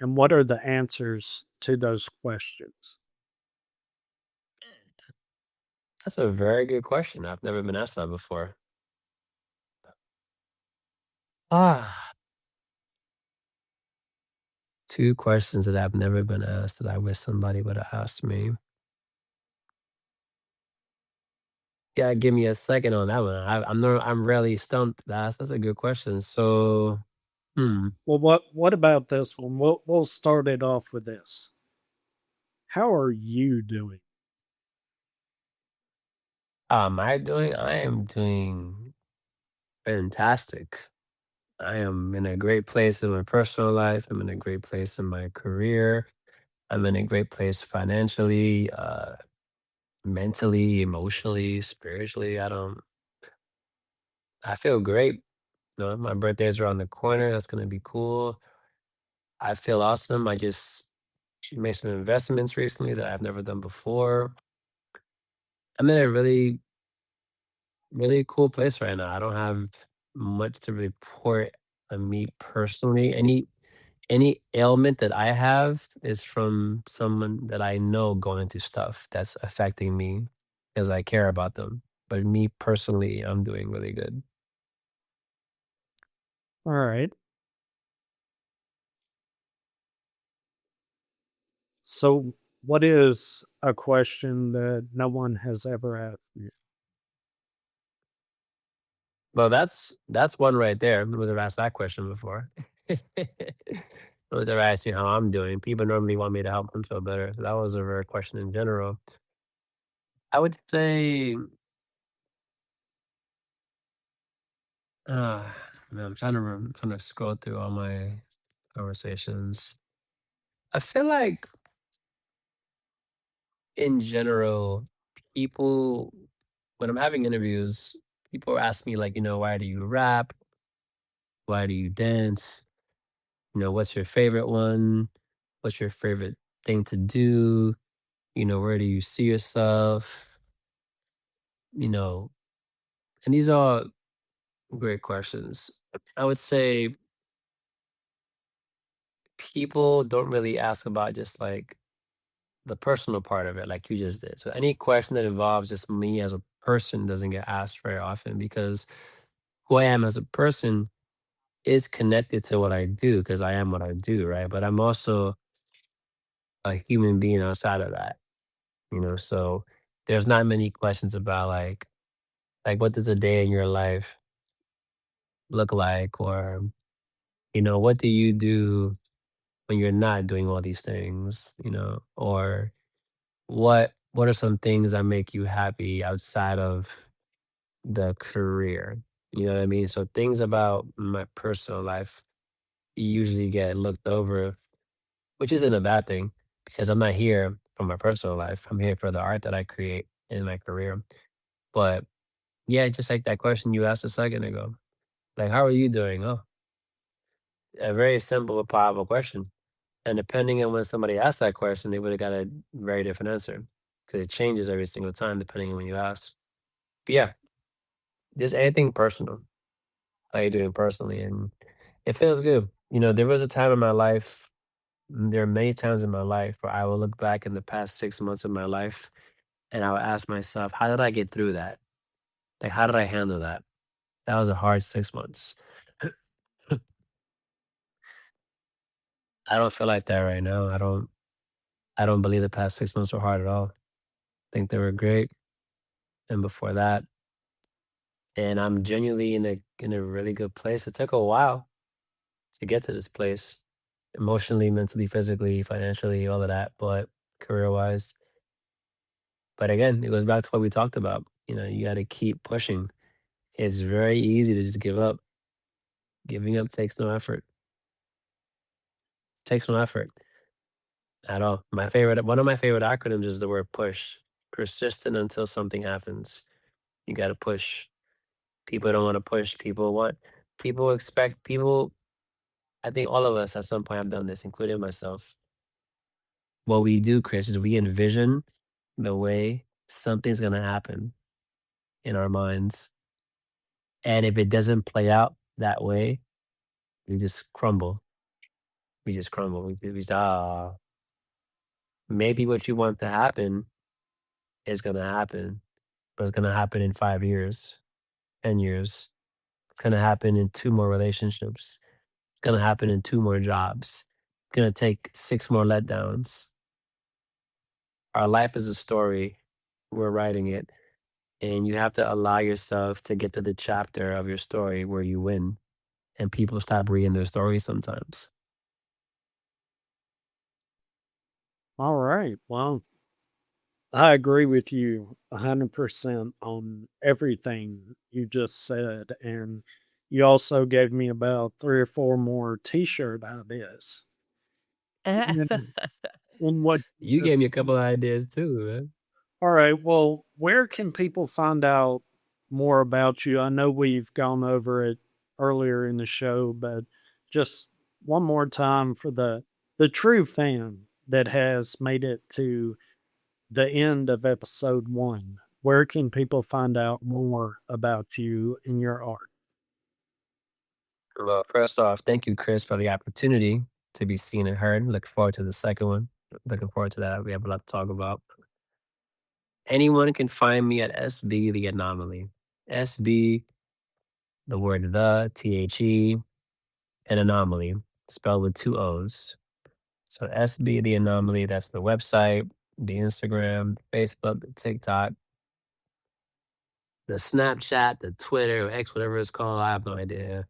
And what are the answers to those questions? That's a very good question. I've never been asked that before. Ah, two questions that I've never been asked that I wish somebody would have asked me. Yeah, give me a second on that one. I'm rarely stumped. That's a good question. So, hmm, Well, what about this one? We'll start it off with this. How are you doing? how am I doing? I am doing fantastic. I am in a great place in my personal life. I'm in a great place in my career. I'm in a great place financially, mentally, emotionally, spiritually. I feel great. You know, my birthday's around the corner. That's gonna be cool. I feel awesome. I just made some investments recently that I've never done before. I'm in a really, really cool place right now. I don't have much to report on me personally. Any ailment that I have is from someone that I know going through stuff that's affecting me because I care about them. But me personally, I'm doing really good. All right. So, what is a question that no one has ever asked you? Well, that's one right there. Nobody's ever asked that question before. Nobody's ever asked me how I'm doing. People normally want me to help them feel better. So that was a rare question in general. I would say, uh, man, I'm trying to scroll through all my conversations. I feel like in general, people when I'm having interviews, people ask me like, why do you rap? Why do you dance? What's your favorite one? What's your favorite thing to do? Where do you see yourself? You know, and these are great questions. I would say people don't really ask about just like the personal part of it, like you just did. So any question that involves just me as a person doesn't get asked very often because who I am as a person is connected to what I do because I am what I do, right? But I'm also a human being outside of that. So there's not many questions about like what does a day in your life look like, or what do you do when you're not doing all these things, or what are some things that make you happy outside of the career? You know what I mean? So things about my personal life usually get looked over, which isn't a bad thing because I'm not here for my personal life. I'm here for the art that I create in my career. But yeah, just like that question you asked a second ago, like, how are you doing? Oh, a very simple but powerful question. And depending on when somebody asks that question, they would have got a very different answer because it changes every single time depending on when you ask. But yeah, just anything personal. How you doing personally? And it feels good. There was a time in my life, there are many times in my life where I will look back in the past 6 months of my life and I would ask myself, how did I get through that? Like, how did I handle that? That was a hard 6 months. I don't feel like that right now. I don't believe the past 6 months were hard at all. think they were great. And before that, and I'm genuinely in a really good place. It took a while to get to this place, emotionally, mentally, physically, financially, all of that, but career wise. But again, it goes back to what we talked about. You know, you got to keep pushing. It's very easy to just give up. Giving up takes no effort. It takes no effort at all. One of my favorite acronyms is the word push. Persistent until something happens. You got to push. People don't want to push. People expect, people, I think all of us at some point have done this, including myself. What we do, Chris, is we envision the way something's going to happen in our minds. And if it doesn't play out that way, we just crumble. We just crumble. We just, maybe what you want to happen is going to happen, but it's going to happen in 5 years, 10 years. It's going to happen in 2 more relationships. It's going to happen in 2 more jobs. It's going to take 6 more letdowns. Our life is a story. We're writing it. And you have to allow yourself to get to the chapter of your story where you win. And people stop reading their stories sometimes. All right. Well, I agree with you 100% on everything you just said. And you also gave me about 3 or 4 more t-shirt ideas. In what You just gave me a couple of ideas too, man. All right. Well, where can people find out more about you? I know we've gone over it earlier in the show, but just one more time for the true fan that has made it to the end of episode 1. Where can people find out more about you and your art? Well, first off, thank you, Chris, for the opportunity to be seen and heard. Looking forward to the second one. Looking forward to that. We have a lot to talk about. Anyone can find me at SB The Anomaly. SB, the word THE, and Anomaly, spelled with 2 O's. So SB The Anomaly, that's the website, the Instagram, Facebook, the TikTok, the Snapchat, the Twitter, or X, whatever it's called. I have no idea.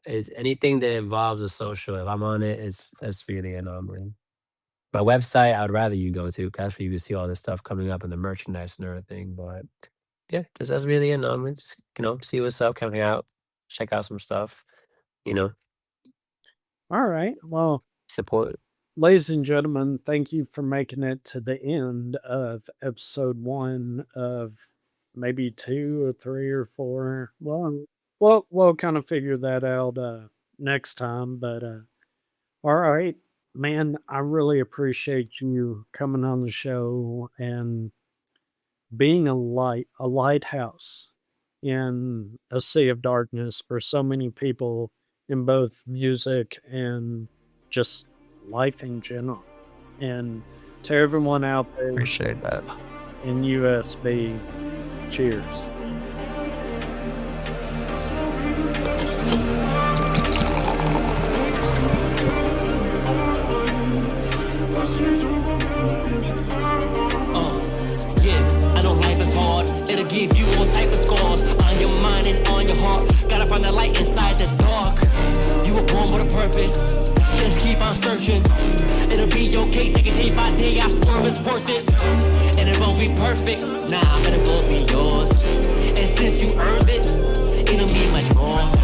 It's anything that involves a social. If I'm on it, it's SB The Anomaly. My website, I would rather you go to, 'cause that's where you can see all this stuff coming up in the merchandise and everything. But yeah, just SB The Anomaly. Just, see what's up, coming out, check out some stuff, you know, All right. Well, support. ladies and gentlemen, thank you for making it to the end of episode 1 of maybe 2 or 3 or 4. Well, we'll kind of figure that out next time. But all right, man, I really appreciate you coming on the show and being a lighthouse in a sea of darkness for so many people in both music and just life in general. And to everyone out there Appreciate that. in USB, cheers. Yeah, I know life is hard. It'll give you all type of scars on your mind and on your heart. Gotta find the light inside the dark. You were born with a purpose. Just keep on searching. It'll be okay. Take it day by day. I swear it's worth it. And it won't be perfect. Nah, but it will be yours. And since you earned it, it'll mean much more.